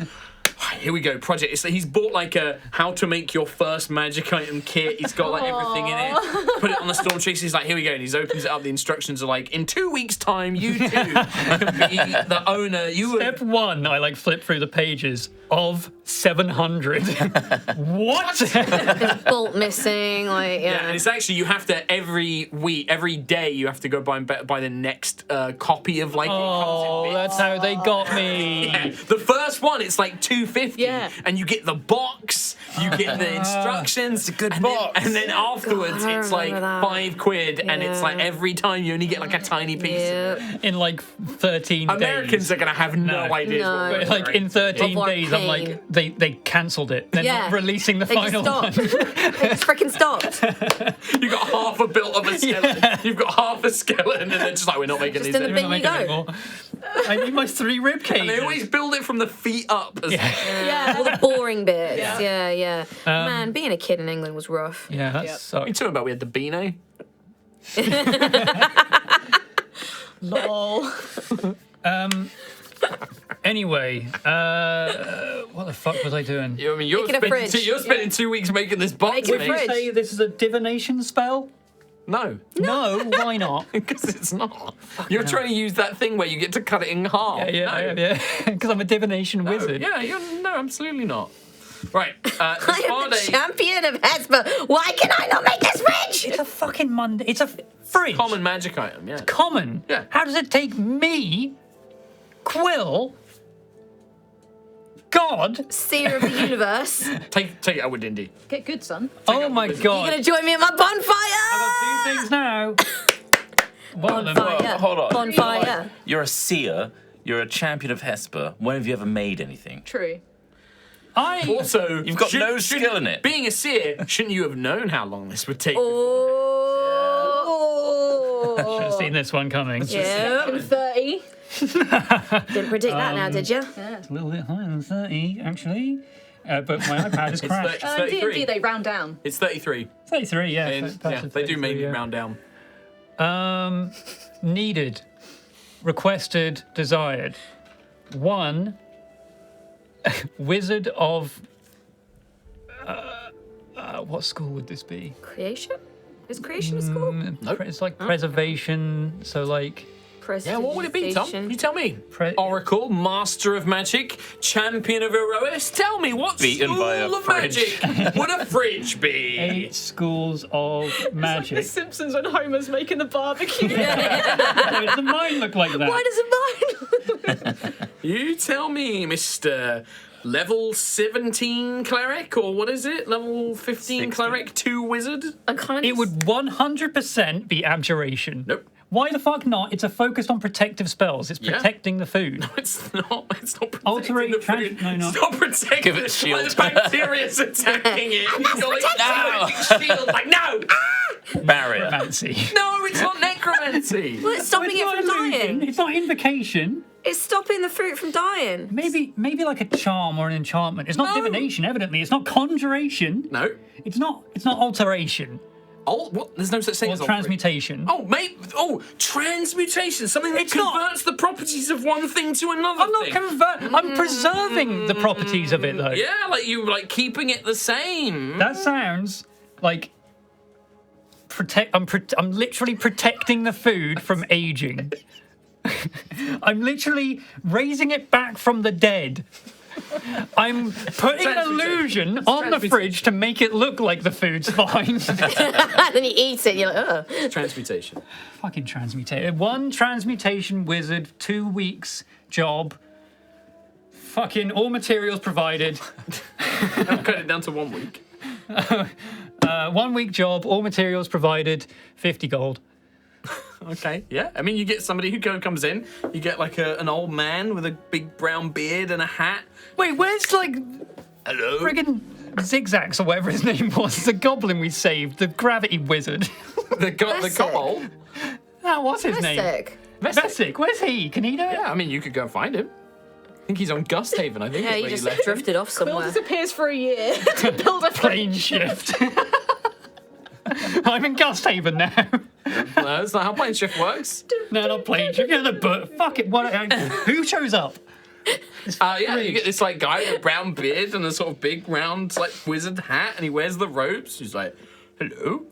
here we go, project. It's like he's bought like a how to make your first magic item kit. He's got like everything in it. Put it on the Stormchasers. He's like, here we go, and he opens it up. The instructions are like, in 2 weeks' time, you too can be the owner. You would. Step 1, I like flip through the pages of 700. What? Bolt missing, like, Yeah, yeah. and it's actually you have to every day you have to go buy the next copy of like. it comes in Oh, bits. that's how they got me. Yeah. The first one, it's like 250. 50. Yeah. And you get the box, you get the instructions. It's a good box. And then afterwards, God, I it's like remember that. £5, and it's like Yeah. every time you only get like a tiny piece. Yeah. In like 13 Americans days. are going to have no No. idea. No. But like in 13 Of days, I'm arcane. like, they cancelled it. They're Yeah. not releasing the They just final stopped. one. They just freaking stopped. You've got half a built of a skeleton. You've got half a skeleton, and they're just like, we're not making Just these in the anymore. bin Not you making go. it anymore. I need my 3 rib cages. And they always build it from the feet up. As All the boring bits. Yeah. Yeah. Man, being a kid in England was rough. Yeah, that Yep. What are sucks. you talking about? We had the Beano. Lol. Anyway, what the fuck was I doing? I mean, you're Making a spending, fridge. you're spending 2 weeks making this box. Making a mate. fridge. Say this is a divination spell? No, No, why not? because it's not. You're trying to use that thing where you get to cut it in half. Yeah. Because I'm a divination No. wizard. Yeah, no, absolutely not. Right, the I am the Spa Day, champion of Hesper. Why can I not make this fridge? It's a fucking Monday. It's a fridge. common magic item, yeah. Common. Yeah. How does it take me, Quill, God? Seer of the universe. Take it out with Dindy. Get good, son. Oh my You're God. gonna join me at my bonfire. I got 2 things now. One of them. Bonfire. Hold on. Bonfire. You're a seer. You're a champion of Hesper. When have you ever made anything? True. Also, You've got no skill in it. Being a seer, shouldn't you have known how long this would take? Oh. Should have seen this one coming. Yeah. 30. Didn't predict that now, did you? It's a little bit higher than 30, actually. But my iPad has crashed. It's D&D, 33. they round down. It's 33. 33, yeah. And, past yeah, the they do 33, mainly yeah. round down. Needed, requested, desired. 1 wizard of. What school would this be? Creation? Is creation a school? Nope. It's like preservation, so like. Yeah, what would it be, Tom? Prestidigitation. You tell me. Pre- Oracle, Master of Magic, Champion of Aerois. Tell me, what Beaten school by a of fridge. magic would a fridge be? 8 schools of The magic. Simpsons when Homer's making the barbecue. Why does mine look like that? Why does it mine? You tell me, Mr. Level 17 cleric, or what is it? Level 15 16. cleric, 2 wizard? I kind of. It would 100% be abjuration. Nope. Why the fuck not? It's a focused on protective spells. It's Yeah. protecting the food. It's not. It's not protecting Alterate the trans- food. no, no. It's not protecting. Give it a shield. Like the bacteria's attacking it. It's got like shield. Like no, Barrier. Fancy. no, it's not necromancy. Well, it's stopping It's it not from illusion. dying. It's not invocation. It's stopping the fruit from dying. Maybe like a charm or an enchantment. It's not No. divination, evidently. It's not conjuration. No. It's not alteration Oh, what? There's no such thing or as alteration. transmutation. Oh, mate. Oh, transmutation. Something that It's not- converts the properties of one thing to another I'm not thing. I'm preserving the properties of it though. Yeah, like you like keeping it the same. That sounds like I'm literally protecting the food from aging. I'm literally raising it back from the dead. I'm putting an Transmutation. illusion on the fridge to make it look like the food's fine. And then you eat it and you're like, ugh. Transmutation. Fucking transmutation. 1 transmutation wizard, 2 weeks job. Fucking all materials provided. I'll cut it down to 1 week. 1 week job, all materials provided, 50 gold. Okay, yeah. I mean, you get somebody who comes in. You get like an old man with a big brown beard and a hat. Wait, where's like Hello. friggin' Zigzags or whatever his name was, the goblin we saved, the gravity wizard. The That's kobold. Oh, what's his name? Sick. Vesic. Where's he? Can he do it? Yeah, I mean, you could go and find him. I think he's on Gusthaven. I think. Yeah, is you where just left him. drifted off Bill somewhere. disappears for a year to build a Plane shift. I'm in Gusthaven now. No, that's not how plane shift works. No, not plane shift. Yeah, the book. Fuck it. Who shows up? Yeah, you get this like guy with a brown beard and a sort of big round like wizard hat, and he wears the robes. He's like, "Hello."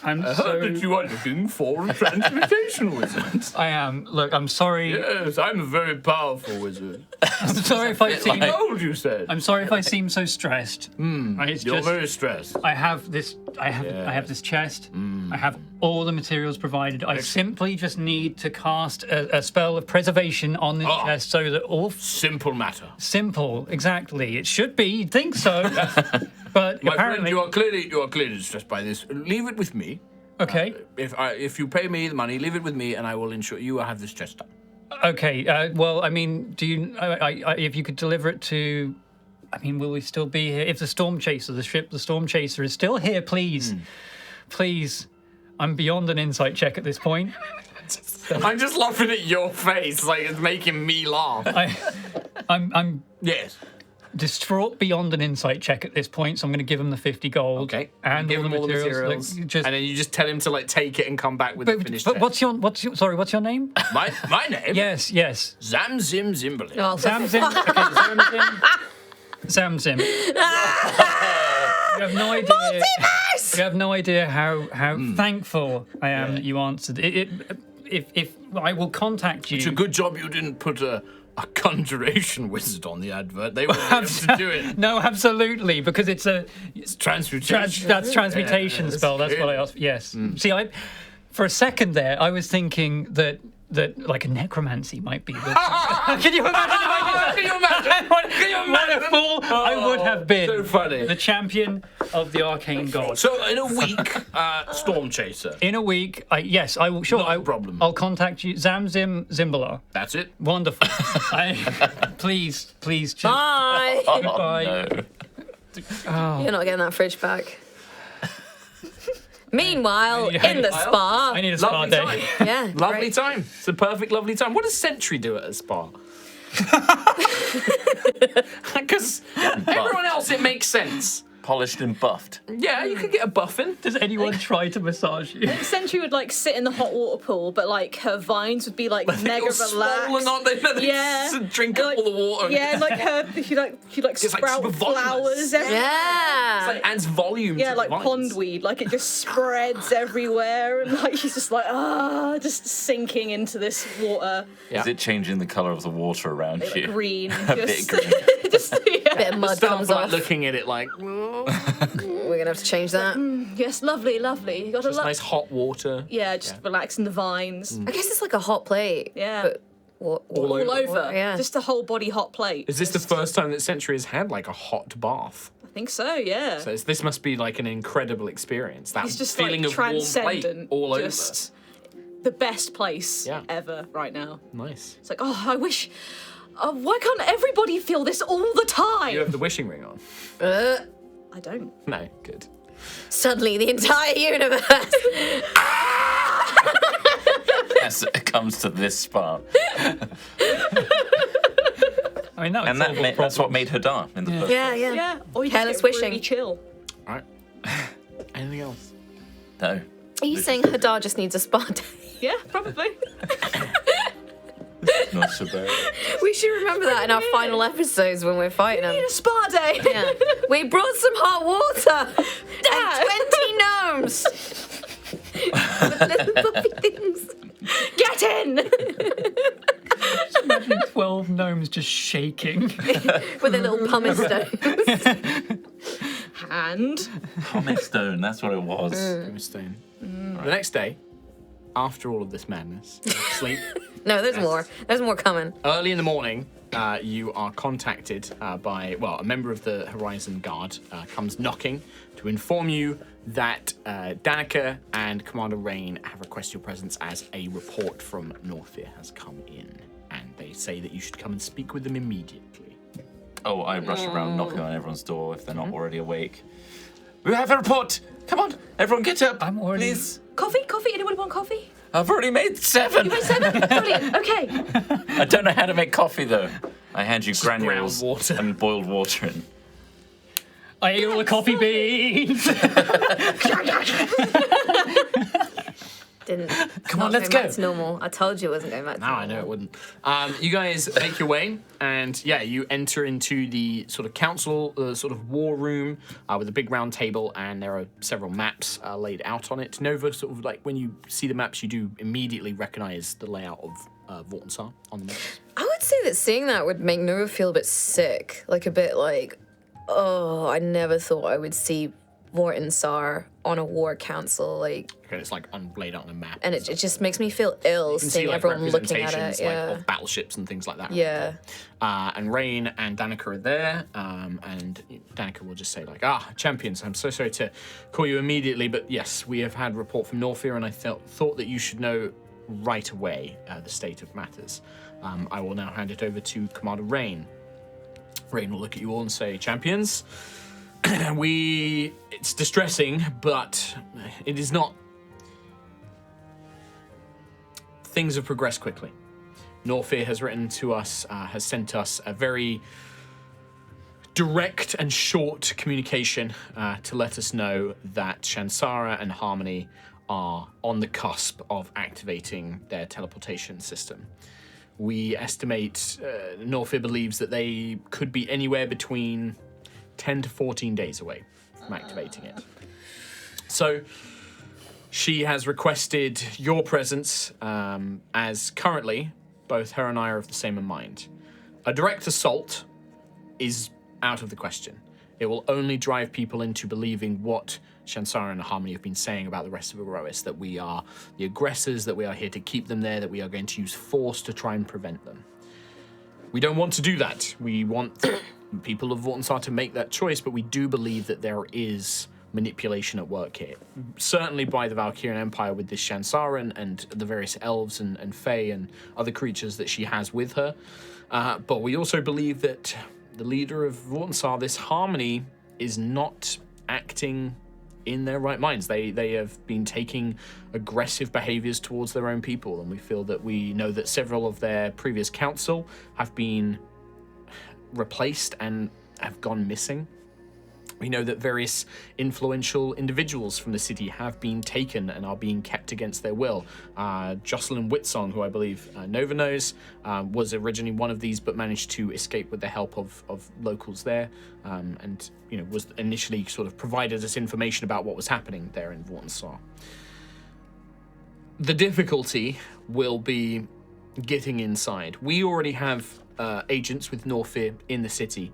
I'm I so. heard that you are looking for a transmutation wizard. I am. Look, I'm sorry. Yes, I'm a very powerful wizard. I'm sorry if I seem. Old, you said. I'm sorry if I seem so stressed. It's You're just, very stressed. I have this. I have this chest. I have all the materials provided. I simply just need to cast a spell of preservation on this chest so that all Simple matter. simple. Exactly. It should be. You'd think so. But My friend, apparently, you are clearly distressed by this. Leave it with me. okay. If you pay me the money, leave it with me, and I will ensure you will have this chest done. Okay. Well, I mean, do you? If you could deliver it to. I mean, will we still be here? If the Stormchaser, the Stormchaser, is still here, please, please. I'm beyond an insight check at this point. I'm just laughing at your face, like it's making me laugh. I'm Yes. distraught beyond an insight check at this point, so I'm going to give him the 50 gold. Okay. And give all him the all the materials. materials, Just, and then you just tell him to like take it and come back with the finished but chest. what's your name? My name? Yes. Zamzim Zimberlin. Oh, Zamzim. Okay, Zamzim. You have no idea. You have no idea how thankful I am that you answered. If I will contact you. It's a good job you didn't put a conjuration wizard on the advert. They wouldn't be able to do it. No, absolutely, because it's a It's transmutation. that's transmutation Yeah, spell. That's what I asked. Yes. See, for a second there, I was thinking that like a necromancy might be. Can you imagine? Can you imagine? Can you What a imagine? fool I would have been. So funny. The champion of the arcane god. So in a week, Stormchaser. In a week, I will. Sure, Not a problem. I'll contact you, Zamzim Zimbala. That's it. Wonderful. Please, just Bye. goodbye. No. You're not getting that fridge back. Meanwhile, I in the spa. I need a spa Lovely day. time. Yeah. Lovely great. time. It's a perfect, lovely time. What does Sentry do at a spa? Because everyone else, it makes sense. Polished and buffed. Yeah, you could get a buffing. Does anyone try to massage you? Sentry would like sit in the hot water pool, but like her vines would be like mega All swollen, relaxed. aren't they? They Yeah. just drink Like- up all the water. Yeah, like her, she like It's like sprout super voluminous. flowers. Everywhere. Yeah. It's like adds volume Yeah, to like the vines. pondweed, like it just spreads everywhere, and like she's just like just sinking into this water, Yeah. Is it changing the colour of the water around you? green, A bit just, green. just yeah. Bit of mud Start comes like off. looking at it like We're gonna have to change that. Yes, lovely. You got a just lot. nice hot water. Yeah, just relaxing the vines. I guess it's like a hot plate. Yeah. But what? All All over. Yeah. Just a whole body hot plate. Is this the first time that Sentry has had like a hot bath? I think so, yeah. So this must be like an incredible experience. That It's just feeling like of warm plate transcendent. all just the best place Yeah. ever right now. over. Nice. It's like, I wish. Why can't everybody feel this all the time? You have the wishing ring on. I don't. No, good. Suddenly, the entire universe. As it comes to this spa. I mean, And that's what made her die in the first yeah. Yeah. Or you Careless just get wishing. really chill. All right. Anything else? No. Are you saying Hadar just needs a spa day? Yeah, probably. Not so bad. We should remember that in our final episodes when we're fighting them. Need a spa day. Yeah. We brought some hot water and 20 gnomes with little puppy things. Get in. Imagine 12 gnomes just shaking. With their little pumice stones. And Pumice stone, that's what it was. Stone. The next day, after all of this madness, sleep. No, there's more. There's more coming. Early in the morning, you are contacted by, a member of the Horizon Guard comes knocking to inform you that Danica and Commander Rain have requested your presence as a report from Northia has come in. And they say that you should come and speak with them immediately. Oh, I rush around knocking on everyone's door if they're not already awake. We have a report! Come on, everyone get up! I'm already- Please. coffee? Anybody want coffee? I've already made 7! You made 7? Brilliant. Okay. I don't know how to make coffee though. I hand you granules ground water. and boiled water in. I ate all the coffee beans. Didn't. Come on, not let's going go. Back to normal. I told you it wasn't going back to No, normal. I know it wouldn't. You guys make your way, and yeah, you enter into the sort of council, sort of war room with a big round table, and there are several maps laid out on it. Nova, sort of like when you see the maps, you do immediately recognize the layout of Vortensar on the maps. I would say that seeing that would make Nova feel a bit sick. Like a bit like, oh, I never thought I would see Vortensar on a war council. Like, Okay, it's like laid out on a map. and it just makes me feel ill You can see seeing like everyone looking at representations it. like, Yeah. of battleships and things like that. Yeah. And Rain and Danica are there, and Danica will just say like, champions, I'm so sorry to call you immediately, but yes, we have had report from Northir, and I thought that you should know right away the state of matters. I will now hand it over to Commander Rain. Rain will look at you all and say, champions, it's distressing, but it is not. Things have progressed quickly. Northir has written to us, has sent us a very direct and short communication to let us know that Shansara and Harmony are on the cusp of activating their teleportation system. We estimate Northir believes that they could be anywhere between 10 to 14 days away from activating it. So she has requested your presence, as currently both her and I are of the same in mind. A direct assault is out of the question. It will only drive people into believing what Shansara and Harmony have been saying about the rest of Aerois, that we are the aggressors, that we are here to keep them there, that we are going to use force to try and prevent them. We don't want to do that. We want people of Vortensar to make that choice, but we do believe that there is manipulation at work here. Certainly by the Valkyrian Empire with this Shansara and the various elves and fae and other creatures that she has with her. But we also believe that the leader of Vortensar, this Harmony, is not acting in their right minds. They have been taking aggressive behaviors towards their own people, and we know that several of their previous council have been replaced and have gone missing. We know that various influential individuals from the city have been taken and are being kept against their will. Jocelyn Whitsong, who I believe Nova knows, was originally one of these, but managed to escape with the help of locals there, and was initially sort of provided us information about what was happening there in Vortensar. The difficulty will be getting inside. We already have agents with Northir in the city,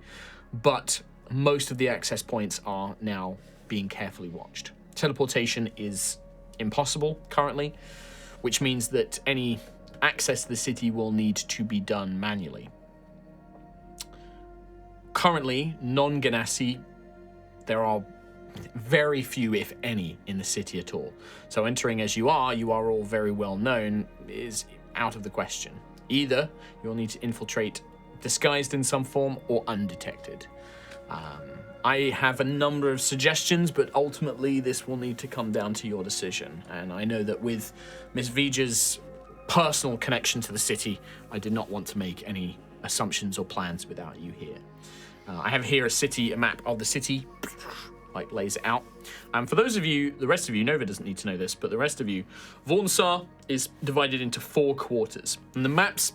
but most of the access points are now being carefully watched. Teleportation is impossible currently, which means that any access to the city will need to be done manually. Currently, non-Ganassi, there are very few, if any, in the city at all. So entering as you are all very well known, is out of the question. Either you'll need to infiltrate disguised in some form or undetected. I have a number of suggestions, but ultimately this will need to come down to your decision. And I know that with Miss Vija's personal connection to the city, I did not want to make any assumptions or plans without you here. I have here a map of the city, like lays it out. For those of you, the rest of you, Nova doesn't need to know this, but the rest of you, Vortensar is divided into 4 quarters. And the maps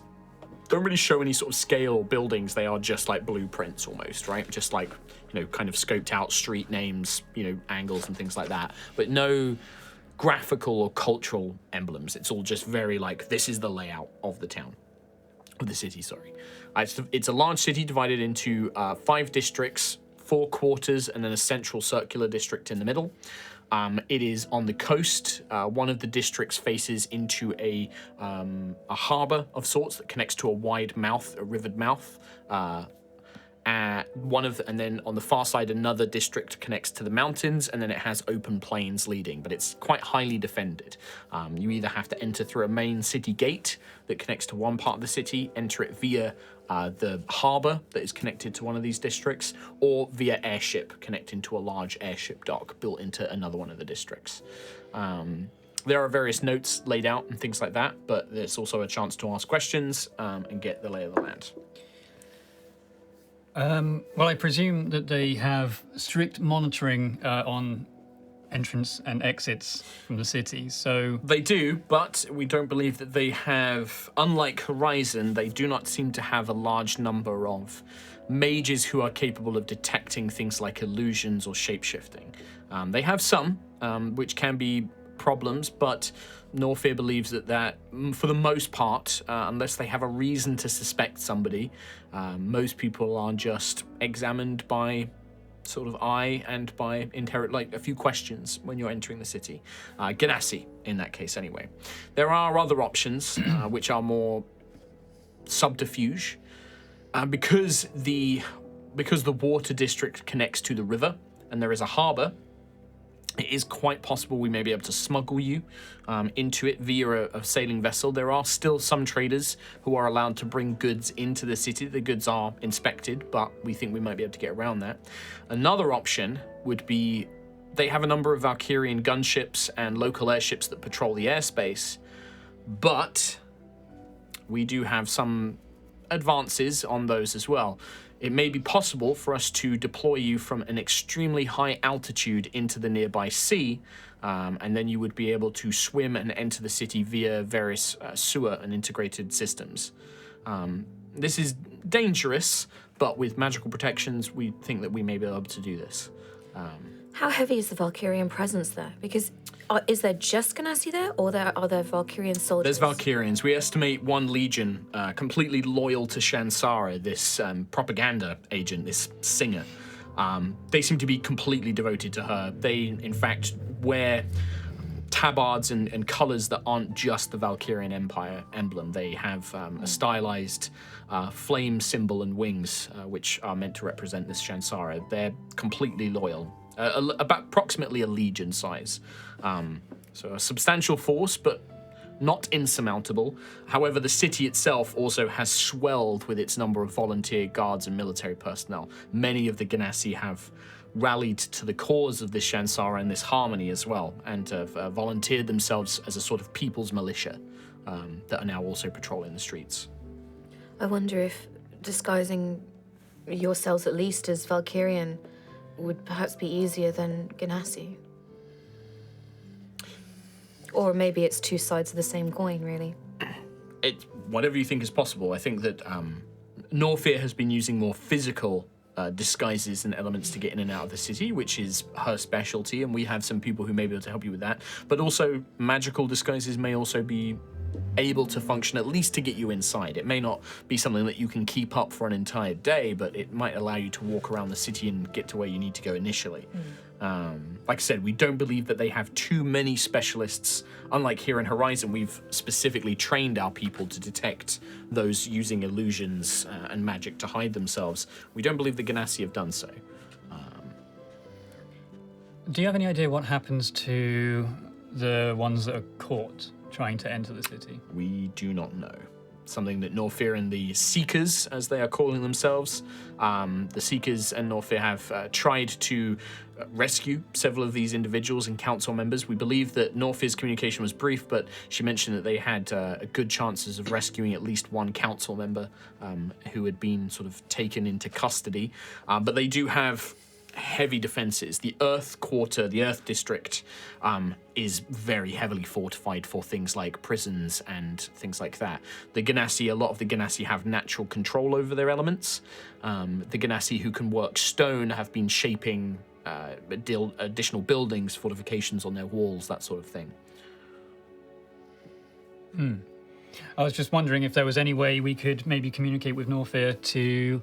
don't really show any sort of scale or buildings. They are just like blueprints almost, right? Just like, kind of scoped out street names, angles and things like that. But no graphical or cultural emblems. It's all just very like, this is the layout of the town. Of the city, sorry. It's a large city divided into 5 districts, 4 quarters, and then a central circular district in the middle. It is on the coast. One of the districts faces into a harbour of sorts that connects to a wide mouth, a rivered mouth. And then on the far side, another district connects to the mountains, and then it has open plains leading, but it's quite highly defended. You either have to enter through a main city gate that connects to one part of the city, enter it via the harbour that is connected to one of these districts, or via airship connecting to a large airship dock built into another one of the districts. There are various notes laid out and things like that, but there's also a chance to ask questions and get the lay of the land. Well, I presume that they have strict monitoring on entrance and exits from the city. So They do, but we don't believe that they have, unlike Horizon, they do not seem to have a large number of mages who are capable of detecting things like illusions or shapeshifting. They have some, which can be problems, but Norfair believes that for the most part, unless they have a reason to suspect somebody, most people are just examined by sort of eye and by like a few questions when you're entering the city. Ganassi, in that case, anyway. There are other options which are more subterfuge, because the water district connects to the river and there is a harbour. It is quite possible we may be able to smuggle you into it via a sailing vessel. There are still some traders who are allowed to bring goods into the city. The goods are inspected, but we think we might be able to get around that. Another option would be they have a number of Valkyrian gunships and local airships that patrol the airspace, but we do have some advances on those as well. It may be possible for us to deploy you from an extremely high altitude into the nearby sea, and then you would be able to swim and enter the city via various sewer and integrated systems. This is dangerous, but with magical protections, we think that we may be able to do this. How heavy is the Valkyrian presence there? Because is there just Ganassi there, or are there Valkyrian soldiers? There's Valkyrians. We estimate one legion completely loyal to Shansara, this propaganda agent, this singer. They seem to be completely devoted to her. They, in fact, wear tabards and colors that aren't just the Valkyrian Empire emblem. They have a stylized flame symbol and wings, which are meant to represent this Shansara. They're completely loyal. About approximately a legion size. So a substantial force, but not insurmountable. However, the city itself also has swelled with its number of volunteer guards and military personnel. Many of the Ganassi have rallied to the cause of this Shansara and this harmony as well, and have volunteered themselves as a sort of people's militia that are now also patrolling the streets. I wonder if disguising yourselves at least as Valkyrian would perhaps be easier than Ganassi. Or maybe it's two sides of the same coin, really. Whatever you think is possible. I think that Norfair has been using more physical disguises and elements to get in and out of the city, which is her specialty, and we have some people who may be able to help you with that. But also, magical disguises may also be able to function at least to get you inside. It may not be something that you can keep up for an entire day, but it might allow you to walk around the city and get to where you need to go initially. Like I said, we don't believe that they have too many specialists. Unlike here in Horizon, we've specifically trained our people to detect those using illusions and magic to hide themselves. We don't believe the Ganassi have done so. do you have any idea what happens to the ones that are caught trying to enter the city? We do not know. Something that Norfair and the Seekers, as they are calling themselves, the Seekers and Norfair have tried to rescue several of these individuals and council members. We believe that Norfair's communication was brief, but she mentioned that they had good chances of rescuing at least one council member who had been sort of taken into custody. But they do have heavy defenses. The Earth Quarter, the Earth District, is very heavily fortified for things like prisons and things like that. The Ganassi, a lot of the Ganassi have natural control over their elements. The Ganassi who can work stone have been shaping additional buildings, fortifications on their walls, that sort of thing. I was just wondering if there was any way we could maybe communicate with Norfair to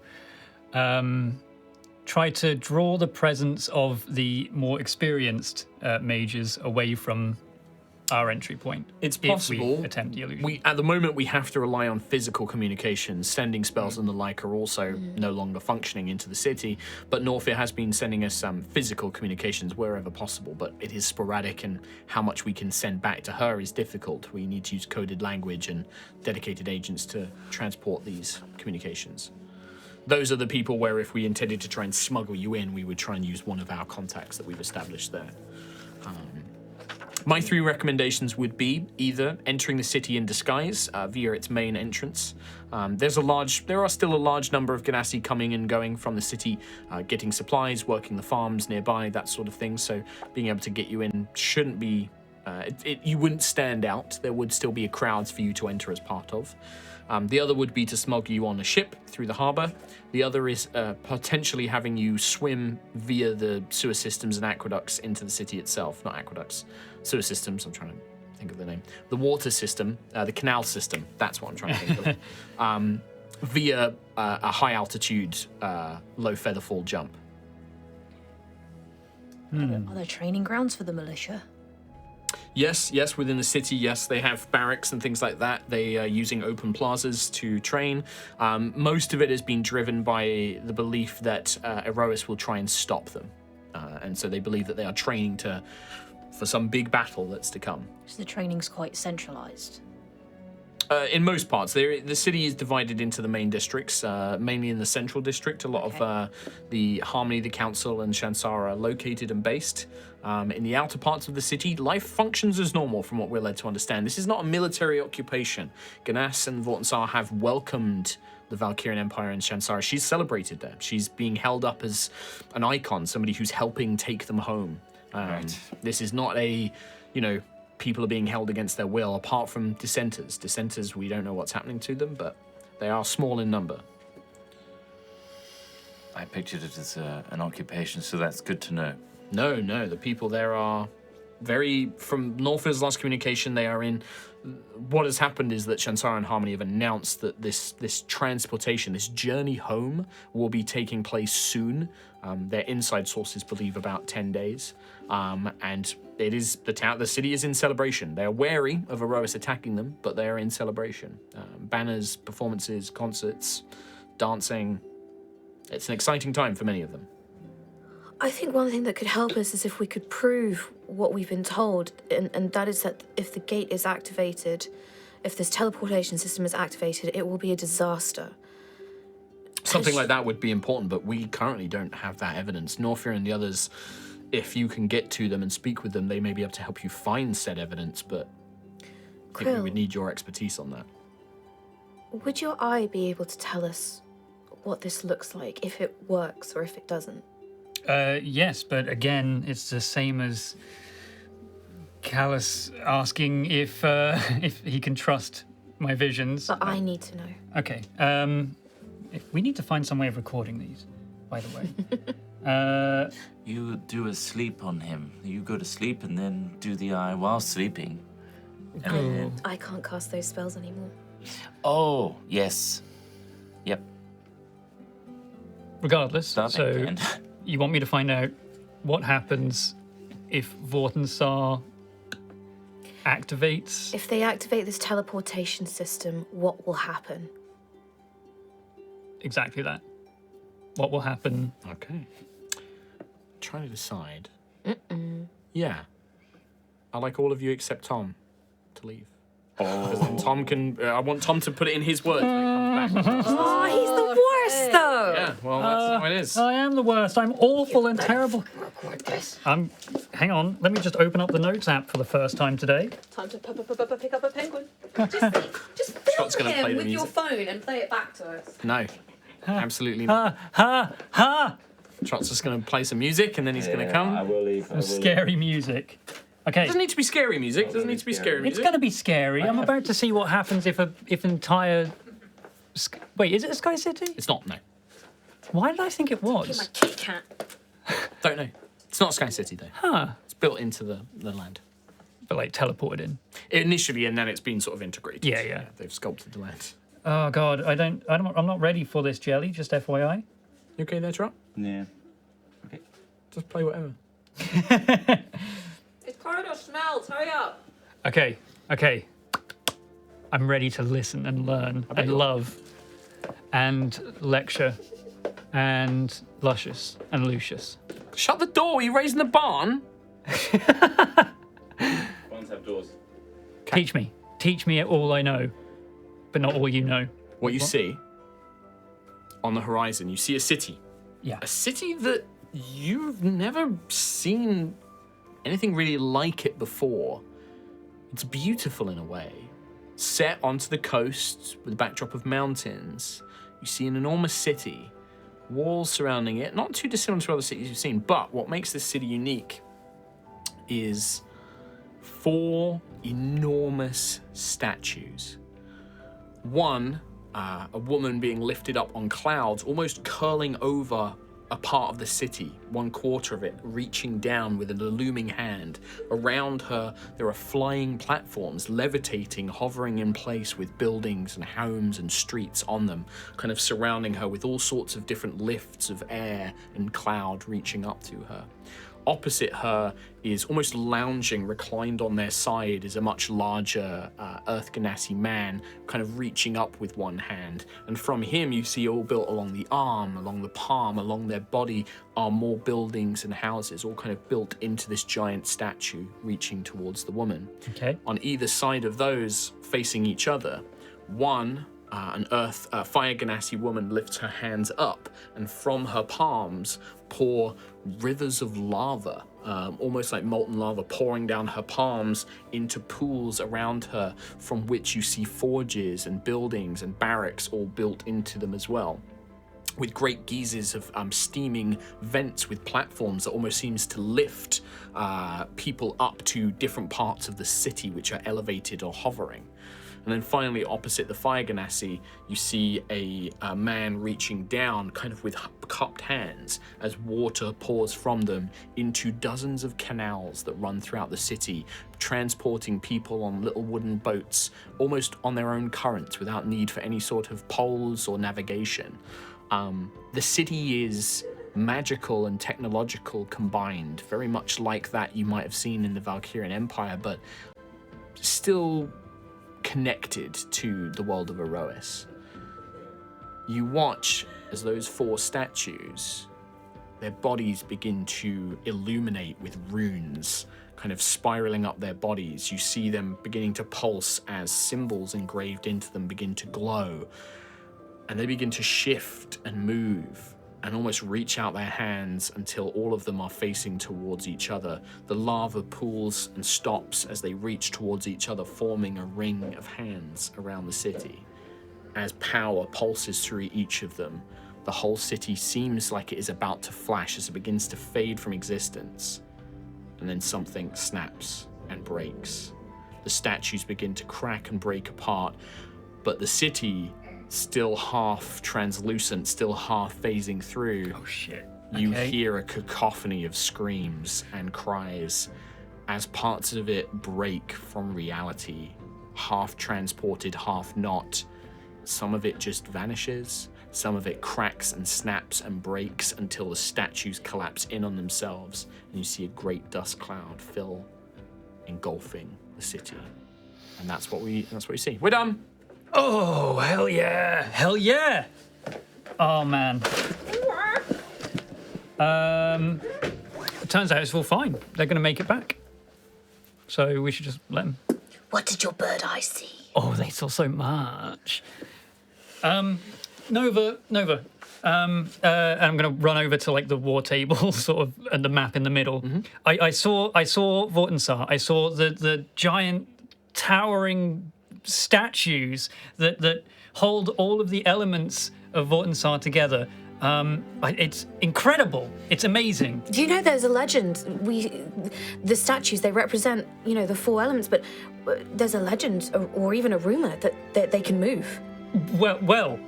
try to draw the presence of the more experienced mages away from our entry point. It's possible. If we attempt the illusion. At the moment, we have to rely on physical communications. Sending spells and the like are also no longer functioning into the city. But Norfair has been sending us some physical communications wherever possible, but it is sporadic, and how much we can send back to her is difficult. We need to use coded language and dedicated agents to transport these communications. Those are the people where if we intended to try and smuggle you in, we would try and use one of our contacts that we've established there. My 3 recommendations would be either entering the city in disguise via its main entrance. There are still a large number of Ganassi coming and going from the city, getting supplies, working the farms nearby, that sort of thing. So being able to get you in shouldn't be, you wouldn't stand out. There would still be a crowd for you to enter as part of. The other would be to smuggle you on a ship through the harbour. The other is potentially having you swim via the sewer systems and aqueducts into the city itself. Not aqueducts, sewer systems. I'm trying to think of the name. The water system, the canal system. That's what I'm trying to think of. Via a high altitude, low feather fall jump. Are there training grounds for the militia? Yes, within the city, yes, they have barracks and things like that. They are using open plazas to train. Most of it has been driven by the belief that Aerois will try and stop them. And so they believe that they are training for some big battle that's to come. So the training's quite centralized. In most parts, the city is divided into the main districts, mainly in the central district. A lot of the Harmony, the Council, and Shansara are located and based. In the outer parts of the city, life functions as normal from what we're led to understand. This is not a military occupation. Ganas and Vortensar have welcomed the Valkyrian Empire in Shansara. She's celebrated there. She's being held up as an icon, somebody who's helping take them home. Right. This is not a, people are being held against their will, apart from dissenters. Dissenters, we don't know what's happening to them, but they are small in number. I pictured it as an occupation, so that's good to know. No, the people there are from Norfield's last communication, they are in. What has happened is that Shansara and Harmony have announced that this transportation, this journey home, will be taking place soon. Their inside sources believe about 10 days. And it is the city is in celebration. They are wary of Aerois attacking them, but they are in celebration. Banners, performances, concerts, dancing. It's an exciting time for many of them. I think one thing that could help us is if we could prove what we've been told, and that is that if the gate is activated, if this teleportation system is activated, it will be a disaster. Something like that would be important, but we currently don't have that evidence. Norfir and the others, if you can get to them and speak with them, they may be able to help you find said evidence, but I think we would need your expertise on that. Would your eye be able to tell us what this looks like, if it works or if it doesn't? Yes, but again, it's the same as Callus asking if he can trust my visions. But I need to know. Okay. We need to find some way of recording these, by the way. You do a sleep on him. You go to sleep and then do the eye while sleeping. I can't cast those spells anymore. Oh, yes. Yep. Regardless, Stop so it, you want me to find out what happens if Vortensar activates? If they activate this teleportation system, what will happen? Exactly that. What will happen? Okay. Trying to decide. Yeah. I like all of you except Tom to leave. Because then Tom can. I want Tom to put it in his words when it comes back. Oh, he's the worst, though. Yeah, well, that's how it is. I am the worst. I'm awful and terrible. Hang on. Let me just open up the notes app for the first time today. Time to pick up a penguin. Just Scott's film gonna play him the with your music. phone and play it back to us. No. Absolutely not. Trot's just going to play some music and then he's going to come. I will leave. Scary music. Okay. Doesn't need to be scary music. Doesn't need to be scary It's music. going to be scary. I'm about to see what happens if an entire. Wait, is it a Sky City? It's not, no. Why did I think it My was? Kit Kat. Don't know. It's not Sky City, though. Huh. It's built into the land. But like teleported in. Initially, and then it's been sort of integrated. Yeah. They've sculpted the land. Oh God, I'm not ready for this jelly. Just FYI. You okay there, Trot? Yeah. Just play whatever. It's corridor smells. Hurry up. Okay. I'm ready to listen and learn bet and you are. love and lecture and Luscious and Lucius. Shut the door. You're raising the barn. Ones have doors. Teach me all I know, but not all you know. What you see on the horizon, you see a city. Yeah. A city that you've never seen anything really like it before. It's beautiful in a way. Set onto the coast with a backdrop of mountains, you see an enormous city, walls surrounding it, not too dissimilar to other cities you've seen, but what makes this city unique is 4 enormous statues. One, a woman being lifted up on clouds, almost curling over a part of the city, 1/4 of it reaching down with an illuming hand. Around her, there are flying platforms, levitating, hovering in place with buildings and homes and streets on them, kind of surrounding her with all sorts of different lifts of air and cloud reaching up to her. Opposite her is almost lounging, reclined on their side, is a much larger Earth Ganassi man, kind of reaching up with one hand. And from him, you see all built along the arm, along the palm, along their body are more buildings and houses, all kind of built into this giant statue reaching towards the woman. Okay. On either side of those, facing each other, one, an Fire Ganassi woman lifts her hands up, and from her palms pour rivers of lava, almost like molten lava, pouring down her palms into pools around her, from which you see forges and buildings and barracks all built into them as well, with great geysers of steaming vents with platforms that almost seems to lift people up to different parts of the city, which are elevated or hovering. And then finally, opposite the Fire Ganassi, you see a man reaching down, kind of with cupped hands, as water pours from them into dozens of canals that run throughout the city, transporting people on little wooden boats, almost on their own currents, without need for any sort of poles or navigation. The city is magical and technological combined, very much like that you might have seen in the Valkyrian Empire, but still connected to the world of Aerois. You watch as those 4 statues, their bodies begin to illuminate with runes, kind of spiraling up their bodies. You see them beginning to pulse as symbols engraved into them begin to glow, and they begin to shift and move and almost reach out their hands until all of them are facing towards each other. The lava pools and stops as they reach towards each other, forming a ring of hands around the city. As power pulses through each of them, the whole city seems like it is about to flash as it begins to fade from existence. And then something snaps and breaks. The statues begin to crack and break apart, but the city, still half translucent, still half phasing through. Oh shit. You Okay. hear a cacophony of screams and cries as parts of it break from reality, half transported, half not. Some of it just vanishes, some of it cracks and snaps and breaks until the statues collapse in on themselves, and you see a great dust cloud engulfing the city. And that's what we see. We're done. Oh, hell yeah. Hell yeah. Oh, man. It turns out it's all fine. They're going to make it back. So we should just let them. What did your bird eye see? Oh, they saw so much. Nova. And I'm going to run over to like the war table, sort of, and the map in the middle. Mm-hmm. I saw Vortensar. I saw the giant towering statues that hold all of the elements of Vortensar together. It's incredible. It's amazing. Do you know there's a legend? The statues, they represent, the 4 elements, but there's a legend or even a rumor that they can move. Well.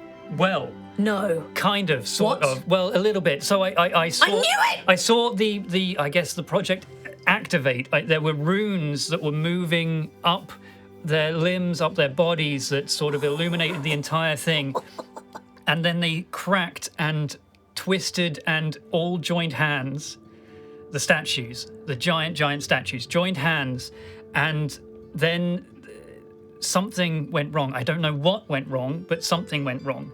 No. Kind of, sort What? of. Well, a little bit. So I saw. I knew it! I saw the I guess the project activate. There were runes that were moving up their limbs, up their bodies, that sort of illuminated the entire thing. And then they cracked and twisted and all joined hands. The statues, the giant statues, joined hands. And then something went wrong. I don't know what went wrong, but something went wrong.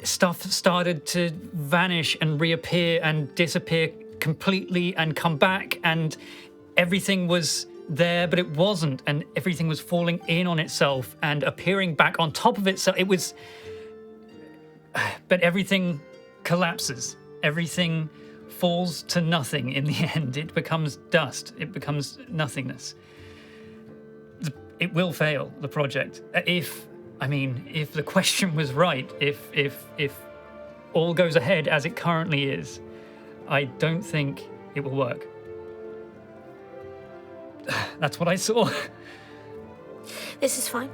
Stuff started to vanish and reappear and disappear completely and come back, and everything was there, but it wasn't, and everything was falling in on itself and appearing back on top of itself. But everything collapses. Everything falls to nothing in the end. It becomes dust. It becomes nothingness. It will fail, the project. If the question was right, if all goes ahead as it currently is, I don't think it will work. That's what I saw. This is fine.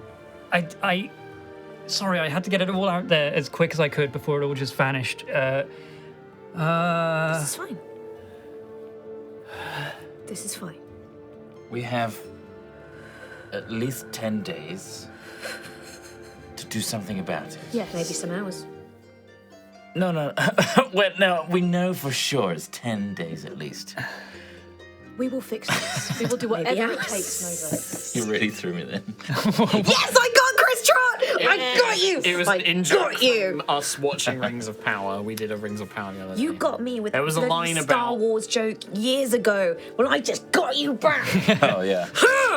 Sorry, I had to get it all out there as quick as I could before it all just vanished. This is fine. This is fine. We have at least 10 days to do something about it. Yeah, maybe some hours. No. Well, no, we know for sure it's 10 days at least. We will fix this. We will do whatever it hours. takes, Nova. You really threw me then. Yes, I got Chris Trot! I got you! It was I an in-joke got you! from us watching Rings of Power. We did a Rings of Power the other You day. got me with There was a bloody line Star about- Wars joke years ago. Well, I just got you back. Oh, yeah.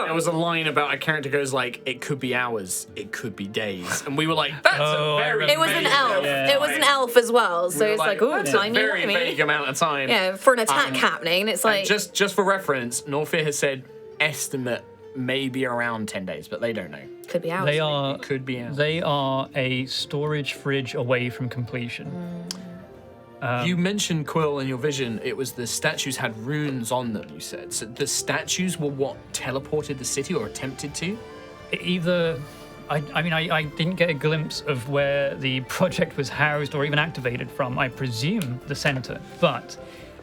There was a line about a character goes like, it could be hours, it could be days. And we were like, that's Oh, a I very remember. It was an vague elf. amount of It was an time. elf as well. So We were it's like, ooh, that's a tiny very vague amount of time. Yeah, for an attack happening, it's like And just for reference, Norfair has said estimate maybe around 10 days, but they don't know. could be hours. They are. It could be hours. They are a storage fridge away from completion. You mentioned, Quill, in your vision, it was the statues had runes on them, you said. So the statues were what teleported the city or attempted to? Either. I didn't get a glimpse of where the project was housed or even activated from. I presume the center, but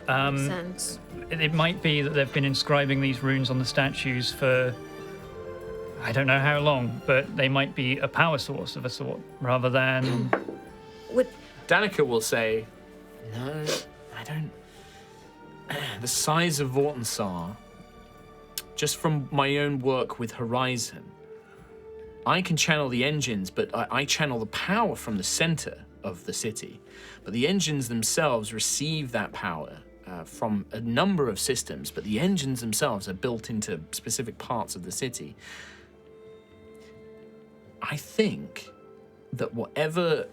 sense. it might be that they've been inscribing these runes on the statues for I don't know how long, but they might be a power source of a sort rather than. Would Danica will say, no, I don't. The size of Vortensar, just from my own work with Horizon, I can channel the engines, but I channel the power from the center of the city. But the engines themselves receive that power from a number of systems, but the engines themselves are built into specific parts of the city. I think that whatever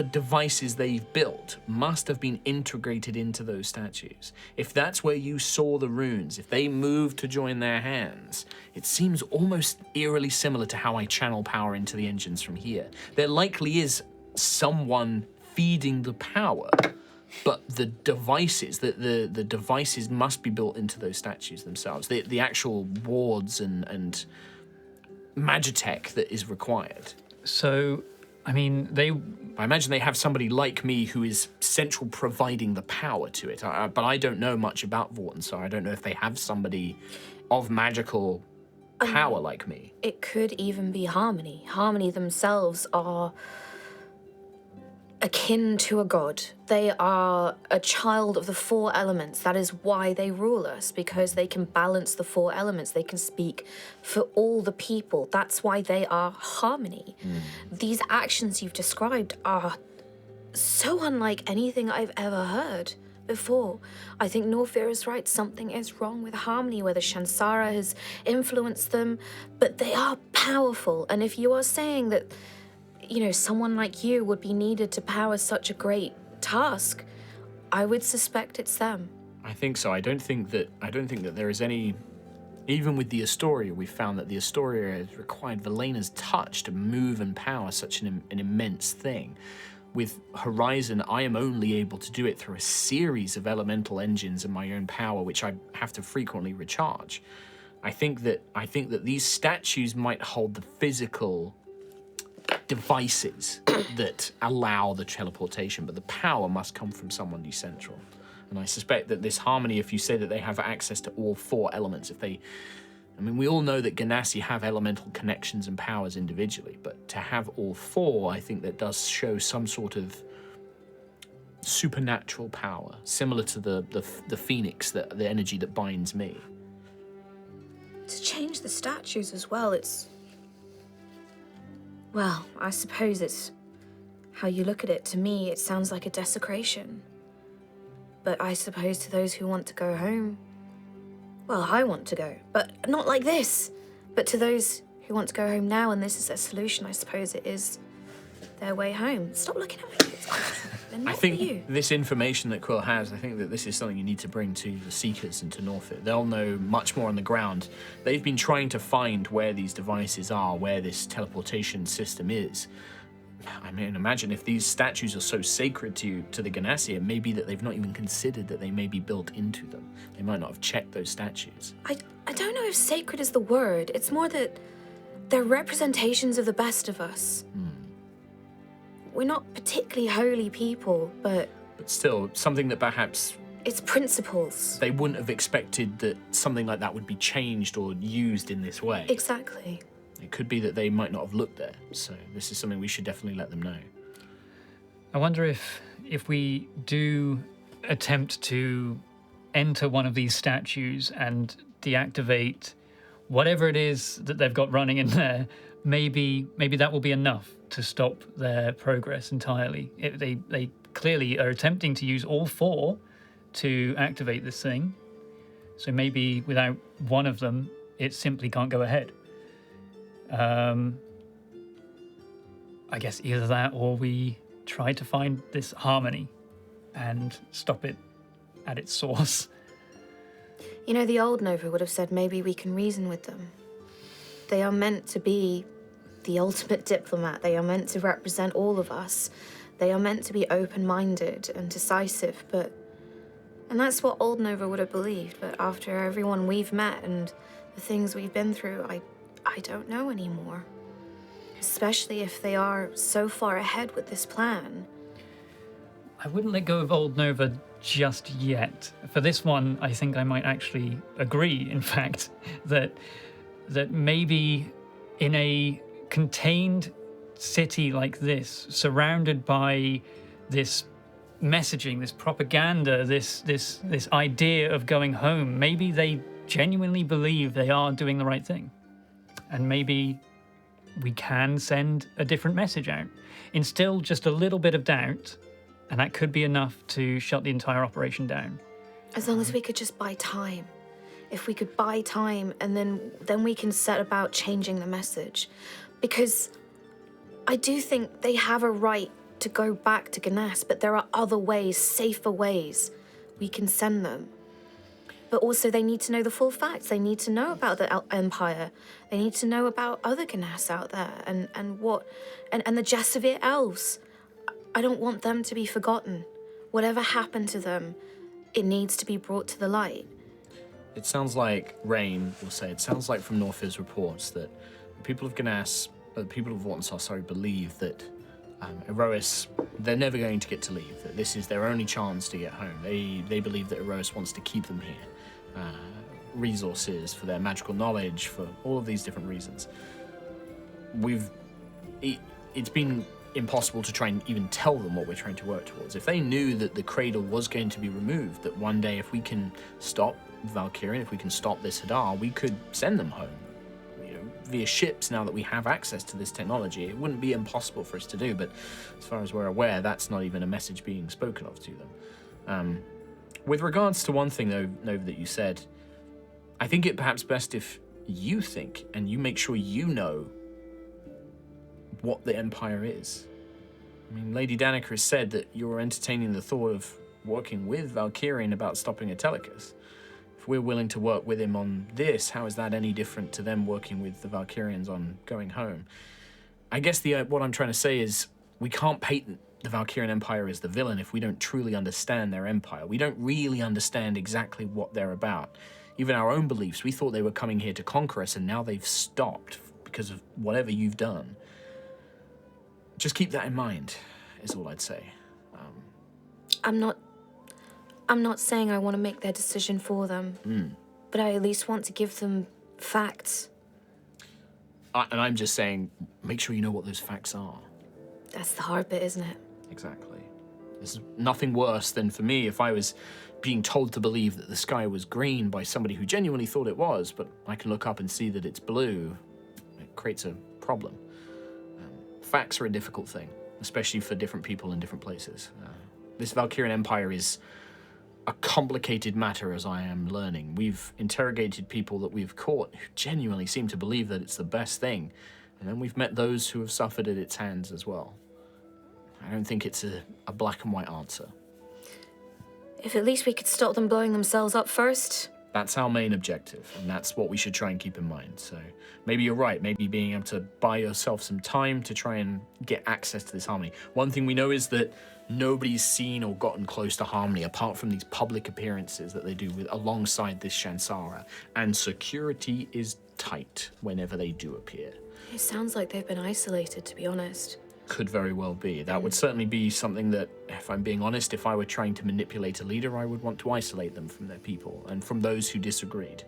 devices they've built must have been integrated into those statues. If that's where you saw the runes, if they moved to join their hands, it seems almost eerily similar to how I channel power into the engines from here. There likely is someone feeding the power, but the devices, the devices must be built into those statues themselves. The actual wards and magitech that is required. So, I imagine they have somebody like me who is central providing the power to it. But I don't know much about Vorten, so I don't know if they have somebody of magical power like me. it could even be Harmony. Harmony themselves are akin to a god. They are a child of the four elements. That is why they rule us, because they can balance the four elements. They can speak for all the people. That's why they are Harmony. These actions you've described are so unlike anything I've ever heard before. I think Norfair is right. Something is wrong with Harmony, whether Shansara has influenced them, but they are powerful. And if you are saying that someone like you would be needed to power such a great task, I would suspect it's them. I think so. I don't think that there is any. Even with the Astoria, we found that the Astoria has required Velena's touch to move and power such an immense thing. With Horizon, I am only able to do it through a series of elemental engines and my own power, which I have to frequently recharge. I think that these statues might hold the physical devices that allow the teleportation, but the power must come from someone decentral. And I suspect that this Harmony, if you say that they have access to all four elements, we all know that Ganassi have elemental connections and powers individually, but to have all four, I think that does show some sort of supernatural power, similar to the phoenix, the energy that binds me. To change the statues as well, well, I suppose it's how you look at it. To me, it sounds like a desecration. But I suppose to those who want to go home, well, I want to go, but not like this. But to those who want to go home now and this is their solution, I suppose it is their way home. Stop looking at me. They're not I think for you. this information that Quill has, I think that this is something you need to bring to the Seekers and to Norfolk. They'll know much more on the ground. They've been trying to find where these devices are, where this teleportation system is. I mean, imagine if these statues are so sacred to the Ganassi, it may be that they've not even considered that they may be built into them. They might not have checked those statues. I don't know if sacred is the word. It's more that they're representations of the best of us. We're not particularly holy people, but still, something that perhaps it's principles. they wouldn't have expected that something like that would be changed or used in this way. Exactly. It could be that they might not have looked there. So this is something we should definitely let them know. I wonder if we do attempt to enter one of these statues and deactivate whatever it is that they've got running in there, maybe that will be enough to stop their progress entirely. They clearly are attempting to use all 4 to activate this thing. So maybe without one of them, it simply can't go ahead. I guess either that or we try to find this harmony and stop it at its source. You know, the old Nova would have said maybe we can reason with them. They are meant to be the ultimate diplomat. They are meant to represent all of us. They are meant to be open-minded and decisive, and that's what old Nova would have believed. But after everyone we've met and the things we've been through, I don't know anymore. Especially if they are so far ahead with this plan. I wouldn't let go of Old Nova just yet. For this one, I think I might actually agree, in fact, that maybe in a contained city like this, surrounded by this messaging, this propaganda, this idea of going home, maybe they genuinely believe they are doing the right thing. And maybe we can send a different message out. Instill just a little bit of doubt, and that could be enough to shut the entire operation down. As long as we could just buy time. If we could buy time, and then we can set about changing the message. Because I do think they have a right to go back to Ganas, but there are other ways, safer ways we can send them. But also they need to know the full facts. They need to know about the Empire. They need to know about other Ganas out there and the Jesavir elves. I don't want them to be forgotten. Whatever happened to them, it needs to be brought to the light. It sounds like, Rain will say, it sounds like from Norfir's reports that the people of Ganas, the people of Wartensar, believe that Aerois, they're never going to get to leave, that this is their only chance to get home. They believe that Aerois wants to keep them here. Resources, for their magical knowledge, for all of these different reasons. It's been impossible to try and even tell them what we're trying to work towards. If they knew that the cradle was going to be removed, that one day if we can stop Valkyrian, if we can stop this Hadar, we could send them home. Via ships, now that we have access to this technology. It wouldn't be impossible for us to do, but as far as we're aware, that's not even a message being spoken of to them. With regards to one thing, though, Nova, that you said, I think it perhaps best if you think and you make sure you know what the Empire is. I mean, Lady Danica has said that you're entertaining the thought of working with Valkyrian about stopping Atelicus. If we're willing to work with him on this, how is that any different to them working with the Valkyrians on going home? I guess what I'm trying to say is we can't paint the Valkyrian Empire as the villain if we don't truly understand their empire. We don't really understand exactly what they're about. Even our own beliefs, we thought they were coming here to conquer us, and now they've stopped because of whatever you've done. Just keep that in mind, is all I'd say. I'm not saying I want to make their decision for them, but I at least want to give them facts. And I'm just saying, make sure you know what those facts are. That's the hard bit, isn't it? Exactly. There's nothing worse than for me if I was being told to believe that the sky was green by somebody who genuinely thought it was, but I can look up and see that it's blue. It creates a problem. Facts are a difficult thing, especially for different people in different places. This Valkyrian Empire is a complicated matter, as I am learning. We've interrogated people that we've caught who genuinely seem to believe that it's the best thing, and then we've met those who have suffered at its hands as well. I don't think it's a black and white answer. If at least we could stop them blowing themselves up first. That's our main objective, and that's what we should try and keep in mind. So maybe you're right. Maybe being able to buy yourself some time to try and get access to this harmony. One thing we know is that nobody's seen or gotten close to harmony apart from these public appearances that they do with alongside this Shansara, and security is tight whenever they do appear. It sounds like they've been isolated, to be honest. Could very well be. That would certainly be something that, if I'm being honest, if I were trying to manipulate a leader, I would want to isolate them from their people and from those who disagreed.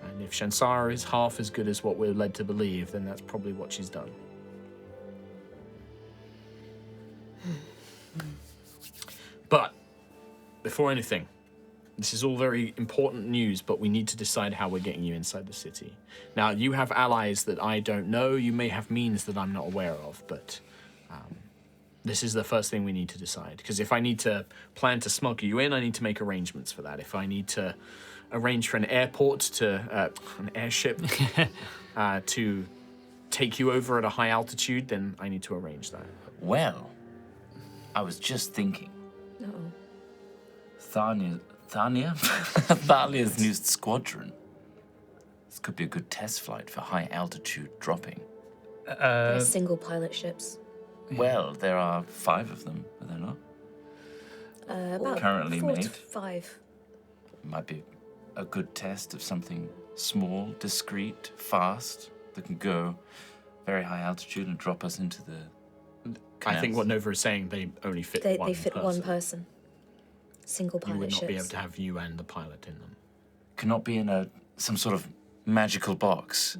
And if Shansara is half as good as what we're led to believe, then that's probably what she's done. But, before anything, this is all very important news, but we need to decide how we're getting you inside the city. Now, you have allies that I don't know. You may have means that I'm not aware of, but this is the first thing we need to decide. Because if I need to plan to smuggle you in, I need to make arrangements for that. If I need to arrange for an airport to, an airship to take you over at a high altitude, then I need to arrange that. Well, I was just thinking. Uh-oh. Thalia's new squadron. This could be a good test flight for high altitude dropping. They're single pilot ships. Well, there are 5 of them, are there not? About Currently 4 to made. 5. Might be a good test of something small, discreet, fast, that can go very high altitude and drop us into the I think what Nova is saying, they only fit one They fit person. one person. Single You pilot would not ships. be able to have you and the pilot in them. Cannot be in some sort of magical box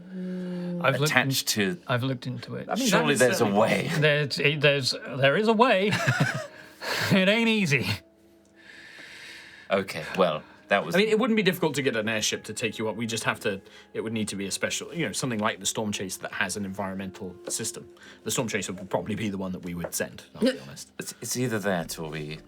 attached to. I've looked into it. Surely there's a way. There is a way. It ain't easy. Okay, well, that was. I mean, it wouldn't be difficult to get an airship to take you up. We just have to. It would need to be a special, something like the Stormchaser that has an environmental system. The Stormchaser would probably be the one that we would send. I'll be honest. It's either that or we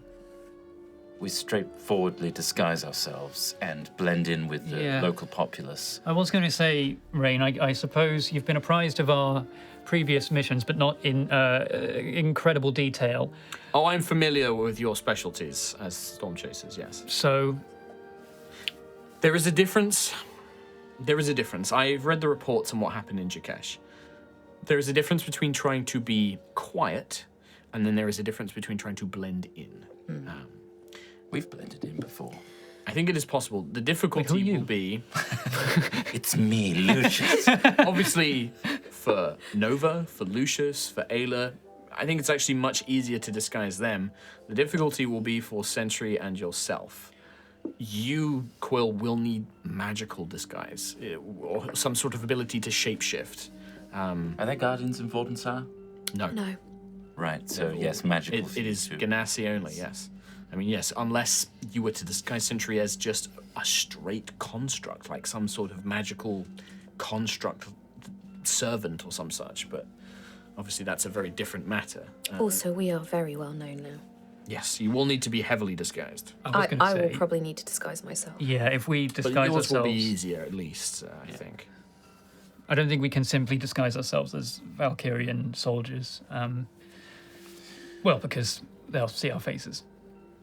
straightforwardly disguise ourselves and blend in with the local populace. I was going to say, Rain, I suppose you've been apprised of our previous missions, but not in incredible detail. Oh, I'm familiar with your specialties as Stormchasers, yes. So, There is a difference. There is a difference. I've read the reports on what happened in Jakesh. There is a difference between trying to be quiet, and then there is a difference between trying to blend in. We've blended in before. I think it is possible. The difficulty will be, It's me, Lucius. obviously, for Nova, for Lucius, for Ayla, I think it's actually much easier to disguise them. The difficulty will be for Sentry and yourself. You, Quill, will need magical disguise, or some sort of ability to shapeshift. Are there guardians in Vortensar? No. No. Right, so yes, magical. It is Ganassi only, yes. I mean, yes, unless you were to disguise Sentry as just a straight construct, like some sort of magical construct servant or some such, but obviously that's a very different matter. Also, we are very well known now. Yes, you will need to be heavily disguised. I will probably need to disguise myself. yeah, if we But disguise yours will ourselves, be easier, at least, I think. I don't think we can simply disguise ourselves as Valkyrian soldiers. Well, because they'll see our faces.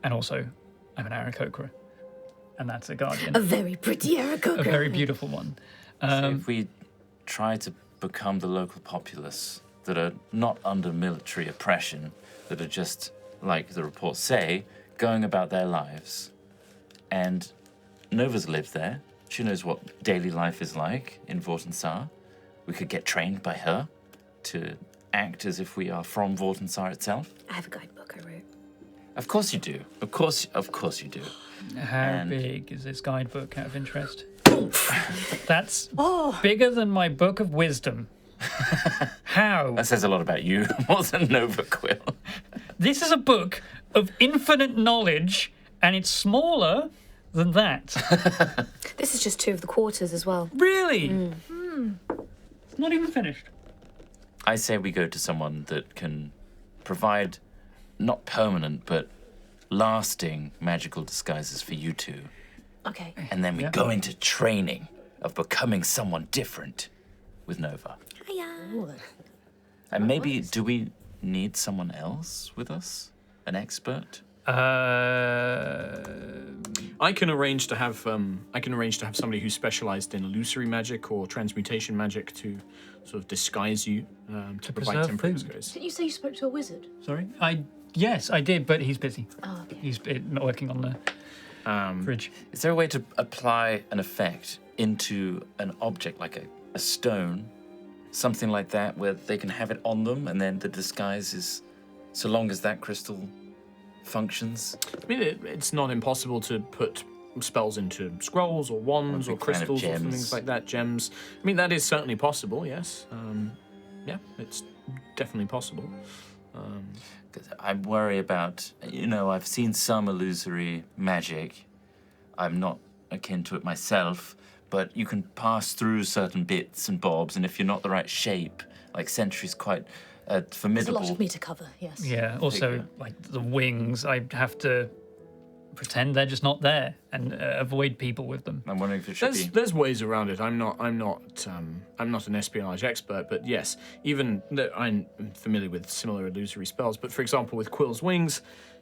And also, I'm an Aarakocra, and that's a guardian. A very pretty Aarakocra. A very beautiful one. So if we try to become the local populace that are not under military oppression, that are just, like the reports say, going about their lives, and Nova's lived there. She knows what daily life is like in Vortensar. We could get trained by her to act as if we are from Vortensar itself. I have a guidebook I wrote. Of course you do. Of course you do. How And- big is this guidebook, out of interest? That's bigger than my book of wisdom. How? That says a lot about you, more than Nova Quill. This is a book of infinite knowledge, and it's smaller than that. This is just 2 of the quarters as well. Really? It's not even finished. I say we go to someone that can provide not permanent, but lasting magical disguises for you two. Okay. And then we go into training of becoming someone different with Nova. Hiya. And maybe, do we need someone else with us? An expert? I can arrange to have somebody who's specialized in illusory magic or transmutation magic to sort of disguise you to provide preserve temporary food. disguise. Didn't you say you spoke to a wizard? Sorry? Yes, I did, but he's busy. Oh, okay. He's not working on the fridge. Is there a way to apply an effect into an object like a stone, something like that, where they can have it on them and then the disguise is, so long as that crystal functions? I mean, it's not impossible to put spells into scrolls or wands or big fan of crystals or gems. things like that, gems. I mean, that is certainly possible, yes. Yeah, it's definitely possible. 'Cause I worry about, I've seen some illusory magic. I'm not akin to it myself, but you can pass through certain bits and bobs, and if you're not the right shape, like Sentry's quite There's a formidable. lot of me to cover, yes. Yeah, also, Figure. like, the wings, I have to pretend they're just not there and avoid people with them. I'm wondering if it should be. There's ways around it. I'm not an espionage expert, but yes, even though I'm familiar with similar illusory spells. But for example, with Quill's wings,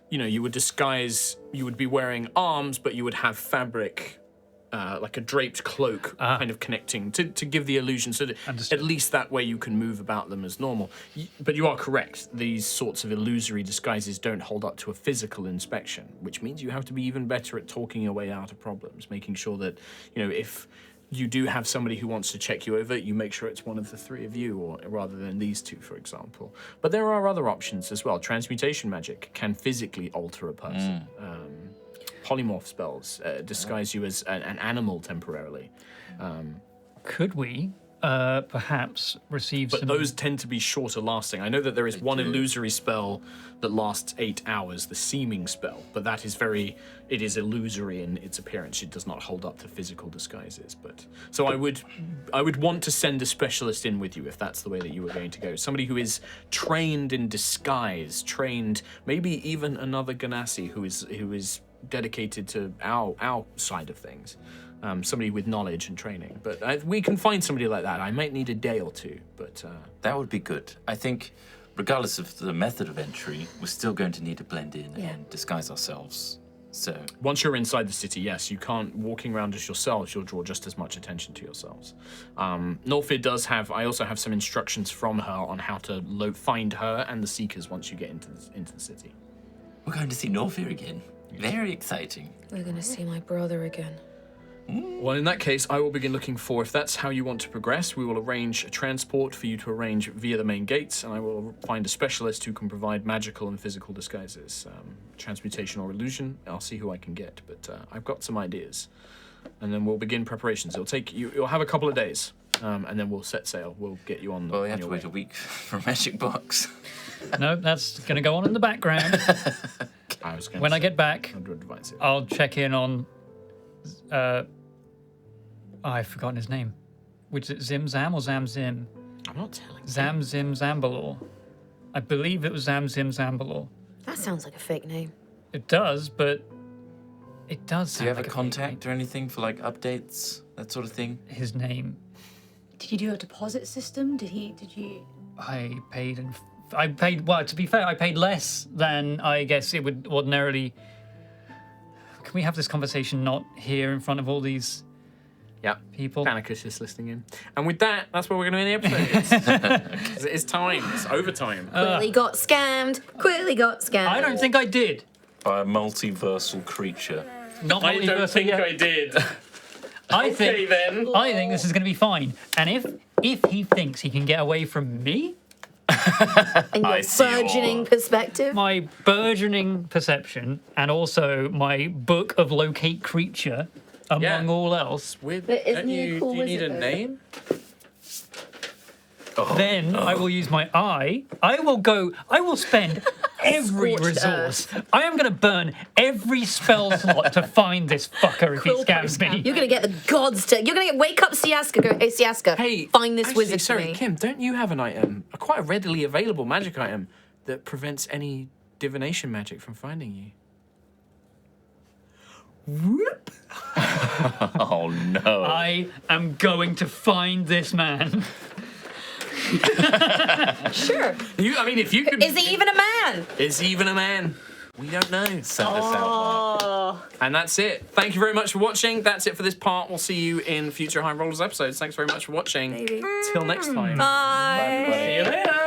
you would be wearing arms, but you would have fabric, like a draped cloak, kind of connecting to give the illusion, so that Understood. at least that way you can move about them as normal. But you are correct. These sorts of illusory disguises don't hold up to a physical inspection, which means you have to be even better at talking your way out of problems, making sure that, if you do have somebody who wants to check you over, you make sure it's one of the three of you, or rather than these two, for example. But there are other options as well. Transmutation magic can physically alter a person. Polymorph spells disguise you as an animal temporarily. Could we perhaps receive But some... those tend to be shorter lasting. I know that there is one illusory spell that lasts 8 hours, the seeming spell, but that is it is illusory in its appearance. It does not hold up to physical disguises. But so I would want to send a specialist in with you if that's the way that you were going to go. Somebody who is trained in disguise, maybe even another Ganassi who is dedicated to our side of things. Somebody with knowledge and training. But we can find somebody like that. I might need a day or two, but... That would be good. I think, regardless of the method of entry, we're still going to need to blend in and disguise ourselves. So Once you're inside the city, yes, you can't, walking around as yourselves, you'll draw just as much attention to yourselves. Norfir does have, I also have some instructions from her on how to find her and the Seekers once you get into the city. we're going to see Norfir again. Very exciting. We're gonna see my brother again. Well, in that case, I will begin looking for, if that's how you want to progress, we will arrange a transport for you to arrange via the main gates, and I will find a specialist who can provide magical and physical disguises, transmutation or illusion. I'll see who I can get, but I've got some ideas. And then we'll begin preparations. You'll have a couple of days, and then we'll set sail. We'll get you on. Well, we on have to your wait a way. week for a magic box. No, that's going to go on in the background. I was going When I get back, to advise it. I'll check in on... I've forgotten his name. Which is it, Zim Zam or Zam Zim? I'm not telling you. Zam Zim Zambalor. I believe it was Zam Zim Zambalor. That sounds like a fake name. It does, but it does Do sound you have like a fake contact or anything for like updates, that sort of thing? name. His name. Did you do a deposit system? Did you... I paid, well, to be fair, I paid less than I guess it would ordinarily... Can we have this conversation not here in front of all these Yeah. people? Panicus is listening in. And with that, that's where we're going to end the episode. 'Cause it is time. It's overtime. Quilly got scammed. Quilly got scammed. I don't think I did. By a multiversal creature. Not multiversal yet. did. I Okay, think then. I think this is going to be fine. And if he thinks he can get away from me, And your I see burgeoning all. perspective. my burgeoning perception, and also my book of locate creature, among Yeah. all else, Weird. But isn't Don't he a you, cool do you need a wizard, though? name? then I will use my eye. I will spend every Scorched resource. I am going to burn every spell slot to find this fucker if he Quill scams me. You're gonna get the gods to. You're gonna wake up Siaska. Go, hey Siaska. Hey, find this actually, wizard sorry, for me. Kim, don't you have an item, quite a readily available magic item, that prevents any divination magic from finding you? Whoop! Oh no. I am going to find this man. Sure. I mean, if you could. Is he even a man? Is he even a man? We don't know. Send us out. And that's it. Thank you very much for watching. That's it for this part. We'll see you in future High Rollers episodes. Thanks very much for watching. Maybe. Till next time. Bye. See you later.